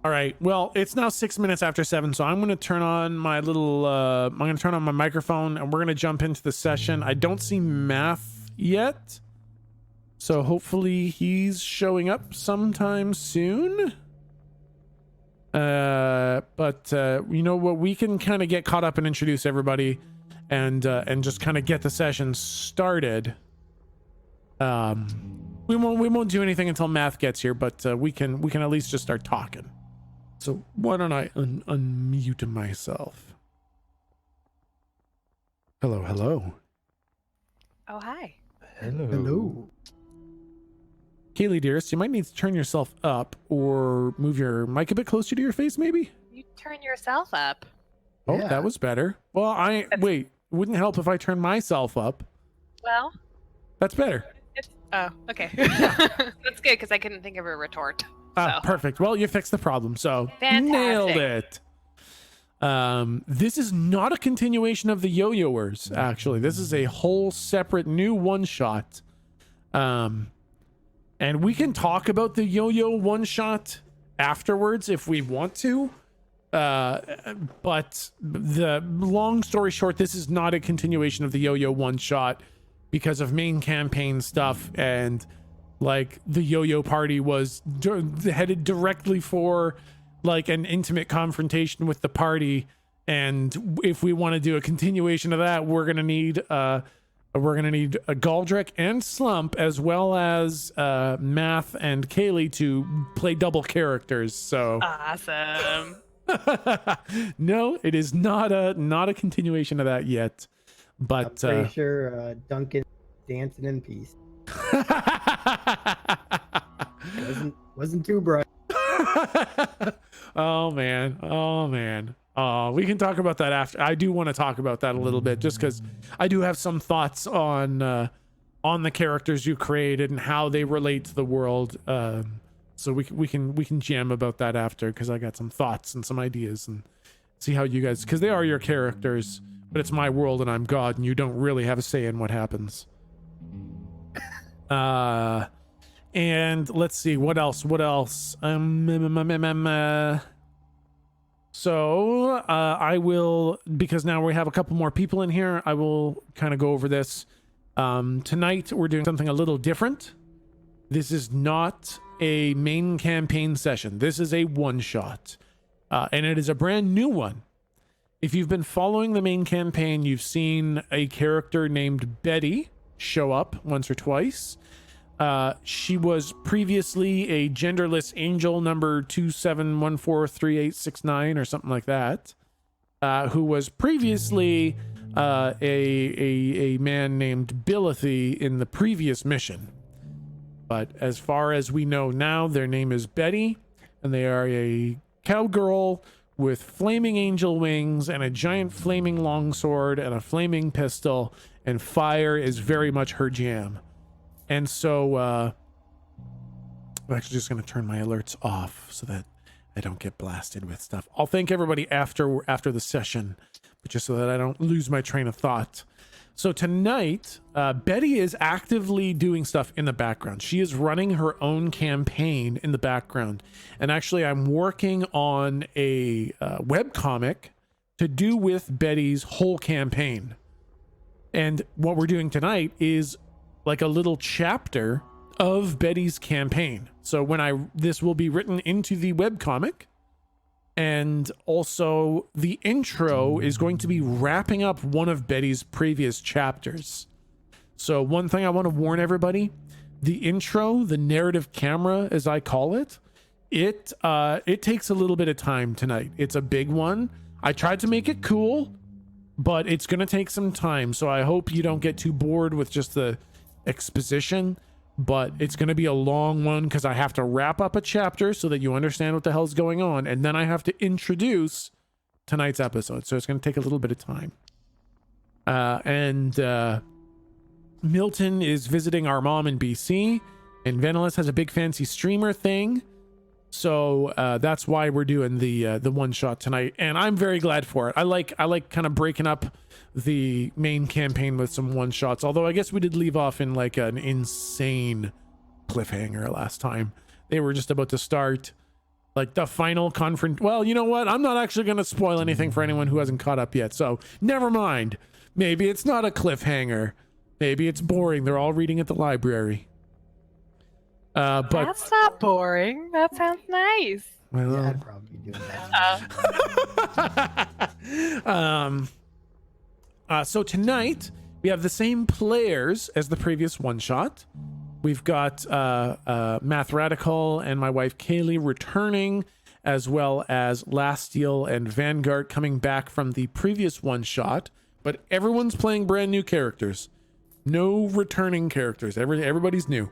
All right. Well, it's now 6 minutes after 7, so I'm going to turn on my little. I'm going to turn on my microphone, and we're going to jump into the session. I don't see Math yet, so hopefully he's showing up sometime soon. But you know what? We can kind of get caught up and introduce everybody, and just kind of get the session started. We won't do anything until Math gets here, but we can at least just start talking. So why don't I unmute myself? Hello. Oh, hi. Hello. Kaylee, dearest, you might need to turn yourself up or move your mic a bit closer to your face, maybe? You turn yourself up. Oh, Yeah. that was better. Well, wait, wouldn't help if I turn myself up. Well, That's better. oh, okay. That's good because I couldn't think of a retort. Ah, So. perfect. Well, you fixed the problem, so Fantastic. nailed it. This is not a continuation of the Yo-Yoers, actually. This is a whole separate new one-shot. And we can talk about the Yo-Yo one-shot afterwards if we want to. But the long story short, this is not a continuation of the Yo-Yo one-shot because of main campaign stuff, and like the Yo-Yo party was headed directly for like an intimate confrontation with the party, and if we want to do a continuation of that, we're gonna need a Galdrick and Slump, as well as Math and Kaylee to play double characters. So Awesome. no, it is not a continuation of that yet. But I'm pretty sure Duncan dancing in peace. wasn't too bright. Oh man. We can talk about that after. I do want to talk about that a little bit, just because I do have some thoughts on the characters you created and how they relate to the world. So we can jam about that after, because I got some thoughts and some ideas, and see how you guys, because they are your characters, but it's my world and I'm God, and you don't really have a say in what happens. And let's see, what else? So I will, because now we have a couple more people in here, I will kind of go over this. Tonight we're doing something a little different. This is not a main campaign session. This is a one-shot, and it is a brand new one. If you've been following the main campaign, you've seen a character named Betty show up once or twice. She was previously a genderless angel number 27143869 or something like that, who was previously a man named Bilithy in the previous mission. But as far as we know now, their name is Betty, and they are a cowgirl with flaming angel wings and a giant flaming longsword and a flaming pistol, and fire is very much her jam. And so I'm actually just going to turn my alerts off so that I don't get blasted with stuff. I'll thank everybody after the session, but just so that I don't lose my train of thought. So tonight, Betty is actively doing stuff in the background. She is running her own campaign in the background. And actually, I'm working on a webcomic to do with Betty's whole campaign. And what we're doing tonight is like a little chapter of Betty's campaign. So this will be written into the webcomic. And also the intro is going to be wrapping up one of Betty's previous chapters. So one thing I want to warn everybody, the intro, the narrative camera, as I call it, it takes a little bit of time tonight. It's a big one. I tried to make it cool, but it's going to take some time. So I hope you don't get too bored with just the exposition, but it's going to be a long one because I have to wrap up a chapter so that you understand what the hell's going on, and then I have to introduce tonight's episode, so it's going to take a little bit of time. And Milton is visiting our mom in BC, and Vanillus has a big fancy streamer thing, so that's why we're doing the one shot tonight, and I'm very glad for it. I like kind of breaking up the main campaign with some one shots, although I guess we did leave off in like an insane cliffhanger last time. They were just about to start Like the final well, you know what? I'm not actually going to spoil anything for anyone who hasn't caught up yet. So never mind. Maybe it's not a cliffhanger. Maybe it's boring. They're all reading at the library. But That's not boring. That sounds nice. well, Yeah, I'd probably be doing that. So tonight we have the same players as the previous one shot. We've got Mathradical and my wife Kaylee returning, as well as Lastiel and Vangardt coming back from the previous one shot. But everyone's playing brand new characters. No returning characters. Everybody's new.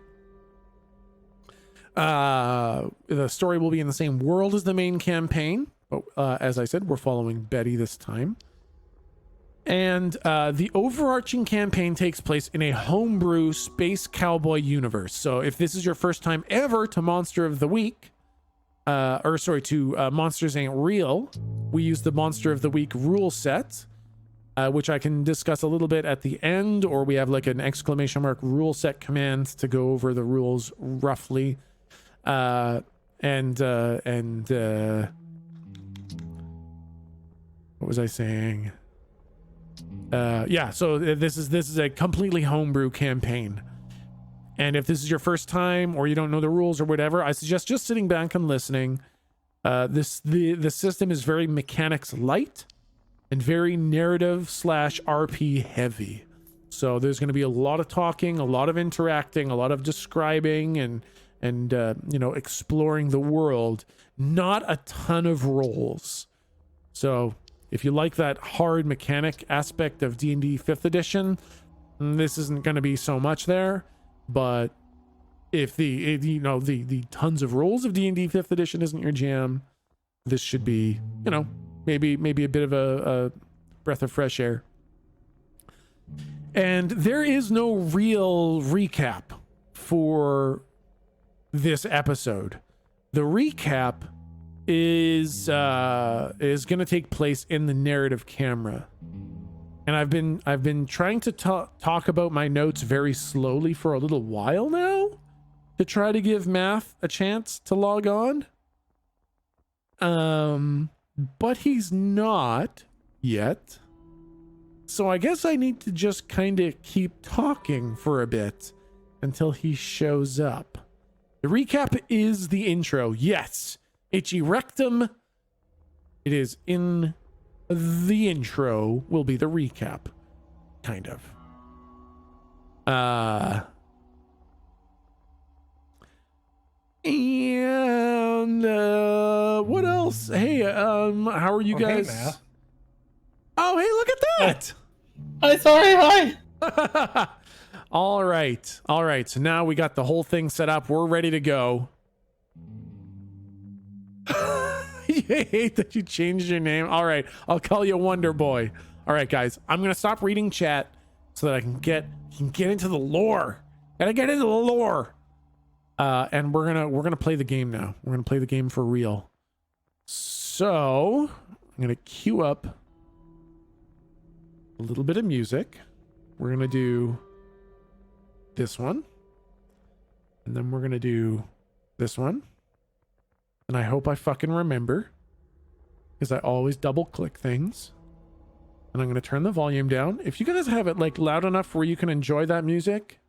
The story will be in the same world as the main campaign, but as I said, we're following Betty this time. And the overarching campaign takes place in a homebrew space cowboy universe. So if this is your first time ever to Monster of the Week, to Monsters Ain't Real, we use the Monster of the Week rule set, which I can discuss a little bit at the end, or we have like an exclamation mark rule set command to go over the rules roughly. What was I saying? So this is a completely homebrew campaign. And if this is your first time or you don't know the rules or whatever, I suggest just sitting back and listening. The system is very mechanics light and very narrative / RP heavy. So there's going to be a lot of talking, a lot of interacting, a lot of describing and exploring the world. Not a ton of rolls. So if you like that hard mechanic aspect of D&D 5th edition, this isn't going to be so much there. But if the tons of rolls of D&D 5th edition isn't your jam, this should be, maybe a bit of a breath of fresh air. And there is no real recap for this episode. The recap is going to take place in the narrative camera. And I've been trying to talk about my notes very slowly for a little while now to try to give Math a chance to log on. But he's not yet. So I guess I need to just kind of keep talking for a bit until he shows up. The recap is the intro. Yes, Itchy Rectum. It is in the intro will be the recap. Kind of. And what else? Hey, how are you guys? Hey, oh, hey, look at that. Hi, sorry, hi. All right. So now we got the whole thing set up. We're ready to go. You hate that you changed your name. All right, I'll call you Wonder Boy. All right, guys, I'm gonna stop reading chat so that I can get into the lore. Gotta get into the lore. And we're gonna play the game now. We're gonna play the game for real. So I'm gonna cue up a little bit of music. We're gonna do this one, and then we're gonna do this one. And I hope I fucking remember, because I always double click things. And I'm going to turn the volume down. If you guys have it like loud enough where you can enjoy that music,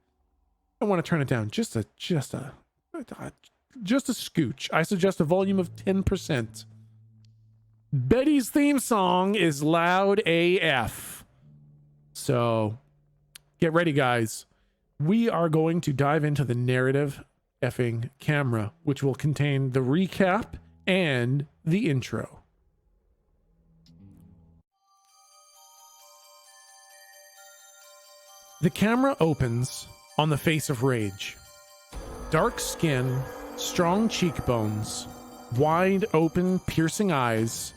I want to turn it down just a scooch. I suggest a volume of 10%. Betty's theme song is loud AF. So get ready, guys. We are going to dive into the narrative effing camera, which will contain the recap and the intro. The camera opens on the face of Rage. Dark skin, strong cheekbones, wide open piercing eyes,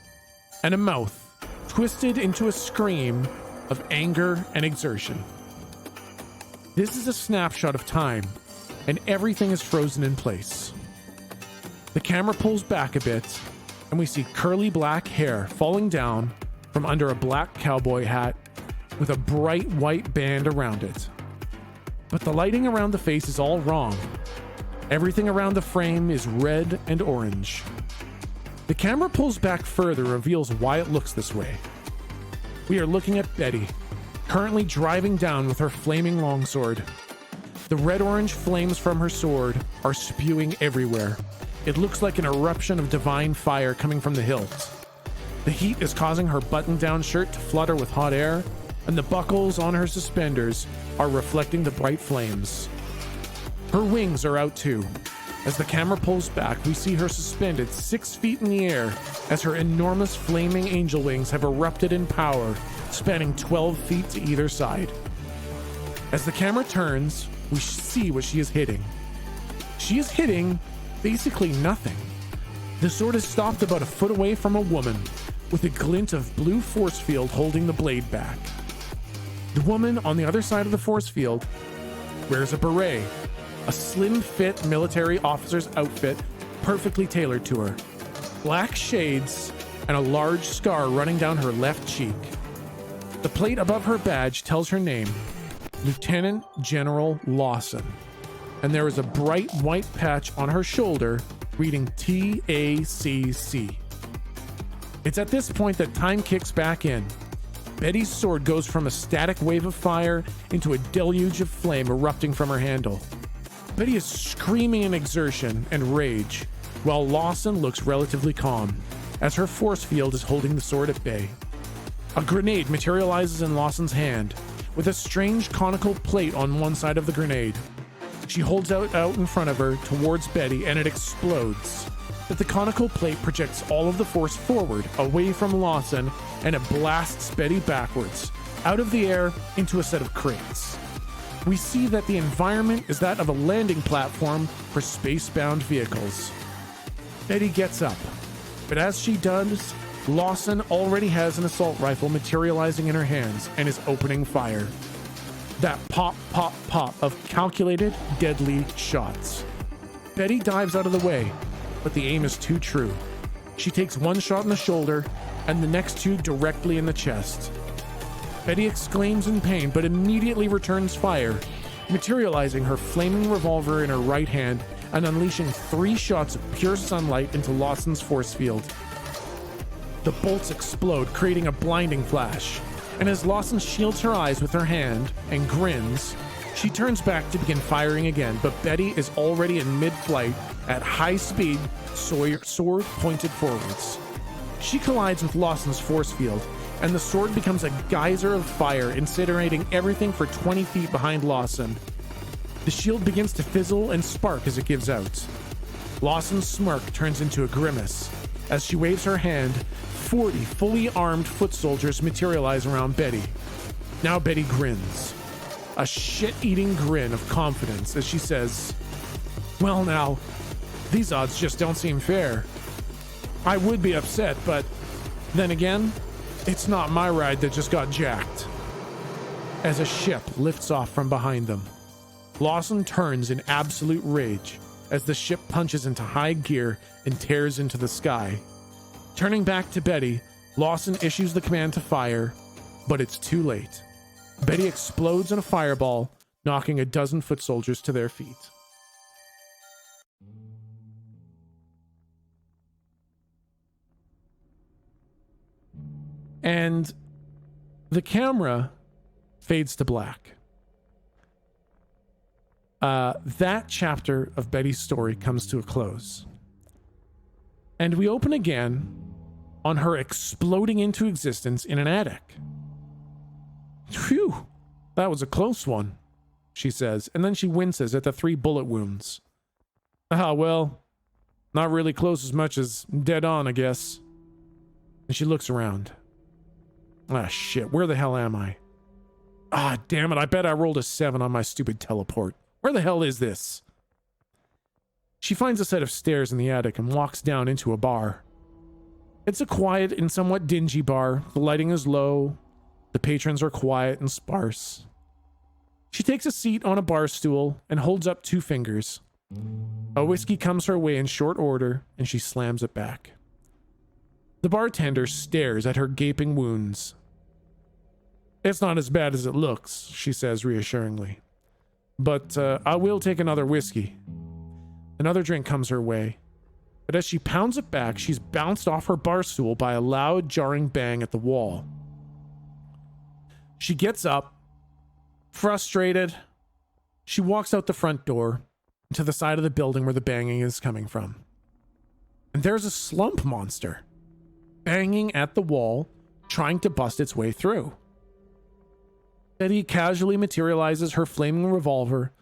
and a mouth twisted into a scream of anger and exertion. This is a snapshot of time, and everything is frozen in place. The camera pulls back a bit, and we see curly black hair falling down from under a black cowboy hat with a bright white band around it. But the lighting around the face is all wrong. Everything around the frame is red and orange. The camera pulls back further, reveals why it looks this way. We are looking at Betty, currently driving down with her flaming longsword. The red-orange flames from her sword are spewing everywhere. It looks like an eruption of divine fire coming from the hilt. The heat is causing her button-down shirt to flutter with hot air, and the buckles on her suspenders are reflecting the bright flames. Her wings are out too. As the camera pulls back, we see her suspended 6 feet in the air as her enormous flaming angel wings have erupted in power, spanning 12 feet to either side. As the camera turns, we see what she is hitting. She is hitting basically nothing. The sword is stopped about a foot away from a woman, with a glint of blue force field holding the blade back. The woman on the other side of the force field wears a beret, a slim-fit military officer's outfit perfectly tailored to her, black shades, and a large scar running down her left cheek. The plate above her badge tells her name, Lieutenant General Lawson, and there is a bright white patch on her shoulder reading TACC. It's at this point that time kicks back in. Betty's sword goes from a static wave of fire into a deluge of flame erupting from her handle. Betty is screaming in exertion and rage, while Lawson looks relatively calm, as her force field is holding the sword at bay. A grenade materializes in Lawson's hand, with a strange conical plate on one side of the grenade. She holds it out in front of her towards Betty, and it explodes. But the conical plate projects all of the force forward, away from Lawson, and it blasts Betty backwards, out of the air into a set of crates. We see that the environment is that of a landing platform for space-bound vehicles. Betty gets up, but as she does, Lawson already has an assault rifle materializing in her hands and is opening fire. That pop, pop, pop of calculated, deadly shots. Betty dives out of the way, but the aim is too true. She takes one shot in the shoulder and the next two directly in the chest. Betty exclaims in pain, but immediately returns fire, materializing her flaming revolver in her right hand and unleashing 3 shots of pure sunlight into Lawson's force field. The bolts explode, creating a blinding flash, and as Lawson shields her eyes with her hand and grins, she turns back to begin firing again, but Betty is already in mid-flight at high speed, sword pointed forwards. She collides with Lawson's force field, and the sword becomes a geyser of fire, incinerating everything for 20 feet behind Lawson. The shield begins to fizzle and spark as it gives out. Lawson's smirk turns into a grimace. As she waves her hand, 40 fully armed foot soldiers materialize around Betty. Now Betty grins. A shit-eating grin of confidence as she says, "Well now, these odds just don't seem fair. I would be upset, but then again, it's not my ride that just got jacked." As a ship lifts off from behind them, Lawson turns in absolute rage as the ship punches into high gear and tears into the sky. Turning back to Betty, Lawson issues the command to fire, but it's too late. Betty explodes in a fireball, knocking a dozen foot soldiers to their feet. And the camera fades to black. That chapter of Betty's story comes to a close. And we open again on her exploding into existence in an attic. Phew, that was a close one, she says, and then she winces at the 3 bullet wounds. Well, not really close as much as dead on, I guess. And she looks around. Shit, where the hell am I? Damn it, I bet I rolled a 7 on my stupid teleport. Where the hell is this? She finds a set of stairs in the attic and walks down into a bar. It's a quiet and somewhat dingy bar. The lighting is low. The patrons are quiet and sparse. She takes a seat on a bar stool and holds up 2 fingers. A whiskey comes her way in short order, and she slams it back. The bartender stares at her gaping wounds. "It's not as bad as it looks," she says reassuringly. "But I will take another whiskey." Another drink comes her way. But as she pounds it back, she's bounced off her bar stool by a loud, jarring bang at the wall. She gets up, frustrated. She walks out the front door to the side of the building where the banging is coming from. And there's a slump monster banging at the wall, trying to bust its way through. Betty casually materializes her flaming revolver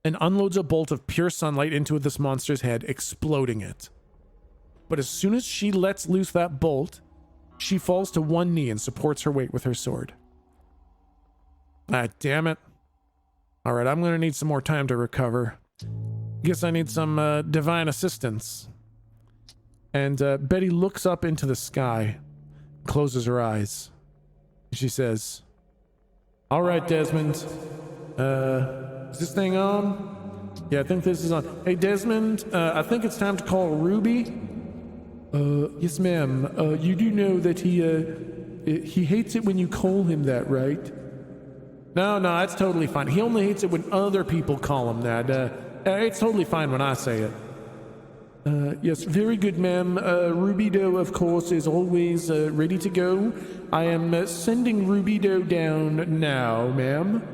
and unloads a bolt of pure sunlight into this monster's head, exploding it. But as soon as she lets loose that bolt, she falls to one knee and supports her weight with her sword. Ah, damn it. All right, I'm going to need some more time to recover. Guess I need some divine assistance. And Betty looks up into the sky, closes her eyes. She says, all right, Desmond. Is this thing on? Yeah, I think this is on. Hey, Desmond, I think it's time to call Ruby. Yes, ma'am. You do know that he hates it when you call him that, right? No, that's totally fine. He only hates it when other people call him that. It's totally fine when I say it. Yes, very good, ma'am. Rubido, of course, is always ready to go. I am sending Rubido down now, ma'am.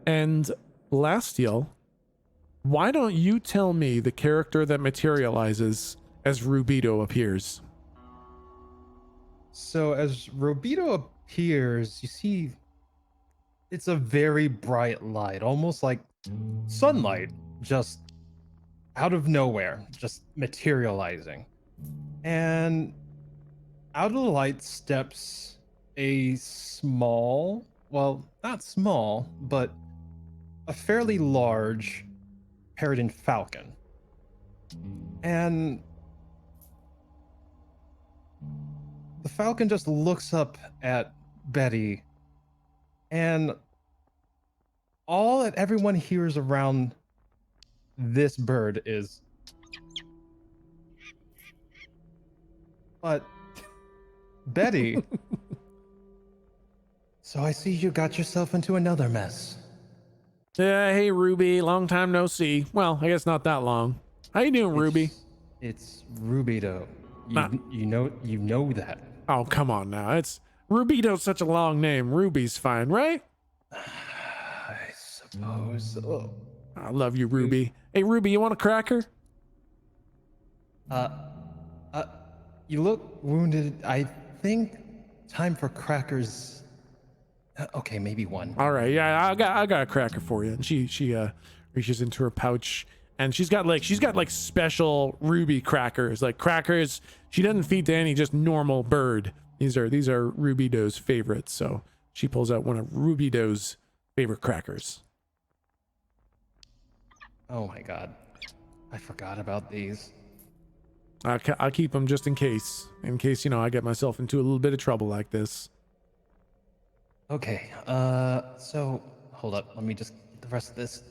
And Lastiel, why don't you tell me the character that materializes as Rubido appears? So as Rubido appears, you see it's a very bright light, almost like sunlight, just out of nowhere, just materializing. And out of the light steps a small, well, not small, but a fairly large peregrine falcon. And the falcon just looks up at Betty, and all that everyone hears around this bird is, but Betty, so I see you got yourself into another mess. Hey, Ruby, long time no see. Well, I guess not that long. How you doing, Ruby? It's Rubido. You know that. Oh, come on now. It's Rubido's such a long name. Ruby's fine, right? I suppose. Oh. I love you, Ruby. Hey, Ruby, you want a cracker? You look wounded. I think time for crackers. Okay, maybe one. All right, yeah, I got a cracker for you. And she reaches into her pouch, and she's got like special Ruby crackers, like crackers she doesn't feed to any just normal bird. These are Rubido's favorites. So she pulls out one of Rubido's favorite crackers. Oh my god, I forgot about these. I keep them just in case, I get myself into a little bit of trouble like this. Okay, so hold up, let me just get the rest of this.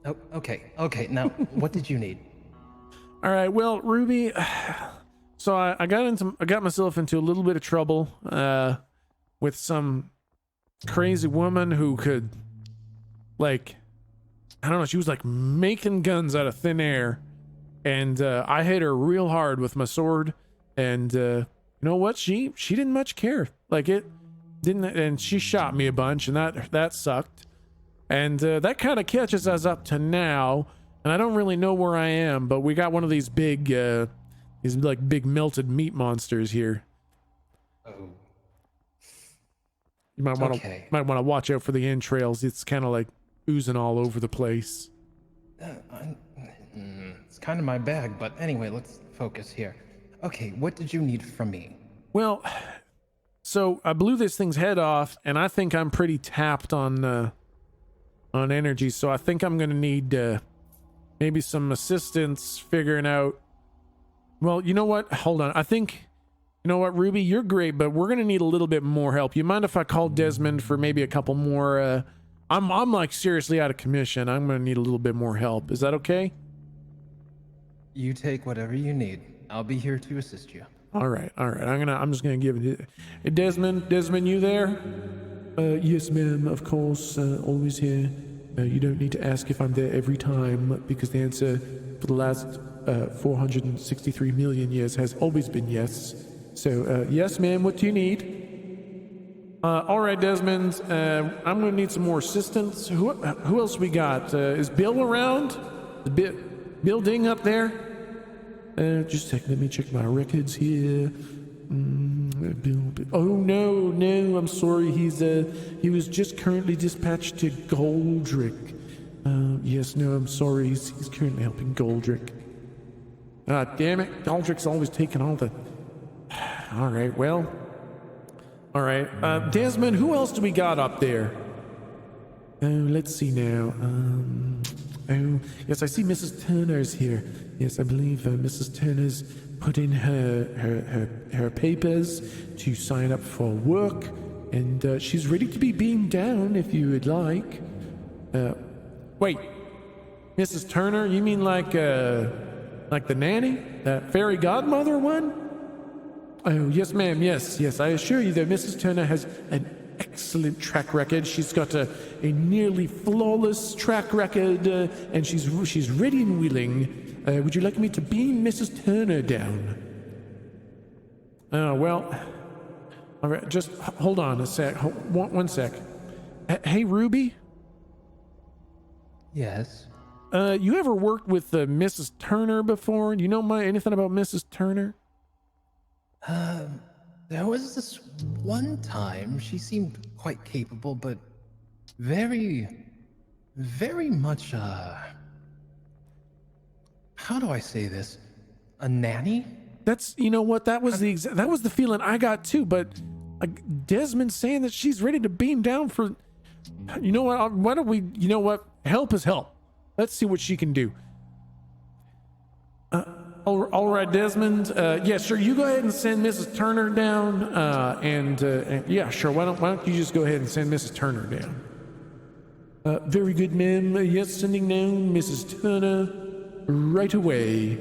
Oh, okay, now what did you need? All right, well, Ruby, so I got myself into a little bit of trouble with some crazy woman who could, like, I don't know, she was like making guns out of thin air, and I hit her real hard with my sword, and you know what? She didn't much care. Like, it didn't, and she shot me a bunch, and that sucked. And that kind of catches us up to now, and I don't really know where I am, but we got one of these big big melted meat monsters here. Oh. You might want to watch out for the entrails. It's kind of like oozing all over the place. It's kind of my bag, but anyway, let's focus here. Okay, what did you need from me? Well, so I blew this thing's head off, and I think I'm pretty tapped on energy, so I think I'm gonna need maybe some assistance figuring out. Well, you know what? Hold on. I think, you know what, Ruby, you're great, but we're gonna need a little bit more help. You mind if I call Desmond for maybe a couple more? I'm like seriously out of commission. I'm gonna need a little bit more help. Is that okay? You take whatever you need. I'll be here to assist you. All right. I'm just gonna give it. Hey, Desmond, you there? Yes, ma'am. Of course, always here. You don't need to ask if I'm there every time, because the answer for the last 463 million years has always been yes. So, yes, ma'am, what do you need? All right, Desmond, I'm going to need some more assistance. Who else we got? Is Bill around? Bill Ding up there? Just a second, let me check my records here. Bill. Oh, no, I'm sorry. He was just currently dispatched to Goldrick. Yes, no, I'm sorry. He's currently helping Goldrick. Ah, damn it. Goldrick's always taking all the... All right, well... All right, Desmond, who else do we got up there? Oh, let's see now. Oh, yes, I see Mrs. Turner's here. Yes, I believe Mrs. Turner's put in her papers to sign up for work, and she's ready to be beamed down if you would like. Wait, Mrs. Turner? You mean like the nanny, that fairy godmother one? Oh, yes, ma'am. Yes. I assure you that Mrs. Turner has an excellent track record. She's got a nearly flawless track record, and she's ready and willing. Would you like me to beam Mrs. Turner down? Oh, well, all right, just hold on a sec. One sec. Hey, Ruby? Yes. You ever worked with Mrs. Turner before? Do you know anything about Mrs. Turner? There was this one time she seemed quite capable, but very much, how do I say this? A nanny? That's, you know what, that was the feeling I got too, but Desmond's saying that she's ready to beam down for, you know what, why don't we, you know what, help is help. Let's see what she can do. All right, Desmond. Yeah, sure. You go ahead and send Mrs. Turner down. And yeah, sure. Why don't you just go ahead and send Mrs. Turner down? Very good, ma'am. Yes, sending down Mrs. Turner right away.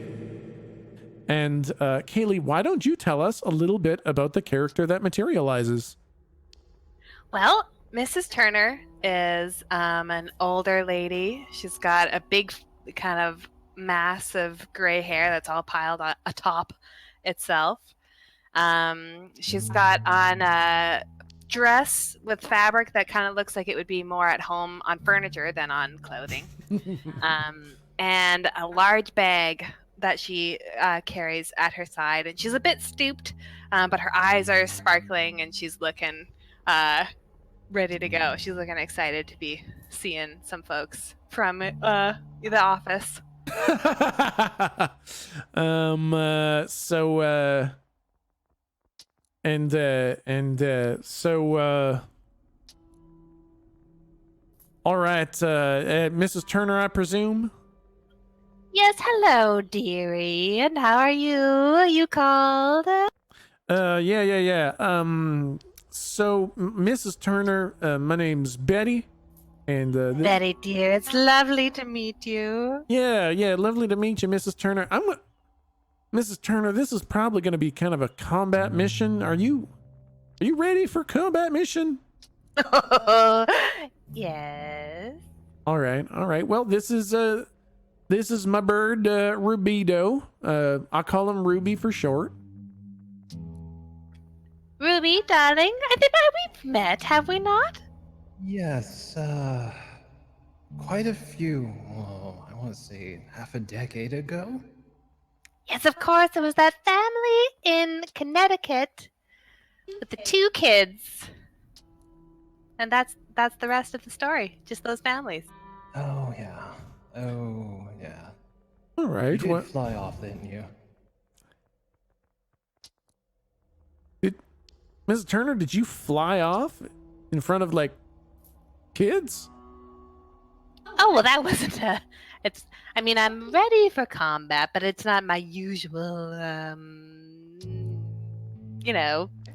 And Kaylee, why don't you tell us a little bit about the character that materializes? Well, Mrs. Turner is an older lady. She's got a big kind of massive gray hair that's all piled on atop itself. She's got on a dress with fabric that kind of looks like it would be more at home on furniture than on clothing. And a large bag that she carries at her side, and she's a bit stooped, but her eyes are sparkling and she's looking ready to go. She's looking excited to be seeing some folks from the office. All right, Mrs. Turner, I presume? Yes, hello, dearie. And how are you? You called? Yeah. So, Mrs. Turner, my name's Betty. And Betty, dear, it's lovely to meet you. Yeah, lovely to meet you, Mrs. Turner. Mrs. Turner, this is probably going to be kind of a combat mission. Are you ready for combat mission? Yes. All right. Well, this is my bird, Rubido. I call him Ruby for short. Ruby, darling, I think we've met, have we not? Yes, quite a few, I want to say half a decade ago. Yes, of course, it was that family in Connecticut with the 2 kids. And that's the rest of the story, just those families. Oh, yeah. All right. You did fly off, didn't you? Mrs. Turner, did you fly off in front of, like, kids? Oh, well, that wasn't I'm ready for combat, but it's not my usual,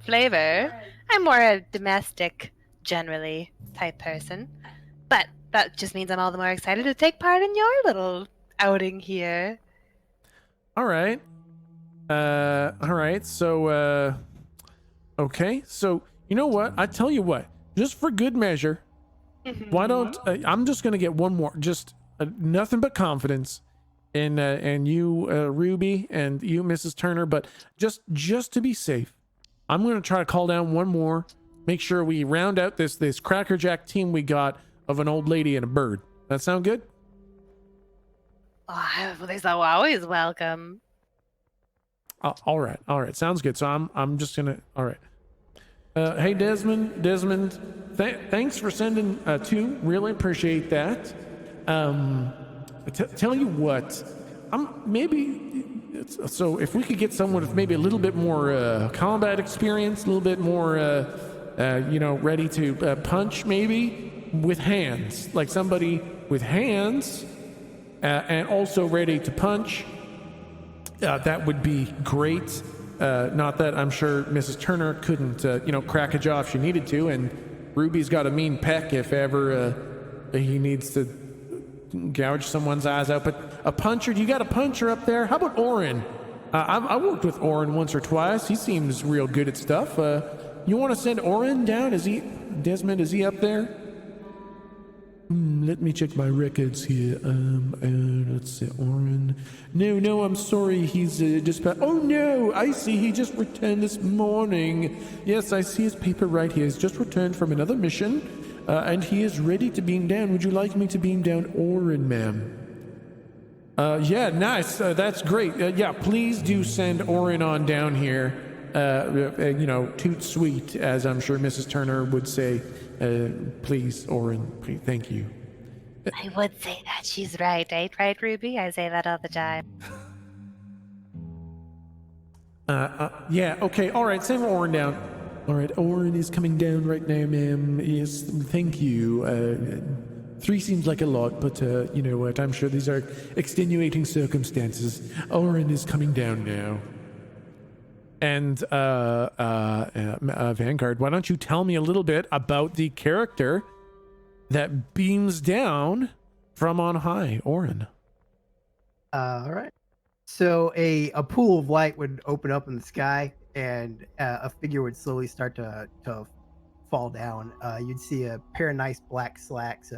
flavor. I'm more a domestic, generally, type person. But that just means I'm all the more excited to take part in your little outing here. All right. So, okay. So, you know what? I tell you what, just for good measure, why don't I'm just going to get one more, just nothing but confidence. and you, Ruby, and you, Mrs. Turner. But just to be safe, I'm going to try to call down one more. Make sure we round out this crackerjack team we got of an old lady and a bird. That sound good? Oh, they're so always welcome. All right, sounds good. So I'm just gonna. All right. Hey, Desmond, thanks for sending 2. Really appreciate that. Tell you what, so if we could get someone with maybe a little bit more combat experience, a little bit more, ready to punch, maybe with hands, like somebody with hands, and also ready to punch. That would be great. Not that I'm sure Mrs. Turner couldn't, crack a jaw if she needed to, and Ruby's got a mean peck if ever he needs to gouge someone's eyes out. But a puncher, you got a puncher up there? How about Oren? I worked with Oren once or twice. He seems real good at stuff. You want to send Oren down? Desmond, is he up there? Let me check my records here. Let's see, Oren. No, I'm sorry. He's oh no, I see. He just returned this morning. Yes, I see his paper right here. He's just returned from another mission, and he is ready to beam down. Would you like me to beam down Oren, ma'am? Yeah, nice. That's great. Yeah, please do send Oren on down here. Toot sweet, as I'm sure Mrs. Turner would say. Please, Oren, please, thank you. I would say that. She's right, right, Ruby? I say that all the time. Yeah, okay, all right, send Oren down. All right, Oren is coming down right now, ma'am. Yes, thank you. 3 seems like a lot, but you know what? I'm sure these are extenuating circumstances. Oren is coming down now. And Vanguard, why don't you tell me a little bit about the character that beams down from on high, Oren? All right. So a pool of light would open up in the sky, and a figure would slowly start to fall down. You'd see a pair of nice black slacks,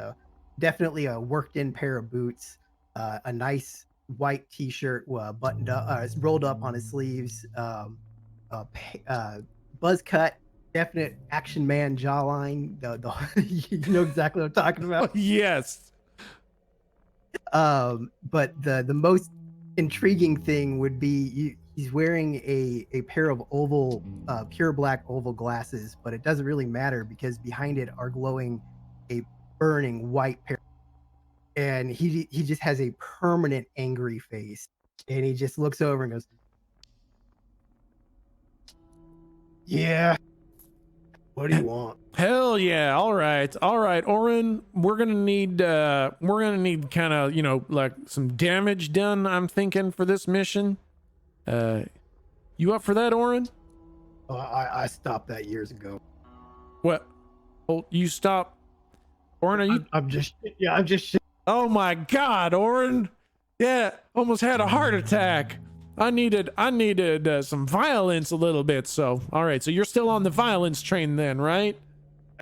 definitely a worked-in pair of boots, a nice white T-shirt buttoned up, rolled up on his sleeves. Buzz cut, definite action man jawline. You know exactly what I'm talking about. Yes. But the most intriguing thing would be he's wearing a pair of oval, pure black oval glasses, but it doesn't really matter because behind it are glowing a burning white pair. And he just has a permanent angry face, and he just looks over and goes, "Yeah, what do you want?" Hell yeah! All right, Oren. We're gonna need kind of like some damage done. I'm thinking for this mission. You up for that, Oren? I stopped that years ago. What? Oh, you stop, Oren? Are you? I'm just. Oh my God, Oren! Yeah, almost had a heart attack. I needed some violence a little bit. So, all right. So you're still on the violence train then, right?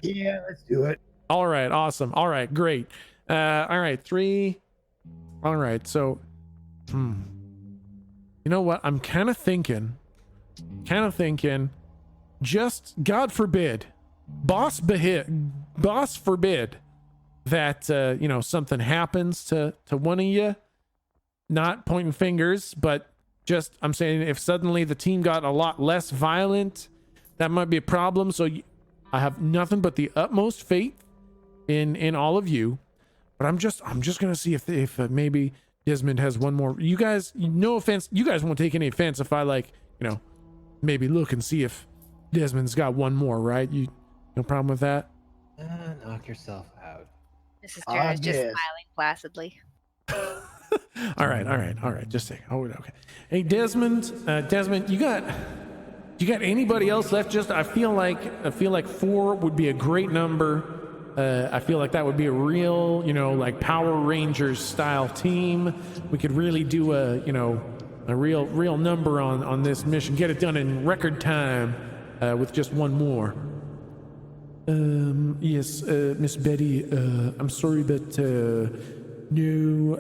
Yeah, let's do it. All right. Awesome. All right. Great. All right. 3. All right. So, you know what? I'm kind of thinking, just God forbid, boss forbid that, something happens to one of you, not pointing fingers, but just, I'm saying if suddenly the team got a lot less violent, that might be a problem. So I have nothing but the utmost faith in all of you, but I'm just going to see if maybe Desmond has one more. You guys, no offense, you guys won't take any offense if I maybe look and see if Desmond's got one more, right? You no problem with that? Knock yourself out. Mrs. Turner's just smiling placidly. All right. Just a second. Oh, okay. Hey, Desmond, you got anybody else left? I feel like 4 would be a great number. I feel like that would be a real, like Power Rangers style team. We could really do a real number on this mission. Get it done in record time with just one more. Yes, Miss Betty, I'm sorry, but No,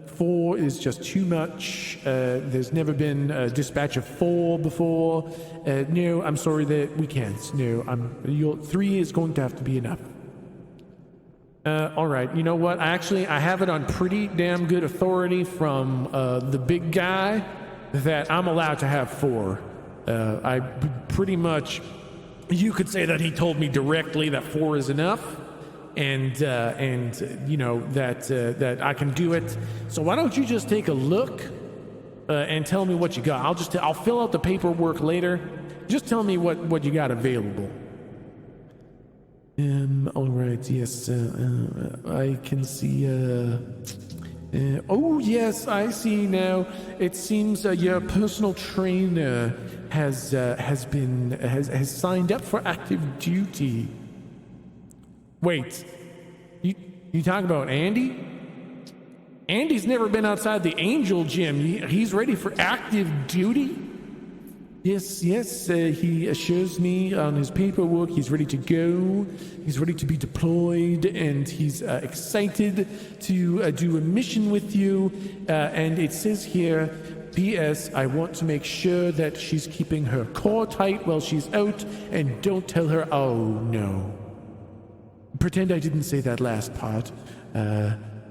4 is just too much. There's never been a dispatch of 4 before. No, I'm sorry that we can't. No, your 3 is going to have to be enough. All right. You know what? I have it on pretty damn good authority from the big guy that I'm allowed to have 4. I pretty much, you could say that he told me directly that 4 is enough, and you know that I can do it. So why don't you just take a look and tell me what you got? I'll fill out the paperwork later. Just tell me what you got available. All right, yes, I can see, oh, yes, I see now. It seems your personal trainer has signed up for active duty. Wait, you talking about Andy? Andy's never been outside the Angel Gym. He's ready for active duty? Yes, he assures me on his paperwork he's ready to go, he's ready to be deployed, and he's excited to do a mission with you. And it says here, P.S. I want to make sure that she's keeping her core tight while she's out, and don't tell her, oh no. Pretend I didn't say that last part.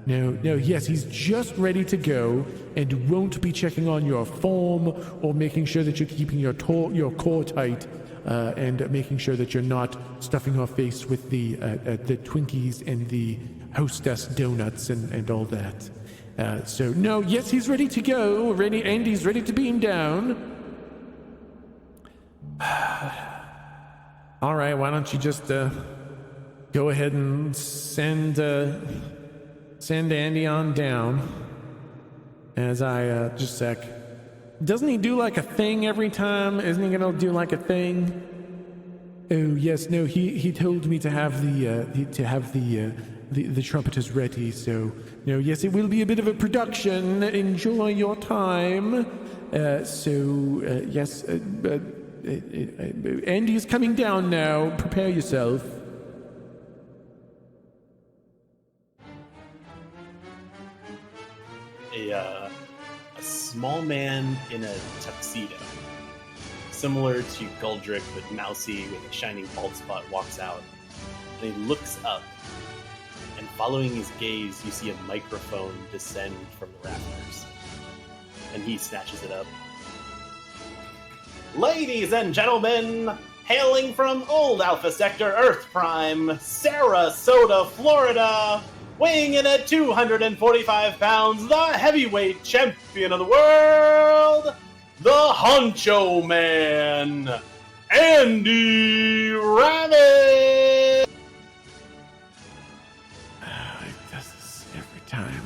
No, yes, he's just ready to go and won't be checking on your form or making sure that you're keeping your core tight and making sure that you're not stuffing your face with the Twinkies and the hostess donuts and all that. So, no, yes, he's ready to go. Andy's ready to beam down. All right, why don't you just go ahead and send Andy on down as I just a sec. Doesn't he do like a thing every time? Isn't he gonna do like a thing? Oh yes, no. He told me to have the trumpeters ready. So no, yes, it will be a bit of a production. Enjoy your time. Yes. Andy's coming down now. Prepare yourself. A small man in a tuxedo, similar to Guldrick but mousy with a shining bald spot, walks out, and he looks up, and following his gaze you see a microphone descend from the rafters, and he snatches it up. Ladies and gentlemen, hailing from Old Alpha Sector Earth Prime, Sarasota, Florida, weighing in at 245 pounds, the heavyweight champion of the world, the Honcho Man, Andy Rabbit! He does this every time.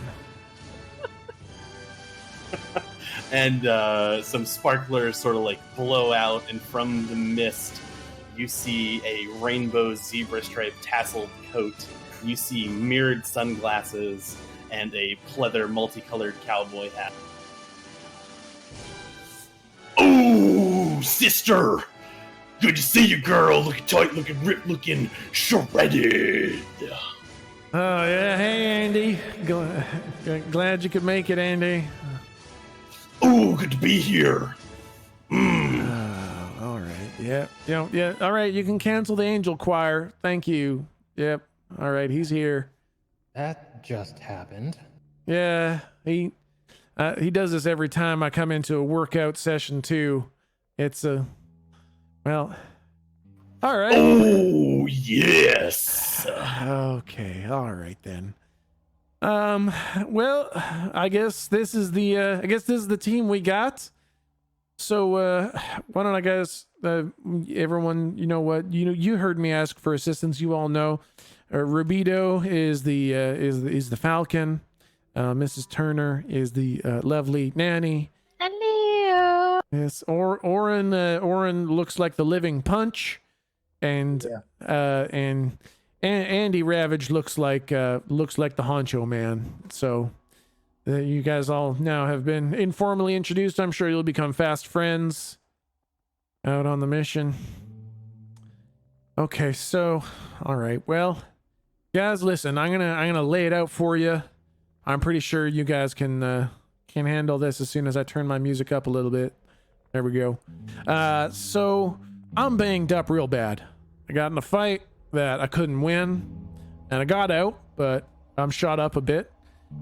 And some sparklers sort of like blow out, and from the mist, you see a rainbow zebra striped tasseled coat. You see mirrored sunglasses and a pleather multicolored cowboy hat. Oh, sister! Good to see you, girl. Looking tight, looking ripped, looking shredded. Oh yeah, hey Andy. Glad you could make it, Andy. Oh, good to be here. All right. Yeah. All right. You can cancel the angel choir. Thank you. Yep. All right. He's here. That just happened. Yeah. He does this every time I come into a workout session too. It's well. All right. Oh yes. Okay. All right then. Well, I guess this is the team we got. So, why don't I guess, everyone, you know what, you heard me ask for assistance. You all know, Rubido is the Falcon. Mrs. Turner is the lovely nanny. Hello. Yes. Oren looks like the living punch, and Andy Ravage looks like the Honcho Man. So you guys all now have been informally introduced. I'm sure you'll become fast friends out on the mission. Okay, so all right. Well, guys, listen. I'm gonna lay it out for you. I'm pretty sure you guys can handle this as soon as I turn my music up a little bit. There we go. So I'm banged up real bad. I got in a fight that I couldn't win, and I got out, but I'm shot up a bit.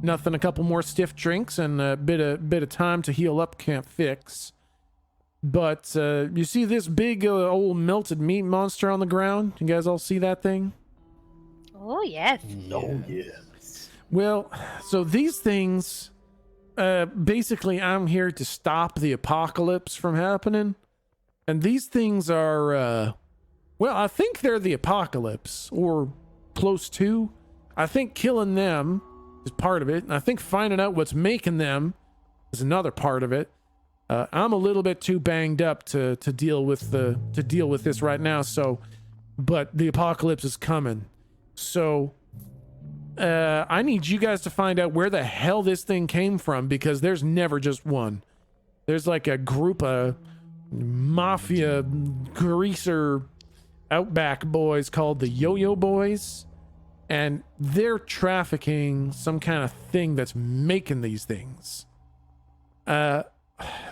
Nothing a couple more stiff drinks and a bit of time to heal up can't fix. But you see this big old melted meat monster on the ground? You guys all see that thing? Oh, yes. Oh, yes. Well, so these things, basically I'm here to stop the apocalypse from happening. And these things are, well, I think they're the apocalypse, or close to. I think killing them is part of it. And I think finding out what's making them is another part of it. I'm a little bit too banged up to deal with this right now. So, but the apocalypse is coming. So, I need you guys to find out where the hell this thing came from, because there's never just one. There's like a group of mafia greaser outback boys called the Yo-Yo Boys, and they're trafficking some kind of thing that's making these things.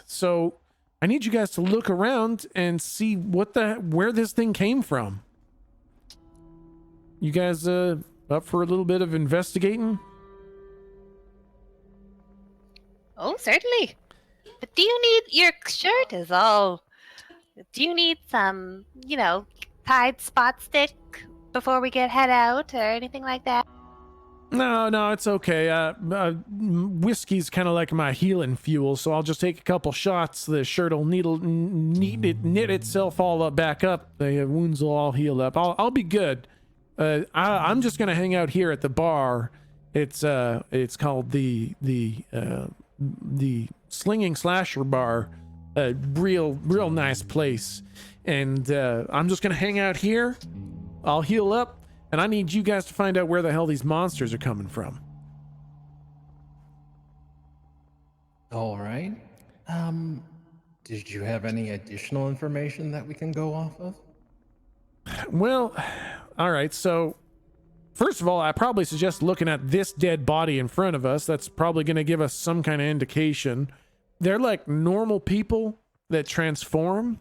So I need you guys to look around and see where this thing came from. You guys up for a little bit of investigating? Oh, certainly. But do you need your shirt is all? Do you need some, Tide spot stick before we head out or anything like that? No, it's okay. Whiskey's kind of like my healing fuel, so I'll just take a couple shots. The shirt will knit itself all back up. The wounds will all heal up. I'll be good. I'm just gonna hang out here at the bar. It's called the Slinging Slasher Bar. A real nice place, and I'm just gonna hang out here. I'll heal up. And I need you guys to find out where the hell these monsters are coming from. All right. Did you have any additional information that we can go off of? Well, all right. So, first of all, I probably suggest looking at this dead body in front of us. That's probably going to give us some kind of indication. They're like normal people that transform.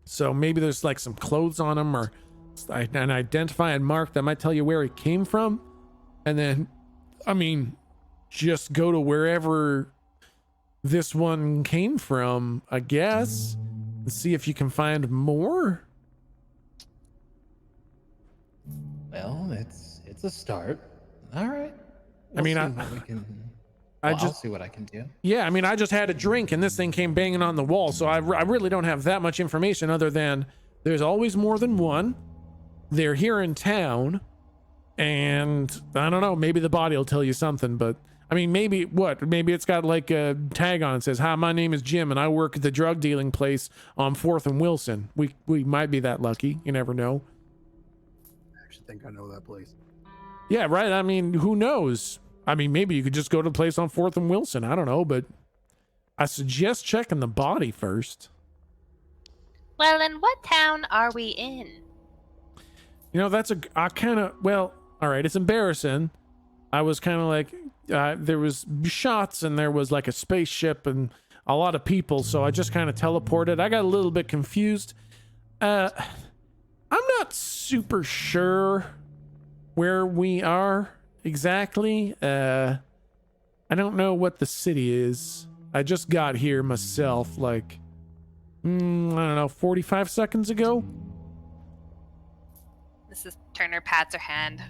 So maybe there's like some clothes on them, or an identifying mark that might tell you where he came from. And then, just go to wherever this one came from, I guess, and see if you can find more. Well, it's a start. All right. I'll see what I can do. Yeah, I just had a drink and this thing came banging on the wall, so I really don't have that much information other than there's always more than one. They're here in town, and I don't know, maybe the body will tell you something, but maybe it's got like a tag on it that says, "Hi, my name is Jim and I work at the drug dealing place on 4th and Wilson." We might be that lucky. You never know. I actually think I know that place. Yeah, right. Who knows? Maybe you could just go to the place on 4th and Wilson. I don't know, but I suggest checking the body first. Well, and what town are we in? All right, it's embarrassing. I was kind of like, there was shots and there was like a spaceship and a lot of people, so I just kind of teleported. I got a little bit confused. I'm not super sure where we are exactly. I don't know what the city is. I just got here myself, like, I don't know, 45 seconds ago. Mrs. Turner pats her hand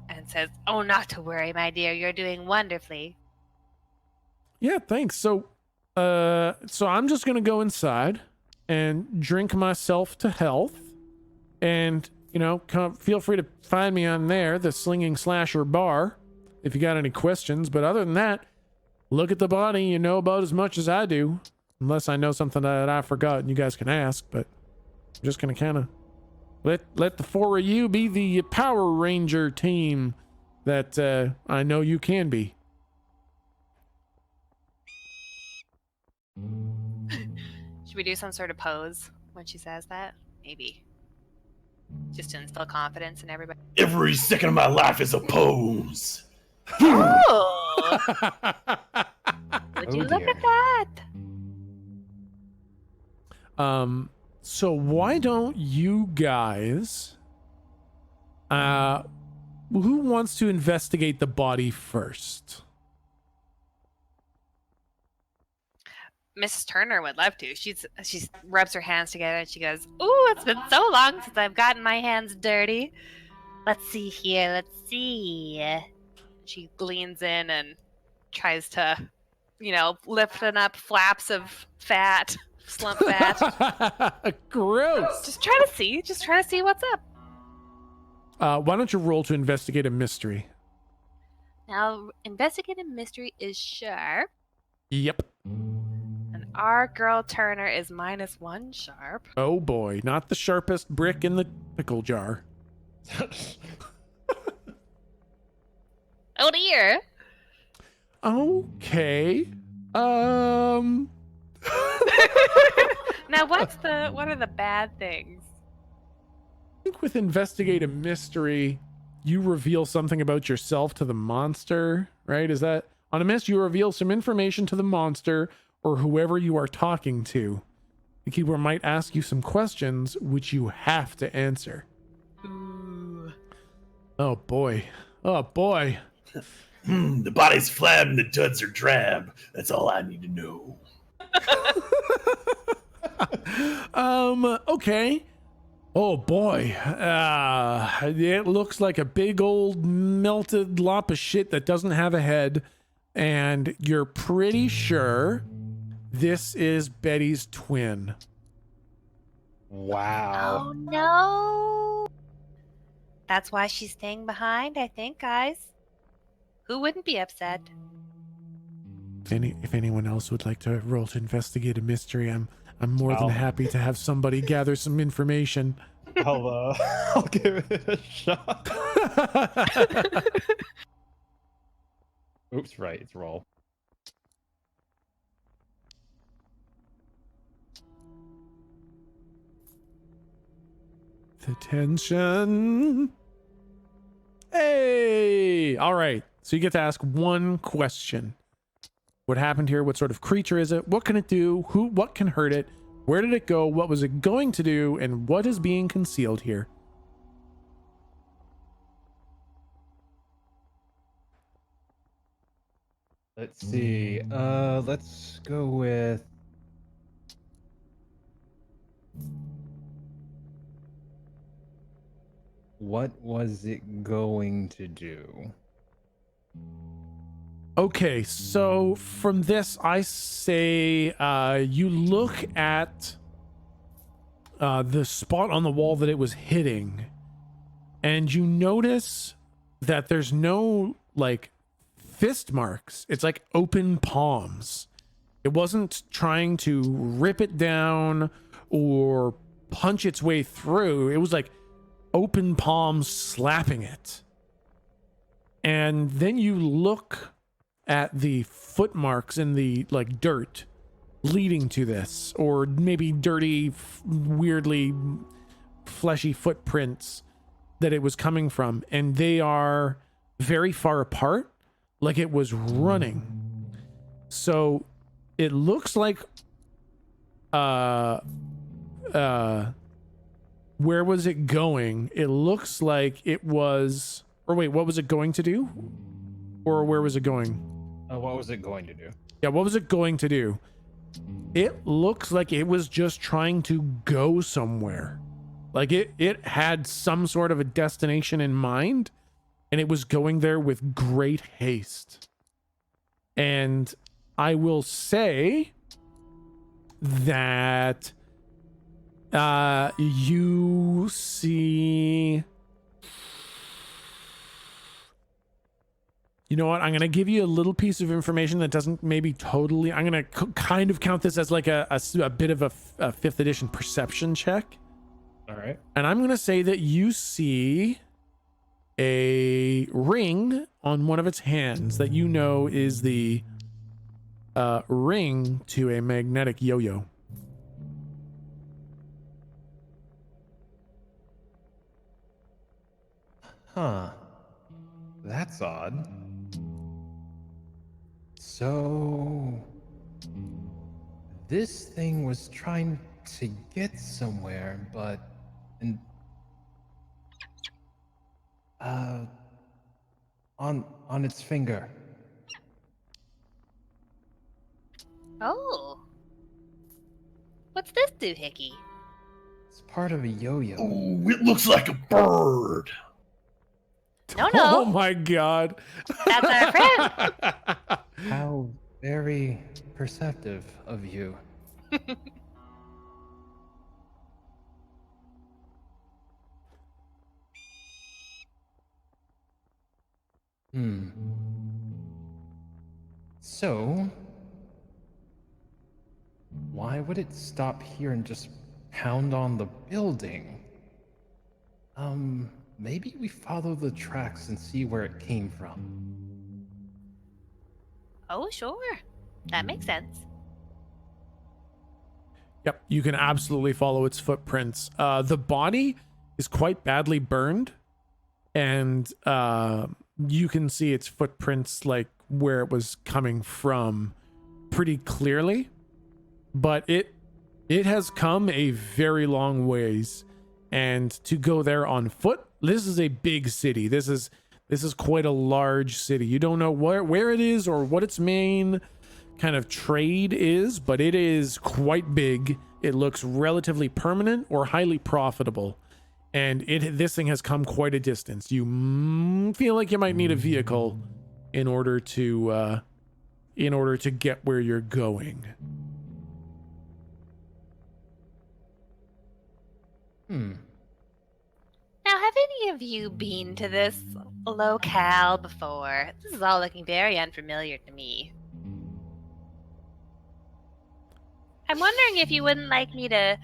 and says, "Oh, not to worry, my dear. You're doing wonderfully." Yeah, thanks. So I'm just gonna go inside and drink myself to health, and feel free to find me on there, the Slinging Slasher Bar, if you got any questions. But other than that, look at the body. You know about as much as I do, unless I know something that I forgot and you guys can ask. But I'm just gonna kind of let the four of you be the Power Ranger team that I know you can be. Should we do some sort of pose when she says that? Maybe. Just to instill confidence in everybody. Every second of my life is a pose. Oh! Would Oh, you look dear. at that? So why don't you guys, who wants to investigate the body first? Mrs. Turner would love to. She rubs her hands together and she goes, "Ooh, it's been so long since I've gotten my hands dirty. Let's see here. Let's see." She leans in and tries to, lifting up flaps of fat, slump fat. Gross. Just trying to see. Just trying to see what's up. Why don't you roll to investigate a mystery? Now, investigative mystery is sharp, Yep. and our girl Turner is -1 sharp. Oh boy, not the sharpest brick in the pickle jar. Oh dear. Okay. Now, what are the bad things? I think with investigate a mystery, you reveal something about yourself to the monster, right? Is that on a miss? You reveal some information to the monster or whoever you are talking to. The keeper might ask you some questions which you have to answer. Ooh. Oh boy. Oh boy. The body's flab and the duds are drab. That's all I need to know. Okay. Oh boy. It looks like a big old melted lump of shit that doesn't have a head. And you're pretty sure this is Betty's twin. Wow. Oh no. That's why she's staying behind, I think, guys. Who wouldn't be upset? If anyone else would like to roll to investigate a mystery, I'm more than Wow. happy to have somebody gather some information. I'll give it a shot. Oops, right, it's roll. The tension. Hey! All right. So you get to ask one question. What happened here? What sort of creature is it? What can it do? What can hurt it? Where did it go? What was it going to do? And what is being concealed here? Let's see. Let's go with what was it going to do? Okay, so from this, I say you look at the spot on the wall that it was hitting, and you notice that there's no, like, fist marks. It's like open palms. It wasn't trying to rip it down or punch its way through. It was like open palms slapping it. And then you look at the footmarks in the, like, dirt leading to this, or maybe dirty, weirdly fleshy footprints that it was coming from, and they are very far apart, like it was running. So it looks like where was it going? It looks like it was, or wait, what was it going to do? Or where was it going? What was it going to do? Yeah, what was it going to do? It looks like it was just trying to go somewhere. Like it had some sort of a destination in mind, and it was going there with great haste. And I will say that you see... You know what? I'm going to give you a little piece of information that doesn't maybe totally... I'm going to kind of count this as like a bit of a 5th edition perception check. All right. And I'm going to say that you see a ring on one of its hands that you know is the ring to a magnetic yo-yo. Huh. That's odd. So this thing was trying to get somewhere, but and on its finger. Oh. What's this doohickey? It's part of a yo-yo. Ooh, it looks like a bird. No, Oh no. my god. That's our friend. How very perceptive of you. Hmm. So, why would it stop here and just pound on the building? Maybe we follow the tracks and see where it came from. Oh, sure. That makes sense. Yep, you can absolutely follow its footprints. The body is quite badly burned, and you can see its footprints, like where it was coming from, pretty clearly. But it has come a very long ways, and to go there on foot, this is a big city. This is quite a large city. You don't know where it is or what its main kind of trade is, but it is quite big. It looks relatively permanent or highly profitable, and this thing has come quite a distance. You feel like you might need a vehicle in order to get where you're going. Now, have any of you been to this locale before? This is all looking very unfamiliar to me. I'm wondering if you wouldn't like me to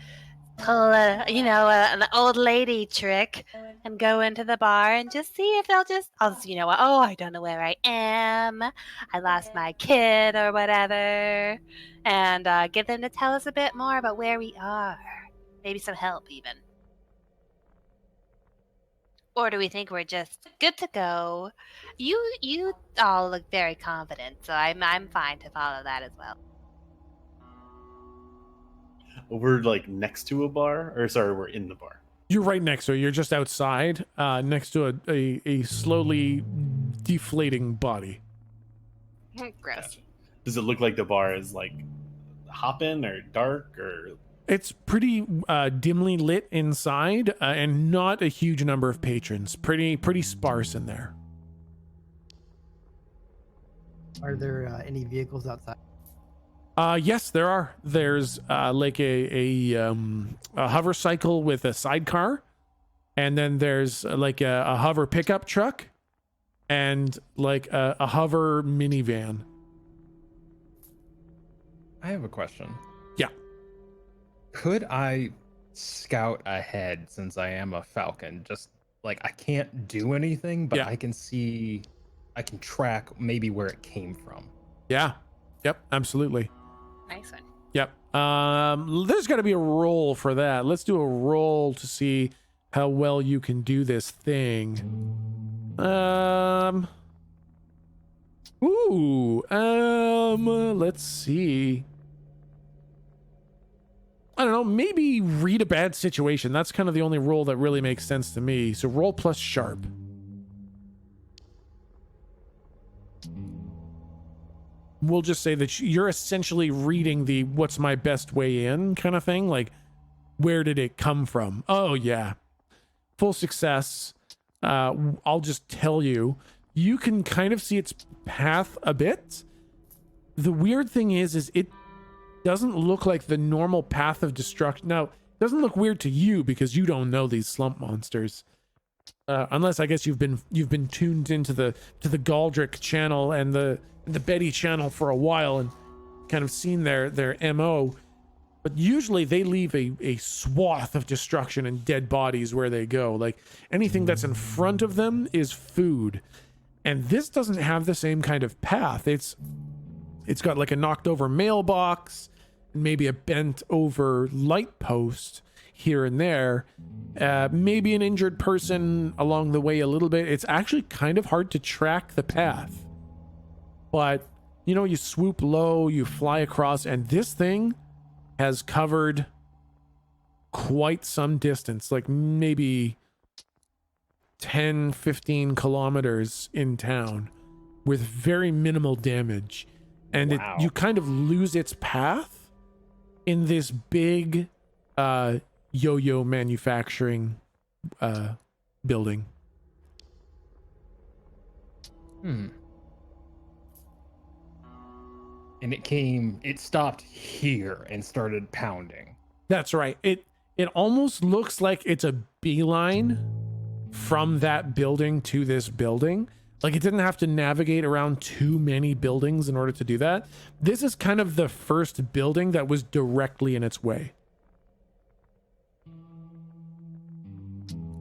pull an old lady trick and go into the bar and just see if oh, I don't know where I am. I lost my kid or whatever. And get them to tell us a bit more about where we are. Maybe some help, even. Or do we think we're just good to go? You all look very confident, so I'm fine to follow that as well. We're like next to a bar, or sorry, we're in the bar. You're right next to it. You're just outside, next to a slowly deflating body. Gross. Gotcha. Does it look like the bar is like hopping or dark or? It's pretty dimly lit inside, and not a huge number of patrons. Pretty sparse in there. Are there any vehicles outside? Yes, there are. There's like a hover cycle with a sidecar, and then there's like a hover pickup truck, and like a hover minivan. I have a question. Yeah. Could I scout ahead since I am a falcon? Just like I can't do anything, but Yeah. I can track maybe where it came from. Yeah. Yep. Absolutely. Nice one. Yep. There's got to be a roll for that. Let's do a roll to see how well you can do this thing. Let's see. I don't know, maybe read a bad situation. That's kind of the only roll that really makes sense to me. So roll plus sharp. We'll just say that you're essentially reading the what's my best way in kind of thing. Like, where did it come from? Oh, yeah. Full success. I'll just tell you, you can kind of see its path a bit. The weird thing is it doesn't look like the normal path of destruction. Now, it doesn't look weird to you because you don't know these slump monsters. Unless I guess you've been tuned into the Galdrick channel and the Betty channel for a while and kind of seen their MO. But usually they leave a swath of destruction and dead bodies where they go. Like anything that's in front of them is food. And this doesn't have the same kind of path. It's got like a knocked over mailbox, maybe a bent over light post here and there, maybe an injured person along the way a little bit. It's actually kind of hard to track the path, but you swoop low, you fly across, and this thing has covered quite some distance, like maybe 10, 15 kilometers in town with very minimal damage. And Wow. you kind of lose its path in this big yo-yo manufacturing building. And it stopped here and started pounding. That's right. It almost looks like it's a beeline from that building to this building. Like it didn't have to navigate around too many buildings in order to do that. This is kind of the first building that was directly in its way.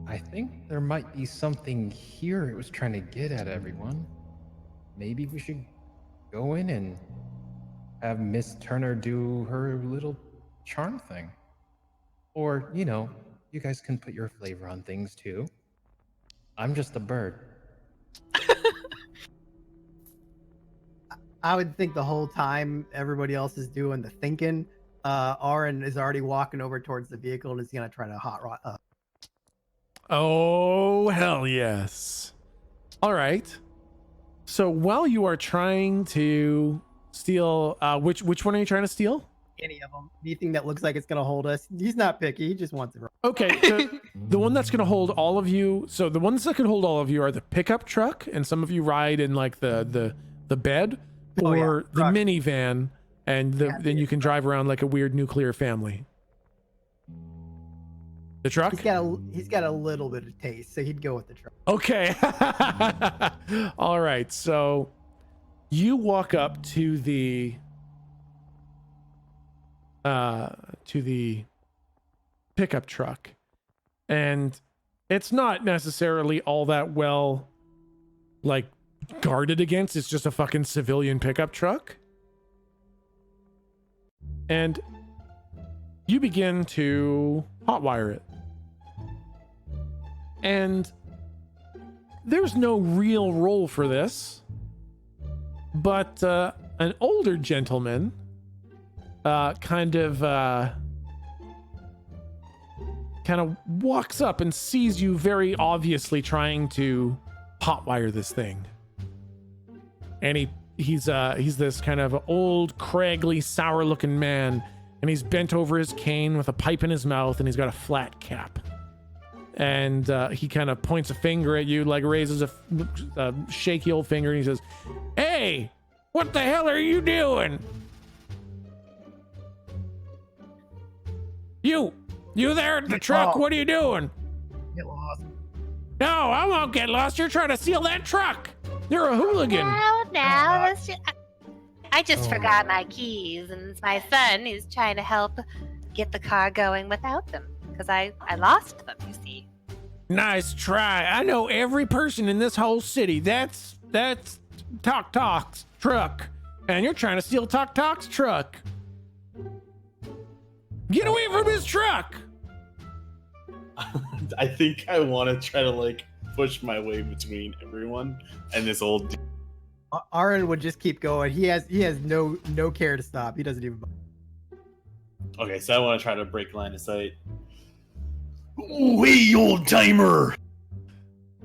I think there might be something here it was trying to get at, everyone. Maybe we should go in and have Miss Turner do her little charm thing. Or, you guys can put your flavor on things too. I'm just a bird. I would think the whole time everybody else is doing the thinking, Aaron is already walking over towards the vehicle and is gonna try to hot rod up. Oh, hell yes. All right. So while you are trying to steal, which one are you trying to steal? Any of them, anything that looks like it's gonna hold us. He's not picky. He just wants it. Okay, the one that's going to hold all of you. So the ones that can hold all of you are the pickup truck, and some of you ride in like the bed, or the truck. minivan, and then you can drive around like a weird nuclear family. The truck? He's got a little bit of taste, so he'd go with the truck. Okay. All right. So you walk up to the pickup truck, and it's not necessarily all that well like guarded against. It's just a fucking civilian pickup truck. And you begin to hotwire it. And there's no real role for this, but an older gentleman kind of walks up and sees you very obviously trying to hotwire this thing. And he's this kind of old, craggly, sour-looking man, and he's bent over his cane with a pipe in his mouth, and he's got a flat cap. And he kind of points a finger at you, like raises a shaky old finger, and he says, "Hey, what the hell are you doing? You there at the truck? What are you doing?" Get lost. "No, I won't get lost. You're trying to steal that truck. You're a hooligan." No, that's just, I just forgot my keys, and it's my son who's trying to help get the car going without them, because I lost them, you see. Nice try. I know every person in this whole city. That's Tok Tok's truck, and you're trying to steal Tok Tok's truck. Get away from his truck. I think I want to try to like push my way between everyone and this old dude. Aaron would just keep going. He has no care to stop. He doesn't even. Okay, so I want to try to break line of sight. "Oh, hey, old timer!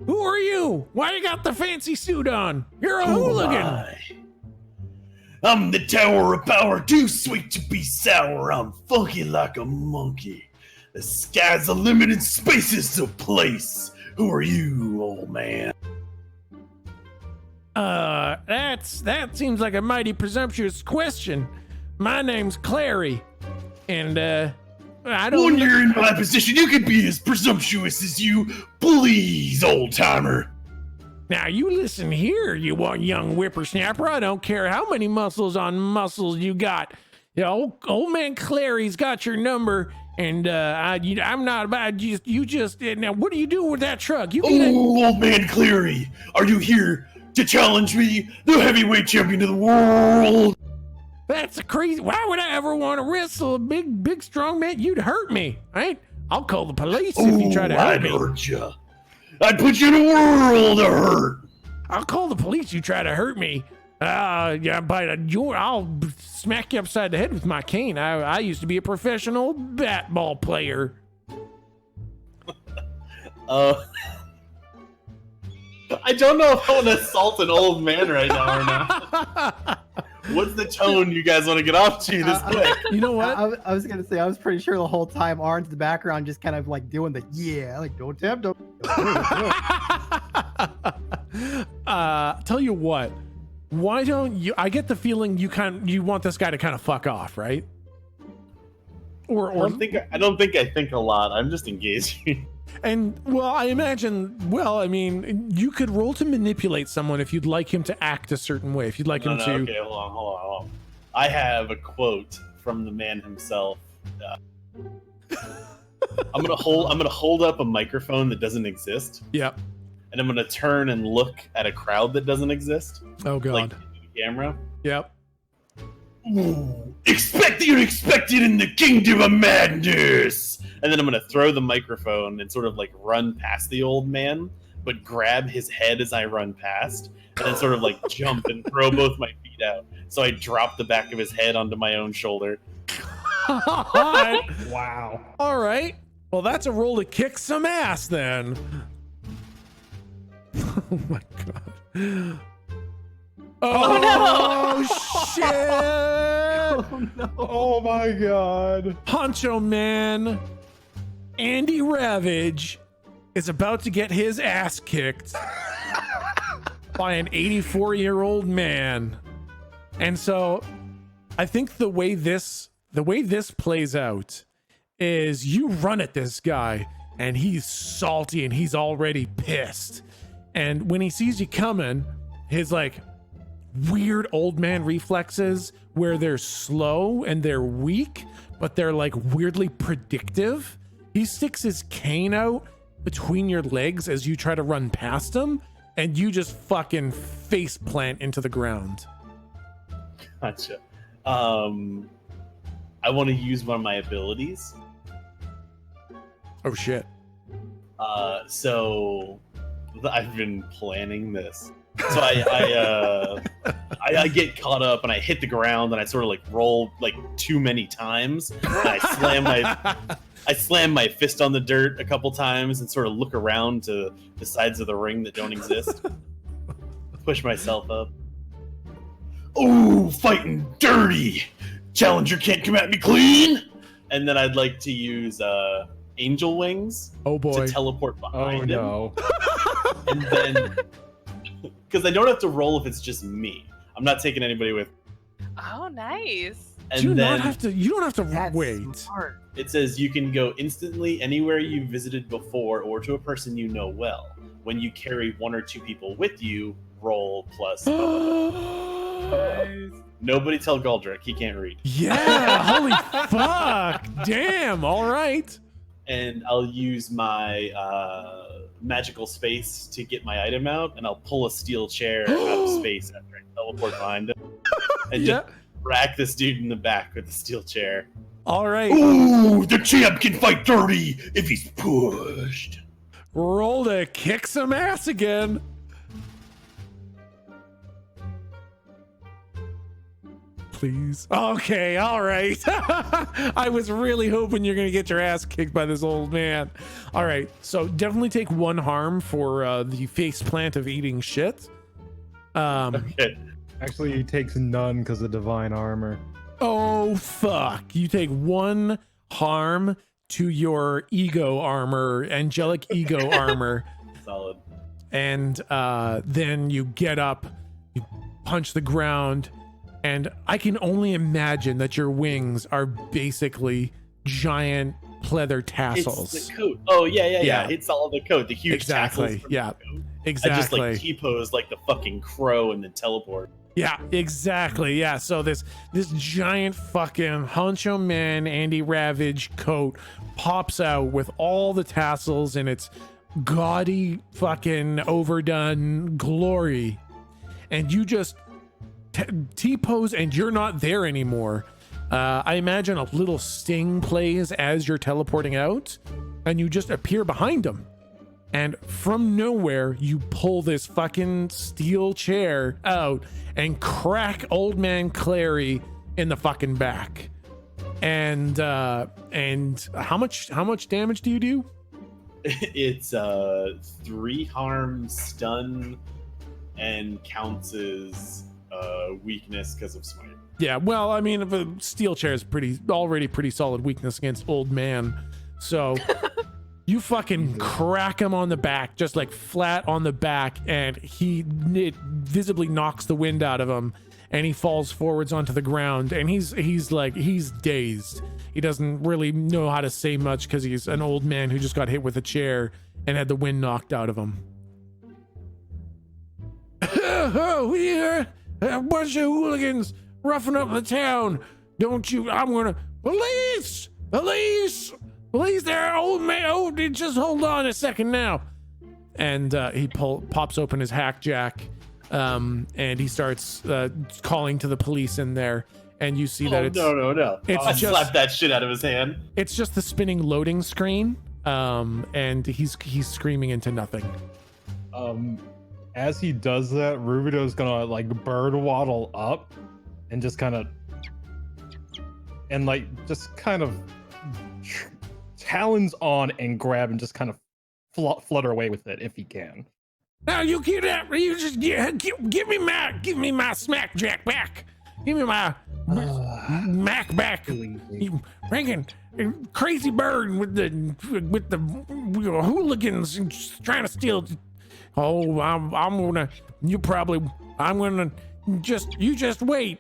Who are you? Why you got the fancy suit on? You're a hooligan." I'm the Tower of Power, too sweet to be sour. I'm funky like a monkey. The sky's the limit and space is the place. Who are you, old man? That seems like a mighty presumptuous question. My name's Clary, and I don't. When you're in my position, you can be as presumptuous as you please, old timer. Now you listen here, you young whippersnapper. I don't care how many muscles on muscles you got. Old man Clary's got your number, and I'm not about you just now. What do you do with that truck? Old man Cleary, are you here to challenge me, the heavyweight champion of the world? That's a crazy. Why would I ever want to wrestle a big strong man? You'd hurt me, right? I'll call the police if you try to hurt I'd me. hurt you. I'd put you in a world of hurt. I'll call the police. You try to hurt me. Yeah, but I'll smack you upside the head with my cane. I used to be a professional bat-ball player. I don't know if I want to assault an old man right now or not. What's the tone you guys want to get off to this quick? You know what? I was gonna say I was pretty sure the whole time Arn's in the background just kind of like doing the like don't tempt him. Tell you what, why don't you? I get the feeling you want this guy to kind of fuck off, right? Or I don't think I think a lot. I'm just engaging. And well, I imagine. Well, I mean, you could roll to manipulate someone if you'd like him to act a certain way. If you'd like him to. Okay, hold on. I have a quote from the man himself. I'm gonna hold up a microphone that doesn't exist. Yep. And I'm gonna turn and look at a crowd that doesn't exist. Oh god. Like the camera. Yep. Ooh, expect the unexpected in the kingdom of madness. And then I'm gonna throw the microphone and sort of like run past the old man, but grab his head as I run past, and then sort of like jump and throw both my feet out. So I drop the back of his head onto my own shoulder. Wow. All right. Well, that's a roll to kick some ass then. Oh my god. Oh, shit! Oh no! Oh my god. Honcho Man Andy Ravage is about to get his ass kicked by an 84-year-old man. And so I think the way this plays out is you run at this guy and he's salty and he's already pissed. And when he sees you coming, his like weird old man reflexes where they're slow and they're weak, but they're like weirdly predictive. He sticks his cane out between your legs as you try to run past him, and you just fucking face plant into the ground. Gotcha. I want to use one of my abilities. Oh shit. So I've been planning this. So I get caught up and I hit the ground and I sort of like roll like too many times. And I slam my fist on the dirt a couple times and sort of look around to the sides of the ring that don't exist. Push myself up. Oh, fighting dirty! Challenger can't come at me clean! And then I'd like to use angel wings to teleport behind him. Oh no. And then, because I don't have to roll if it's just me. I'm not taking anybody with. Oh, nice. And You then don't have to That's wait. smart. it says you can go instantly anywhere you visited before or to a person you know well. When you carry one or two people with you, roll plus. Nobody tell Galdrick, he can't read. Yeah, holy fuck. Damn, all right. And I'll use my magical space to get my item out, and I'll pull a steel chair out of space after I teleport behind him. And Yeah. just rack this dude in the back with the steel chair. All right. Ooh, the champ can fight dirty if he's pushed. Roll to kick some ass again. Please. Okay, all right. I was really hoping you're going to get your ass kicked by this old man. All right, so definitely take one harm for the face plant of eating shit. Okay. Actually, he takes none because of divine armor. Oh, fuck. You take one harm to your ego armor, angelic ego armor. Solid. And then you get up, you punch the ground, and I can only imagine that your wings are basically giant pleather tassels. It's the coat. Oh, yeah. Yeah. It's all the coat. The huge Exactly, tassels from yeah. the coat. Exactly. I just like T-pose like the fucking crow and then teleport. Yeah, exactly. Yeah. So this giant fucking Honcho Man Andy Ravage coat pops out with all the tassels in its gaudy fucking overdone glory, and you just T-pose and you're not there anymore. I imagine a little sting plays as you're teleporting out, and you just appear behind him. and from nowhere you pull this fucking steel chair out and crack old man Clary in the fucking back. And how much damage do you do? It's 3 harm, stun, and counts as weakness because of smite. Yeah, well, I mean, the steel chair is already pretty solid weakness against old man. So you fucking crack him on the back, just like flat on the back, and it visibly knocks the wind out of him, and he falls forwards onto the ground, and he's dazed. He doesn't really know how to say much because he's an old man who just got hit with a chair and had the wind knocked out of him. We are a bunch of hooligans roughing up the town. Don't you? I'm gonna police there, old man. Oh, just hold on a second now. And he pops open his hack jack, and he starts calling to the police in there. And you see that it's no. It's I just slapped that shit out of his hand. It's just the spinning loading screen, and he's screaming into nothing. As he does that, Rubido's gonna like bird waddle up and just kind of talons on and grab and just kind of flutter away with it if he can. Now you get that. You just give me my smack jack back. Give me my Mac back. You freaking crazy bird with the hooligans trying to steal. Oh, I'm gonna just wait.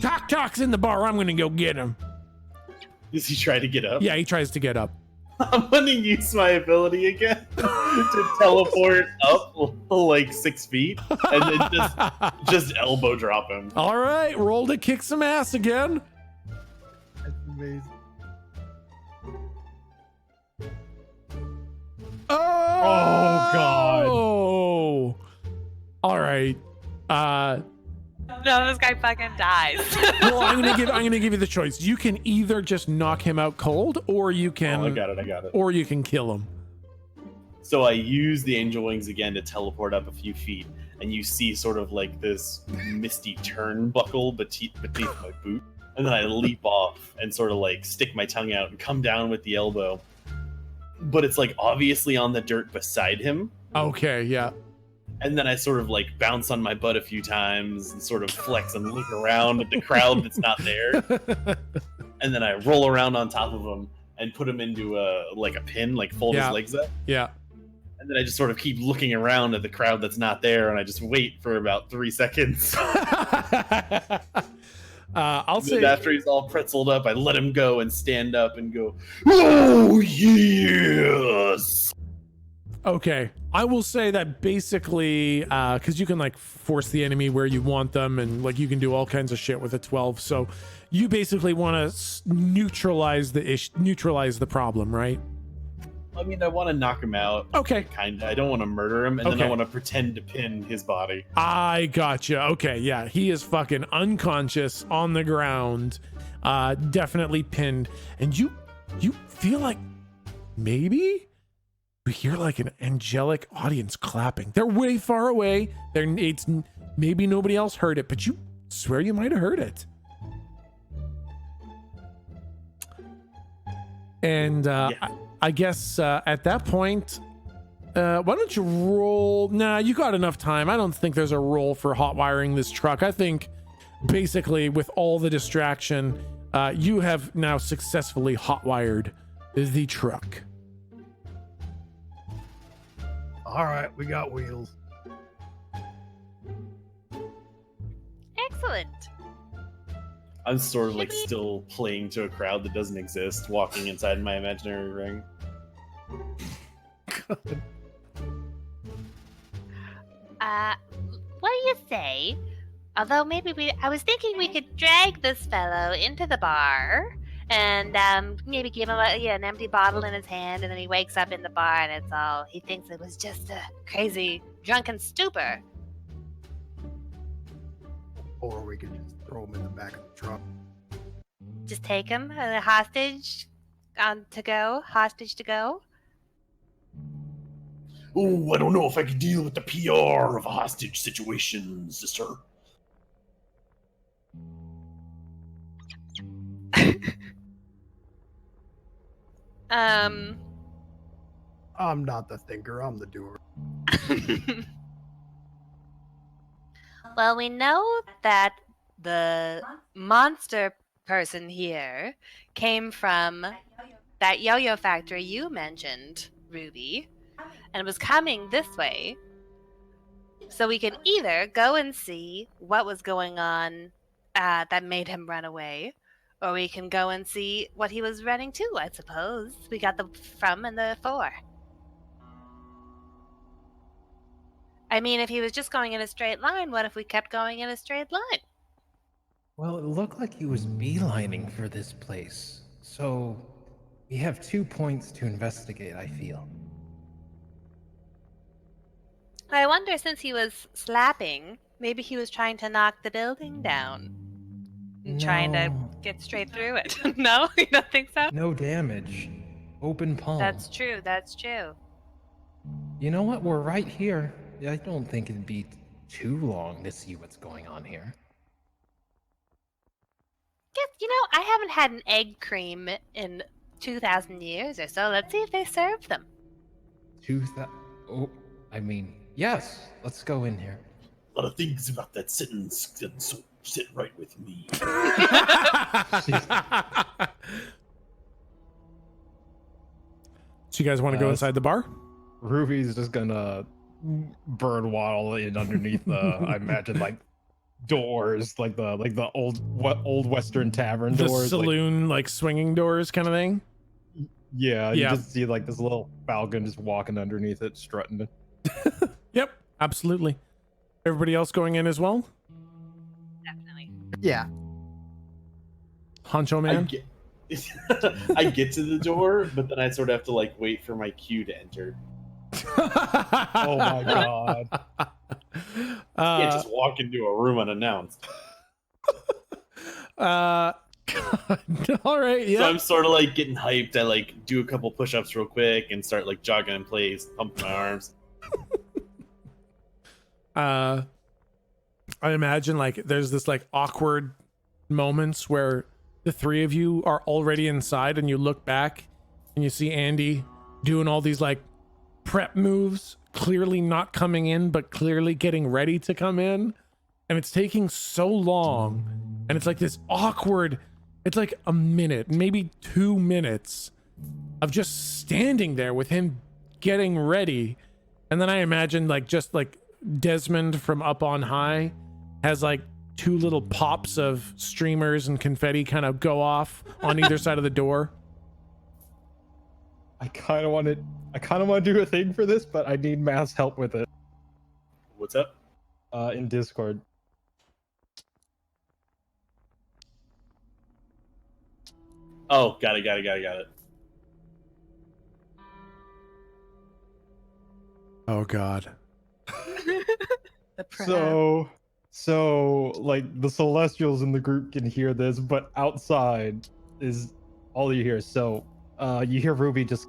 Talk's in the bar. I'm gonna go get him. Does he try to get up? Yeah, he tries to get up. I'm gonna use my ability again to teleport up like 6 feet and then just elbow drop him. All right, roll to kick some ass again. That's amazing. Oh God. All right. No, this guy fucking dies. Well, I'm gonna give you the choice. You can either just knock him out cold, or you can. Oh, I got it. Or you can kill him. So I use the angel wings again to teleport up a few feet, and you see sort of like this misty turnbuckle beneath my boot, and then I leap off and sort of like stick my tongue out and come down with the elbow, but it's like obviously on the dirt beside him. Okay, yeah. And then I sort of like bounce on my butt a few times and sort of flex and look around at the crowd that's not there. And then I roll around on top of him and put him into a pin, like fold his legs up. Yeah. And then I just sort of keep looking around at the crowd that's not there, and I just wait for about 3 seconds. I'll say after he's all pretzeled up, I let him go and stand up and go, "Oh yes!" Okay, I will say that basically, because you can like force the enemy where you want them, and like you can do all kinds of shit with a 12. So you basically want to neutralize the problem, right? I mean, I want to knock him out. Okay. Kinda. I don't want to murder him, and then I want to pretend to pin his body. I gotcha. Okay, yeah, he is fucking unconscious on the ground, definitely pinned, and you feel like maybe you hear like an angelic audience clapping. They're way far away. It's maybe nobody else heard it, but you swear you might have heard it. And I guess at that point, why don't you roll? Nah, you got enough time. I don't think there's a roll for hot wiring this truck. I think basically with all the distraction, you have now successfully hot wired the truck. All right, we got wheels. Excellent. I'm sort of like still playing to a crowd that doesn't exist, walking inside my imaginary ring. What do you say? Although maybe I was thinking we could drag this fellow into the bar and maybe give him an empty bottle in his hand, and then he wakes up in the bar and he thinks it was just a crazy drunken stupor. Or we could just throw him in the back of the truck. Just take him hostage to go. Oh, I don't know if I can deal with the PR of a hostage situation, sister. Um. I'm not the thinker, I'm the doer. Well, we know that the monster person here came from that yo-yo factory you mentioned, Ruby, and was coming this way. So we can either go and see what was going on that made him run away, or we can go and see what he was running to, I suppose. We got the from and the for. I mean, if he was just going in a straight line, what if we kept going in a straight line? Well, it looked like he was beelining for this place. So, we have 2 points to investigate, I feel. I wonder, since he was slapping, maybe he was trying to knock the building down and trying to get straight through it. No? You don't think so? No damage. Open palm. That's true, that's true. You know what? We're right here. I don't think it'd be too long to see what's going on here. Guess, I haven't had an egg cream in 2,000 years or so. Let's see if they serve them. Oh, I mean, yes. Let's go in here. A lot of things about that sentence didn't sit right with me. So you guys want to go inside the bar? Ruby's just gonna bird waddle in underneath the, I imagine, like doors, like the old Western tavern The doors, saloon, like swinging doors kind of thing? Yeah, Yeah. you just see like this little falcon just walking underneath it, strutting it. Yep, absolutely. Everybody else going in as well? Definitely. Yeah. Honcho man? I get to the door, but then I sort of have to like wait for my cue to enter. Oh my god. You can't just walk into a room unannounced. God. All right, yeah. So I'm sort of like getting hyped. I like do a couple push-ups real quick and start like jogging in place, pumping my arms. I imagine like there's this like awkward moments where the three of you are already inside and you look back and you see Andy doing all these like prep moves, clearly not coming in but clearly getting ready to come in, and it's taking so long, and it's like this awkward, it's like a minute, maybe 2 minutes of just standing there with him getting ready. And then I imagine like just like Desmond from up on high has like 2 little pops of streamers and confetti kind of go off on either side of the door. I kind of want to do a thing for this, but I need Matt's help with it. What's up? In Discord. Oh, got it. Oh God. The prep. So like the Celestials in the group can hear this, but outside is all you hear. So you hear Ruby just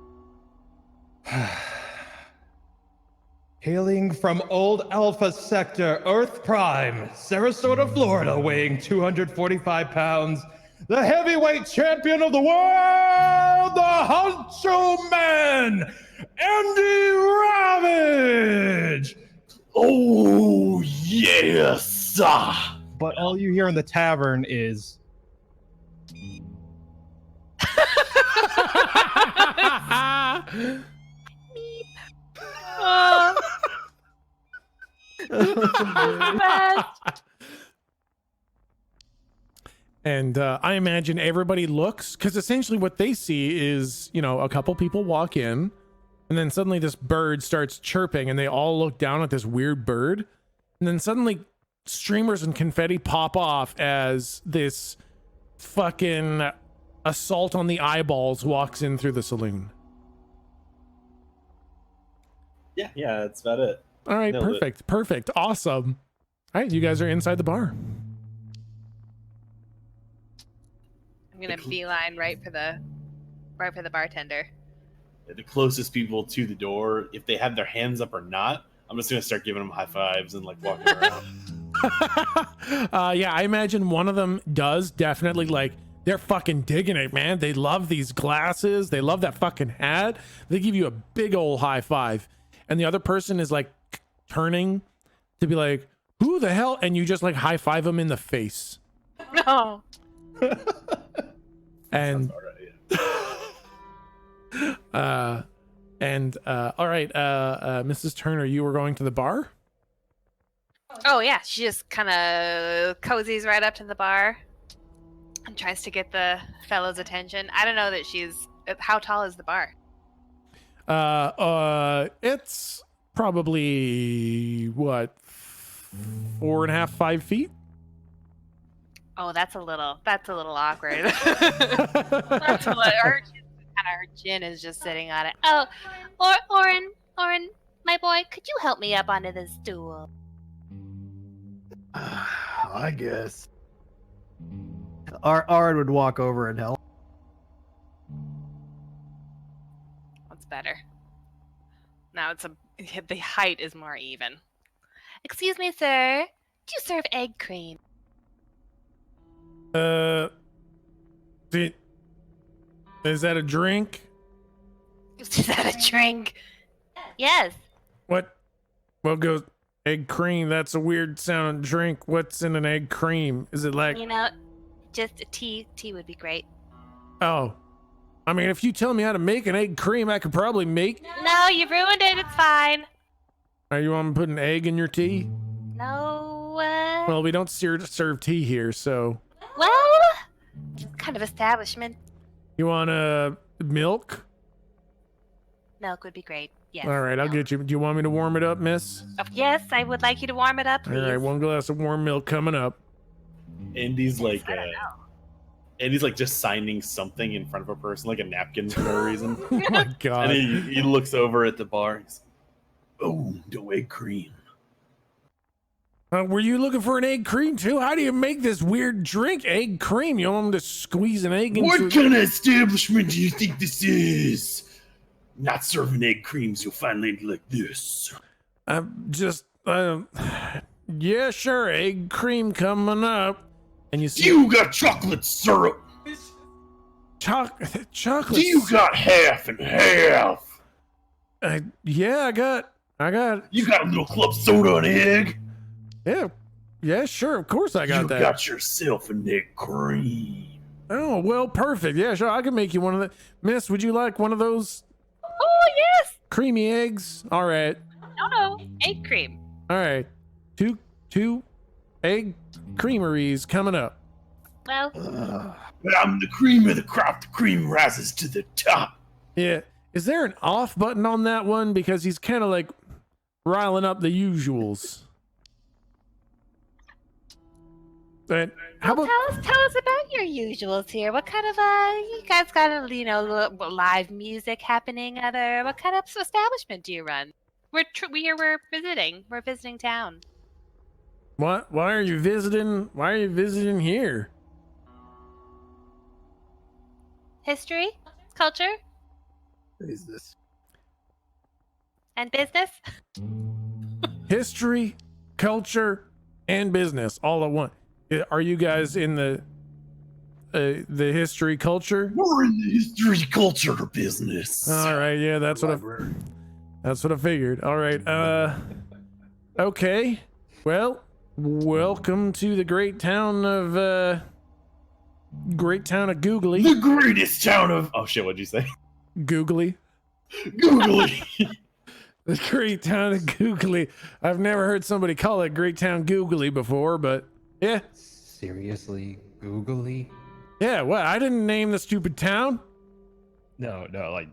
hailing from Old Alpha Sector, Earth Prime, Sarasota, Florida, weighing 245 pounds, the heavyweight champion of the world, the Honcho Man, Andy Ravage! Oh yes! But all you hear in the tavern is Oh. Best. And I imagine everybody looks, because essentially what they see is, you know, a couple people walk in, and then suddenly this bird starts chirping, and they all look down at this weird bird, and then suddenly streamers and confetti pop off as this fucking assault on the eyeballs walks in through the saloon. Yeah, that's about it. All right, Nailed it. perfect, awesome. All right, you guys are inside the bar. I'm gonna beeline right for the bartender. the closest people to the door, if they have their hands up or not, I'm just gonna start giving them high fives and like walking around. Yeah, I imagine one of them does definitely, like, they're fucking digging it, man. They love these glasses. They love that fucking hat. They give you a big old high five. And the other person is like turning to be like, who the hell? And you just like high five them in the face. No. And All right, yeah. all right, Mrs. Turner, you were going to the bar? Oh yeah, she just kind of cozies right up to the bar and tries to get the fellow's attention. I don't know that she's. How tall is the bar? It's probably what, 4.5, 5 feet. Oh, that's a little awkward. That's a little, her chin is just sitting on it. Oh, Oren, my boy, could you help me up onto this stool? I guess. Aaron would walk over and help. That's better. Now the height is more even. Excuse me, sir. Do you serve egg cream? Is that a drink? Is that a drink? Yes. What goes egg cream? That's a weird sounding drink. What's in an egg cream? Is it like, You know, just a tea. Tea would be great. oh, I mean, if you tell me how to make an egg cream, I could probably make. No, you ruined it. It's fine. Are you want to put an egg in your tea? No. Well, we don't serve tea here, so. Well, kind of establishment. You want milk? Milk would be great. Yes. All right, I'll milk. get you. Do you want me to warm it up, miss? Yes, I would like you to warm it up, please. All right, 1 glass of warm milk coming up. Andy's like, I don't know. Andy's like just signing something in front of a person, like a napkin for no reason. Oh my And god. he looks over at the bar. He's like, oh, no egg cream. Were you looking for an egg cream too? How do you make this weird drink, egg cream? You want them to squeeze an egg into What kind of establishment do you think this is? Not serving egg creams, you'll find lady like this. I'm just, yeah, sure, egg cream coming up. And you see You got chocolate syrup. chocolate. Do you got half and half? Yeah, I got. You got a little club soda and egg? Yeah, sure, of course I got you that. got yourself an egg cream. Oh, well, perfect. Yeah, sure, I can make you one of the. Miss, would you like one of those Oh, yes. creamy eggs? All right, No, egg cream. all right. Two egg creameries coming up. Well, But I'm the cream of the crop. The cream rises to the top. Yeah. Is there an off button on that one? Because he's kind of like riling up the usuals. But how about tell us about your usuals here. What kind of you guys got live music happening? What kind of establishment do you run? We're visiting. We're visiting town. what? Why are you visiting? Why are you visiting here? History, culture, What is this? and business. History, culture, and business all at once. Are you guys in the history culture? We're in the history culture business. All right, yeah, that's what I figured. All right, okay. Well, welcome to the great town of Googly. The greatest town of... Oh, shit, what'd you say? Googly. Googly. The great town of Googly. I've never heard somebody call it Great Town Googly before, but yeah. Seriously, googly? Yeah, what? I didn't name the stupid town. No, like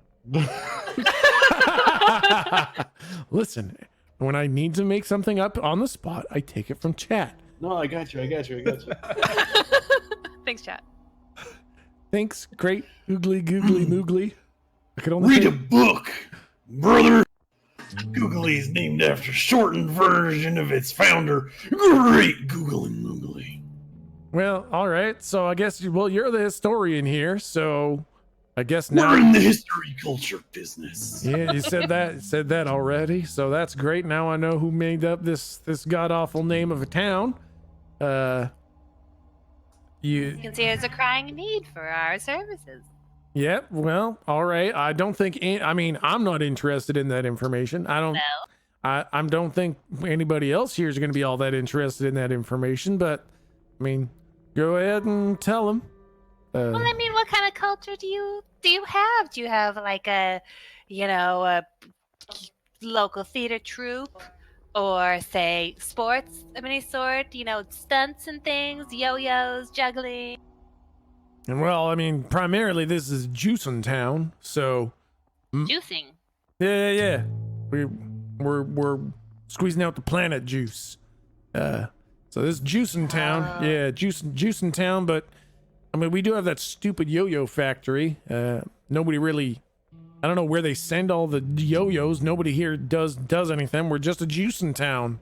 Listen, when I need to make something up on the spot, I take it from chat. No, I got you. Thanks, chat. Thanks, great googly moogly. I could only Read say- a book, brother. Googly is named after shortened version of its founder, Great Googly Moogly. Well, all right. So I guess you're the historian here. So I guess We're now. in the history culture business. Yeah, you said that already. So that's great. Now I know who made up this god awful name of a town. You Considers a crying need for our services. Yeah, well, all right. I don't think I mean, I'm not interested in that information. I don't No. I don't think anybody else here is going to be all that interested in that information, but I mean, go ahead and tell them. Well, I mean, what kind of culture do you have? Do you have like a local theater troupe, or say sports of any sort? Stunts and things, yo-yos, juggling. And well, I mean, primarily this is Juicing Town, so Juicing. yeah. We're squeezing out the planet juice. So this Juicing Town, yeah, Juicing Town, but I mean, we do have that stupid yo-yo factory. Nobody really, I don't know where they send all the yo-yos. Nobody here does anything. We're just a Juicing Town.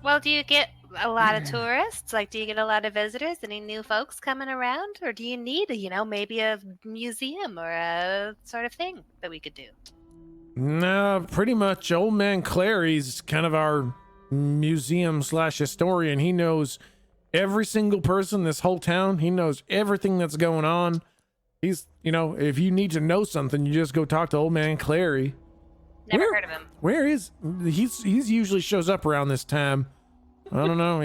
Well, do you get a lot of tourists? Like, do you get a lot of visitors? Any new folks coming around? Or do you need, maybe a museum or a sort of thing that we could do? No, pretty much Old Man Clary's kind of our museum/historian. He knows every single person in this whole town. He knows everything that's going on. He's, if you need to know something, you just go talk to Old Man Clary. Never heard of him. Where is he's usually shows up around this time. I don't know.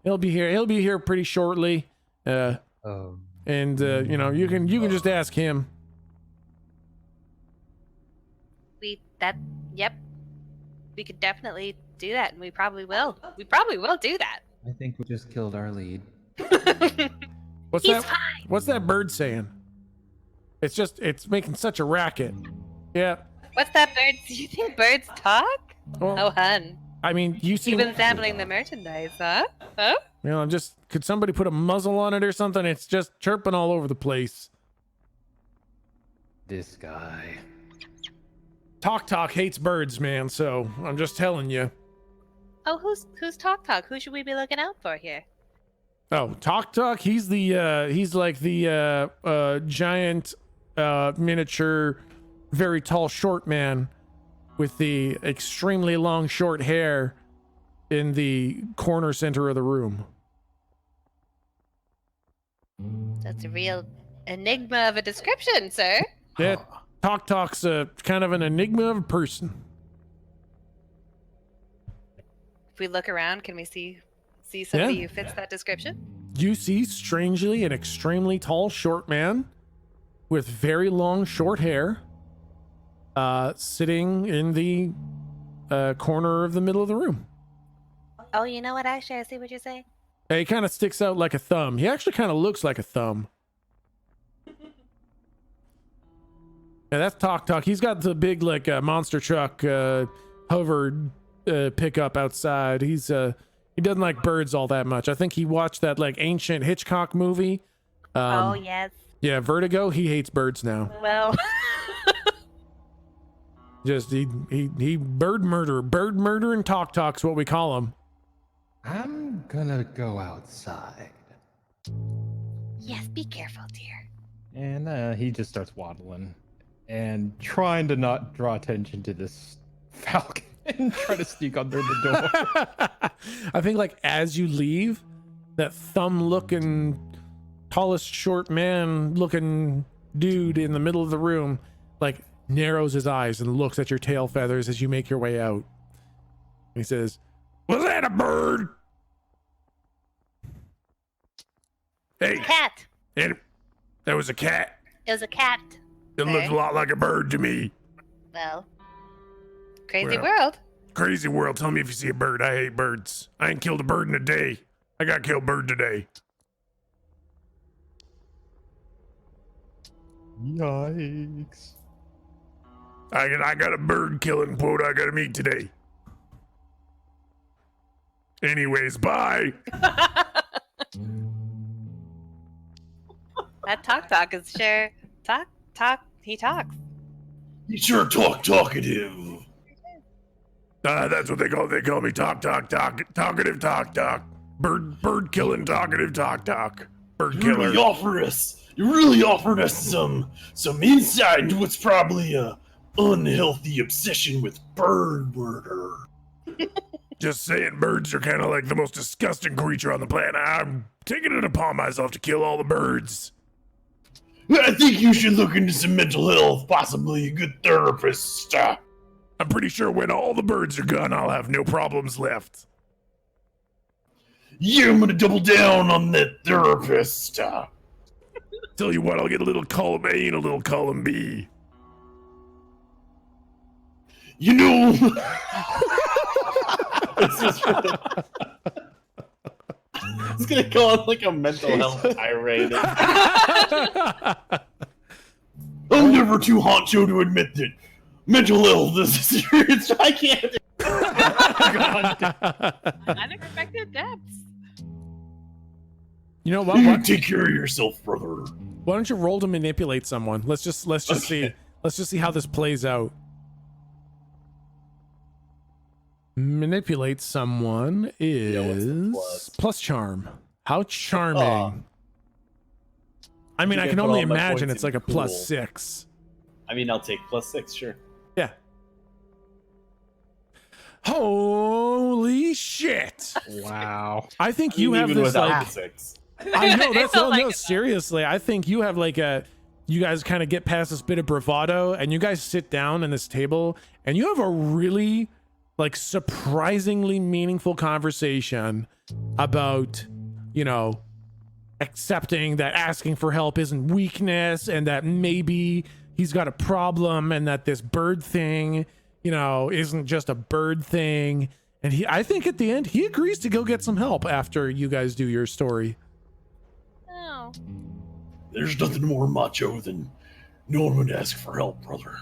He'll be here pretty shortly. And you can just ask him. Yep. We could definitely do that, and we probably will. We probably will do that. I think we just killed our lead. What's He's that? fine. What's that bird saying? It's making such a racket. Yeah. What's that bird? Do you think birds talk? Well, Oh, hun. I mean, you seem. You've been sampling the merchandise, huh? Huh? Could somebody put a muzzle on it or something? It's just chirping all over the place. This guy. Talk hates birds, man. So I'm just telling you. Oh, who's Talk? Who should we be looking out for here? Oh, Talk. He's like the giant, miniature, very tall, short man with the extremely long, short hair in the corner center of the room. That's a real enigma of a description, sir. Yeah, Talk's kind of an enigma of a person. If we look around, can we see somebody Yeah. who fits that description? You see, strangely, an extremely tall, short man with very long, short hair, sitting in the corner of the middle of the room. Oh, you know what? Actually, I see what you're saying. He kind of sticks out like a thumb. He actually kind of looks like a thumb. Yeah, that's Talk. He's got the big monster truck hover pickup outside. He doesn't like birds all that much. I think he watched that ancient Hitchcock movie. Oh, yes. Yeah, Vertigo. He hates birds now. Well, Just he bird murder and Talk's what we call him. I'm gonna go outside. yes, be careful, dear. And he just starts waddling and trying to not draw attention to this falcon and try to sneak under the door. I think as you leave, that thumb-looking, tallest short man-looking dude in the middle of the room narrows his eyes and looks at your tail feathers as you make your way out. He says, "Was that a bird?" Hey, Cat. that was a cat. It was a cat. It looked a lot like a bird to me. Well, crazy Well. world. Crazy world. Tell me if you see a bird. I hate birds. I ain't killed a bird in a day. I got killed bird today. Yikes. I got a bird killing quota I gotta meet today. Anyways, bye. That Talk is sure talk. He talks. You sure talkative. That's what they call me. Talkative Talk. Bird killing, talkative, talk. Bird You killer. really offered us some insight into what's probably a unhealthy obsession with bird murder. Just saying, birds are kind of like the most disgusting creature on the planet. I'm taking it upon myself to kill all the birds. I think you should look into some mental health, possibly a good therapist. I'm pretty sure when all the birds are gone, I'll have no problems left. Yeah, I'm gonna double down on that therapist. Tell you what, I'll get a little column A and a little column B. You know, it's gonna go on like a mental health tirade. I'm never too honcho to admit that mental health is serious. I can't. Unexpected depths. You know what? You take care of yourself, brother. Why don't you roll to manipulate someone? Let's just see. Okay. Let's just see how this plays out. Manipulate someone what's the is plus? plus charm. How charming. Aw. I mean, I I think can I put only all my imagine points it's like in a plus cool. 6. I mean, I'll take +6, sure. Yeah. Holy shit. Wow. I think you I mean, have even this without like 6. I know I that's felt no, like no it, though. seriously. I think you have like you guys kind of get past this bit of bravado and you guys sit down in this table and you have a really like surprisingly meaningful conversation about, you know, accepting that asking for help isn't weakness and that maybe he's got a problem and that this bird thing, you know, isn't just a bird thing. And I think at the end he agrees to go get some help after you guys do your story. Oh. There's nothing more macho than knowing when to ask for help, brother.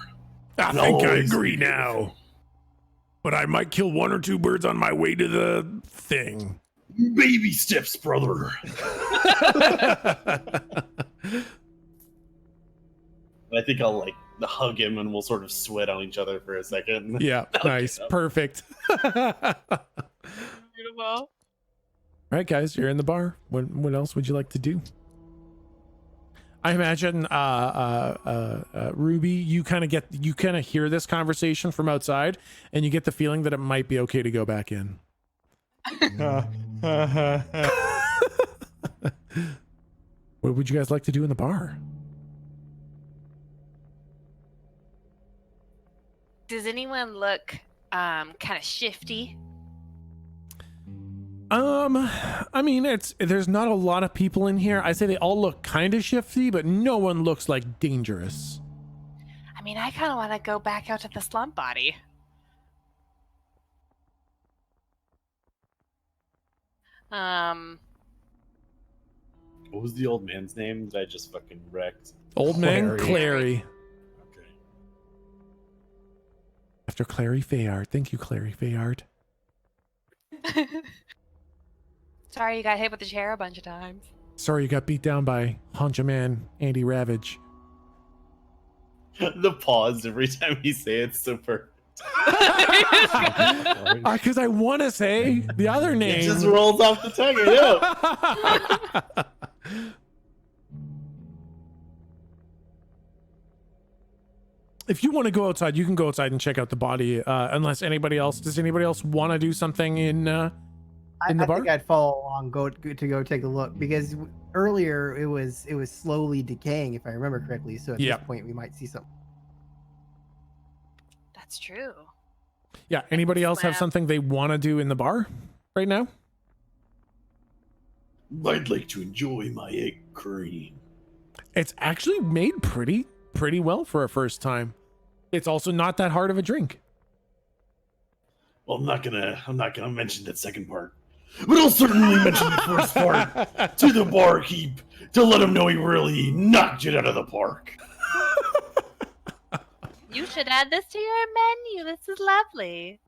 I And think I'll I always agree be there now. with But I might kill 1 or 2 birds on my way to the thing. you. Baby steps, brother. I think I'll like hug him and we'll sort of sweat on each other for a second. Yeah, nice. get up. Perfect. All Beautiful. right, guys, you're in the bar. What else would you like to do? I imagine Ruby, you kind of hear this conversation from outside and you get the feeling that it might be okay to go back in. What would you guys like to do in the bar? Does anyone look kind of shifty? I mean, there's not a lot of people in here. I say they all look kind of shifty, but no one looks like dangerous. I mean, I kind of want to go back out to the slump body. What was the old man's name that I just fucking wrecked? Old man Clary. Clary. Okay. After Clary Fayard. Thank you, Clary Fayard. Sorry you got hit with the chair a bunch of times. Sorry you got beat down by Honcha Man Andy Ravage. The pause every time you say it's so perfect. Because I want to say the other name. It just rolls off the tongue, I know. If you want to go outside, you can go outside and check out the body. Unless anybody else, does anybody else want to do something in the I bar? think I'd follow along, go take a look because earlier it was slowly decaying, if I remember correctly. So at Yep. this point, we might see something. That's true. Yeah. Anybody else have Slam. something they want to do in the bar right now? I'd like to enjoy my egg cream. It's actually made pretty well for a first time. It's also not that hard of a drink. Well, I'm not gonna mention that second part, but I'll certainly mention the first part to the barkeep to let him know he really knocked it out of the park. You should add this to your menu. This is lovely.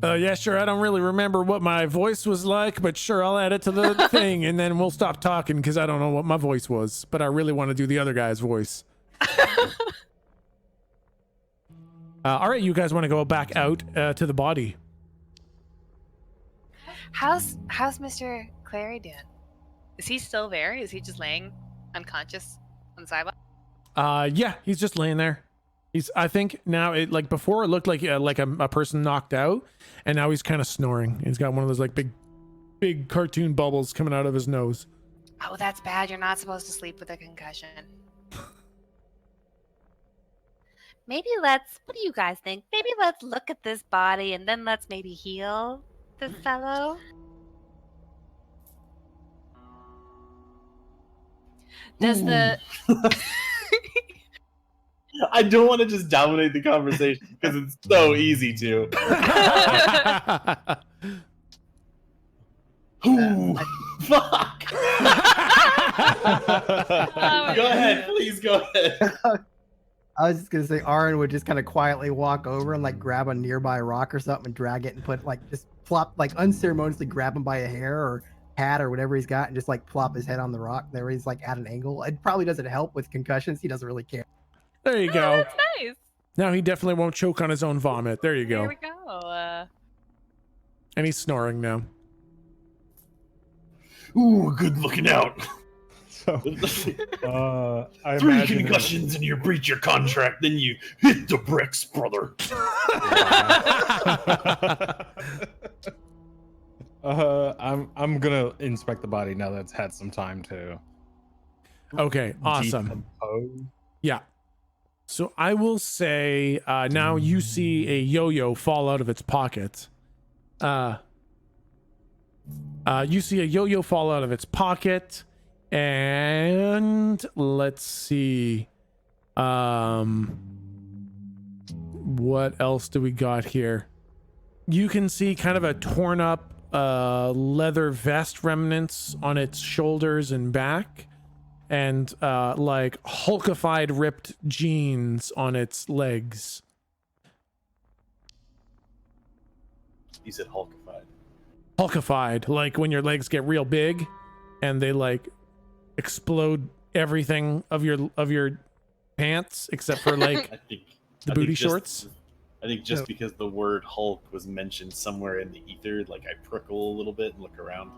Yeah, sure. I don't really remember what my voice was like, but sure, I'll add it to the thing and then we'll stop talking because I don't know what my voice was, but I really want to do the other guy's voice. All right, you guys want to go back out to the body? How's Mr. Clary doing? Is he still there? Is he just laying unconscious on the sidewalk? Yeah, he's just laying there. I think now like before it looked like a person knocked out, and now he's kind of snoring. He's got one of those like big cartoon bubbles coming out of his nose. Oh, that's bad. You're not supposed to sleep with a concussion. Maybe what do you guys think? Maybe let's look at this body and then let's maybe heal this fellow. Does the I don't want to just dominate the conversation because it's so easy to. Ooh, fuck. Go ahead, please go ahead. I was just gonna say, Aaron would just kind of quietly walk over and like grab a nearby rock or something and drag it and put like just plop like unceremoniously grab him by a hair or hat or whatever he's got and just like plop his head on the rock. There he's like at an angle. It probably doesn't help with concussions. He doesn't really care. There you Oh, go. that's nice. Now he definitely won't choke on his own vomit. There you There go. we go. And he's snoring now. Ooh, good looking out. So, I 3 imagine concussions and you breach your contract, then you hit the bricks, brother. I'm gonna inspect the body now that's had some time to Okay, awesome. decompose. Yeah. So I will say now you see a yo-yo fall out of its pocket. You see a yo-yo fall out of its pocket, and let's see. What else do we got here? You can see kind of a torn up leather vest remnants on its shoulders and back, and like hulkified ripped jeans on its legs. You said hulkified. Hulkified, like when your legs get real big and they like explode everything of your pants except for like I think the I booty think just- shorts. I think just because the word Hulk was mentioned somewhere in the ether, like I prickle a little bit and look around.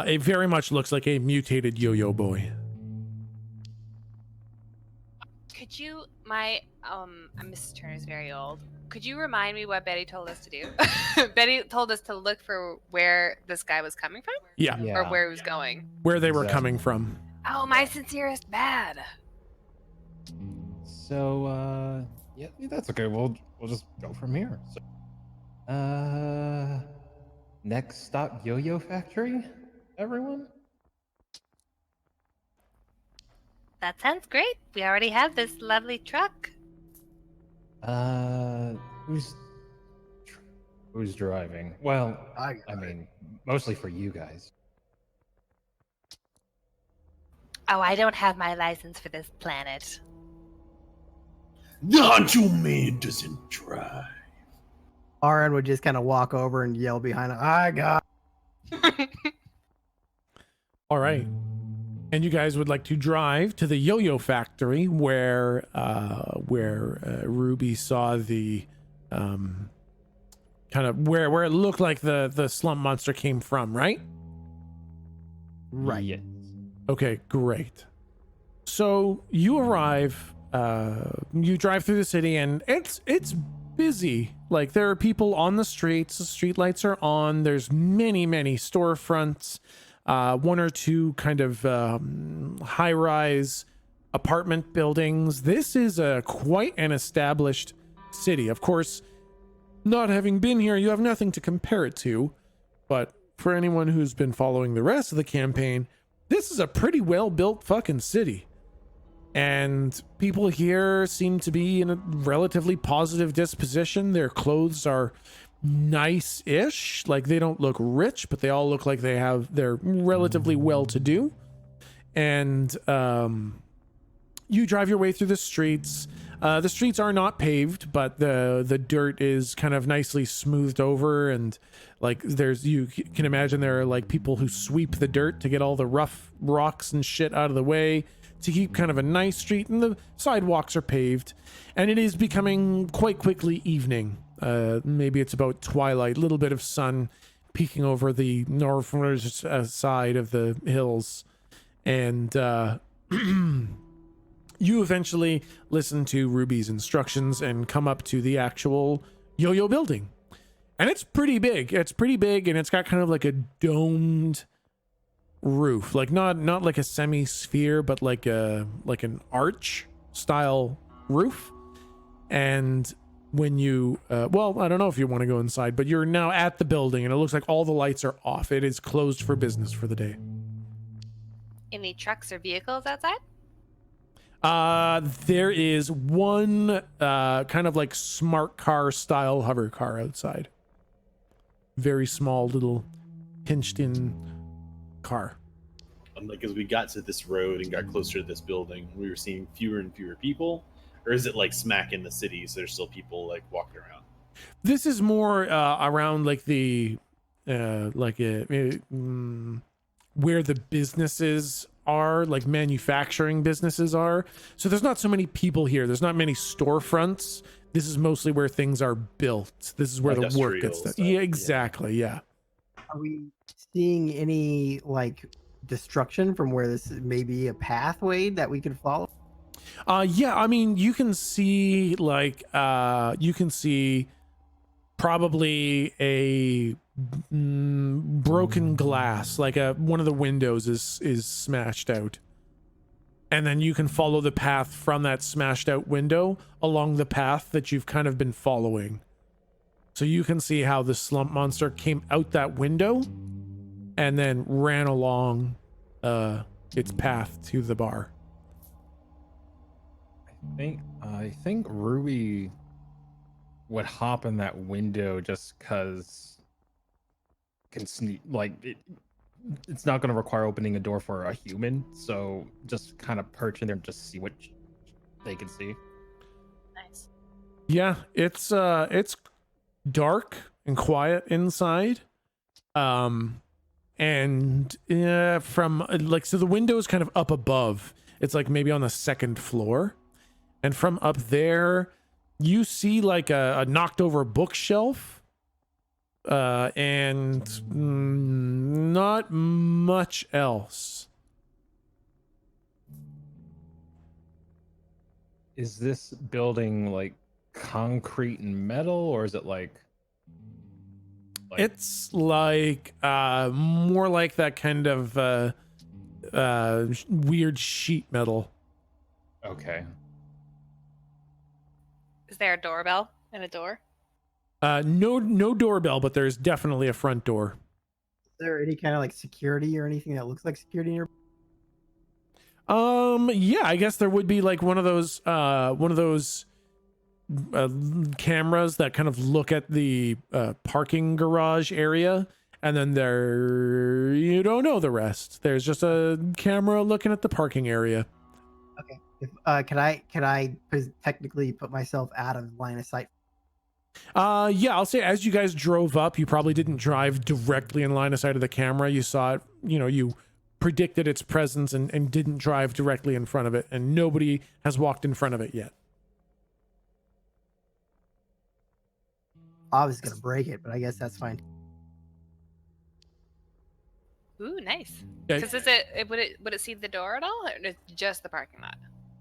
It very much looks like a mutated yo-yo boy. Could you, Mrs. Turner's very old. Could you remind me what Betty told us to do? Betty told us to look for where this guy was coming from, Yeah, or where he was going. where they were Exactly. coming from. Oh, my sincerest bad. So yeah, that's okay. We'll just go from here. So, next stop, Yo-Yo Factory. Everyone. That sounds great. We already have this lovely truck. Who's driving? Well, I mean, mostly for you guys. Oh, I don't have my license for this planet. The Hancho man doesn't drive. Aaron would just kind of walk over and yell behind him, I got. All right. And you guys would like to drive to the yo-yo factory where Ruby saw the kind of where it looked like the slump monster came from, right? Right. Yes. Okay, great. So you arrive, you drive through the city, and it's busy. Like there are people on the streets. The street lights are on. There's many storefronts. One or two kind of high-rise apartment buildings. This is quite an established city. Of course, not having been here, you have nothing to compare it to. But for anyone who's been following the rest of the campaign, this is a pretty well-built fucking city. And people here seem to be in a relatively positive disposition. Their clothes are nice-ish. Like they don't look rich, but they all look like they're relatively well-to-do. And you drive your way through the streets. The streets are not paved, but the dirt is kind of nicely smoothed over, and like you can imagine there are like people who sweep the dirt to get all the rough rocks and shit out of the way to keep kind of a nice street, and the sidewalks are paved, and it is becoming quite quickly evening. Maybe it's about twilight, a little bit of sun peeking over the northern side of the hills, and you eventually listen to Ruby's instructions and come up to the actual yo-yo building. And it's pretty big. It's pretty big, and it's got kind of like a domed roof, like not like a semi-sphere, but like an arch style roof. And when you well, I don't know if you want to go inside, but you're now at the building, and it looks like all the lights are off. It is closed for business for the day. Any trucks or vehicles outside? There is one kind of like smart car style hover car outside. Very small little pinched in car. Like as we got to this road and got closer to this building, we were seeing fewer and fewer people, or is it like smack in the city, so there's still people like walking around? This is more around like the where the businesses are, like manufacturing businesses are. So there's not so many people here. There's not many storefronts. This is mostly where things are built. This is where the work gets done. Yeah, exactly. Yeah. Are we seeing any like destruction from where this may be a pathway that we could follow? Yeah, I mean, you can see like probably a broken glass, like one of the windows is smashed out, and then you can follow the path from that smashed out window along the path that you've kind of been following. So you can see how the slump monster came out that window and then ran along its path to the bar. I think Ruby would hop in that window just because can sneak, like it's not going to require opening a door for a human, so just kind of perch in there and just see what they can see. Nice. Yeah, it's dark and quiet inside. And from like, so the window is kind of up above. It's like maybe on the second floor, and from up there you see like a knocked over bookshelf, and not much else. Is this building like concrete and metal, or is it like it's like more like that kind of weird sheet metal. Okay. Is there a doorbell and a door? No doorbell, but there's definitely a front door. Is there any kind of like security or anything that looks like security in your? Yeah, I guess there would be like one of those cameras that kind of look at the parking garage area, and then you don't know the rest. There's just a camera looking at the parking area. Okay. If, can I technically put myself out of line of sight? Yeah, I'll say as you guys drove up, you probably didn't drive directly in line of sight of the camera. You saw it, you predicted its presence and didn't drive directly in front of it, and nobody has walked in front of it yet. I was gonna break it, but I guess that's fine. Ooh, nice. Yeah. Because would it see the door at all, or just the parking lot?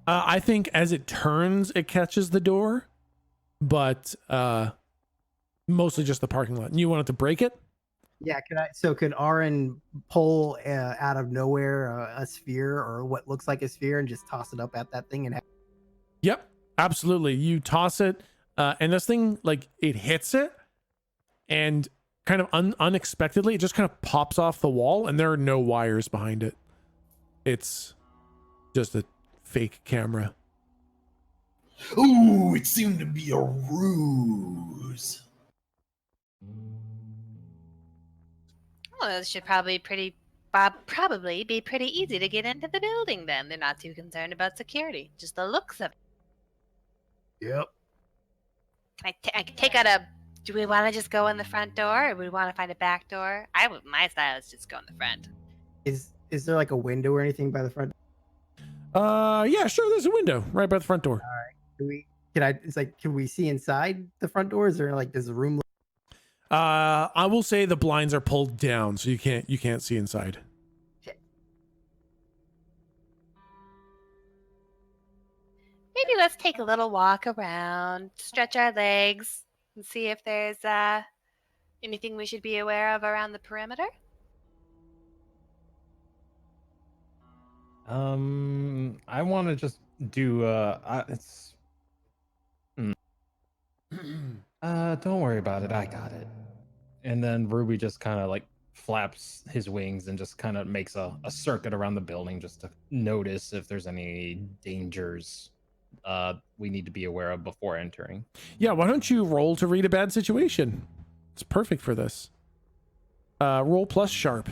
I think as it turns, it catches the door, but mostly just the parking lot. And you wanted to break it? Yeah, could Aaron pull out of nowhere a sphere or what looks like a sphere and just toss it up at that thing and Yep, absolutely. You toss it, and this thing, like, it hits it, and kind of unexpectedly, it just kind of pops off the wall, and there are no wires behind it. It's just a fake camera. Ooh, it seemed to be a ruse. Well, it should probably be pretty easy to get into the building then. They're not too concerned about security, just the looks of it. Yep. Can I take out do we want to just go in the front door, or do we want to find a back door? My style is just go in the front. Is there like a window or anything by the front? Yeah, sure. There's a window right by the front door. Can we see inside the front door? Is there does the room? I will say the blinds are pulled down, so you can't see inside. Maybe let's take a little walk around, stretch our legs, and see if there's anything we should be aware of around the perimeter. I want to just do don't worry about it. I got it. And then Ruby just kind of like flaps his wings and just kind of makes a circuit around the building just to notice if there's any dangers we need to be aware of before entering. Yeah, why don't you roll to read a bad situation? It's perfect for this. Roll plus sharp.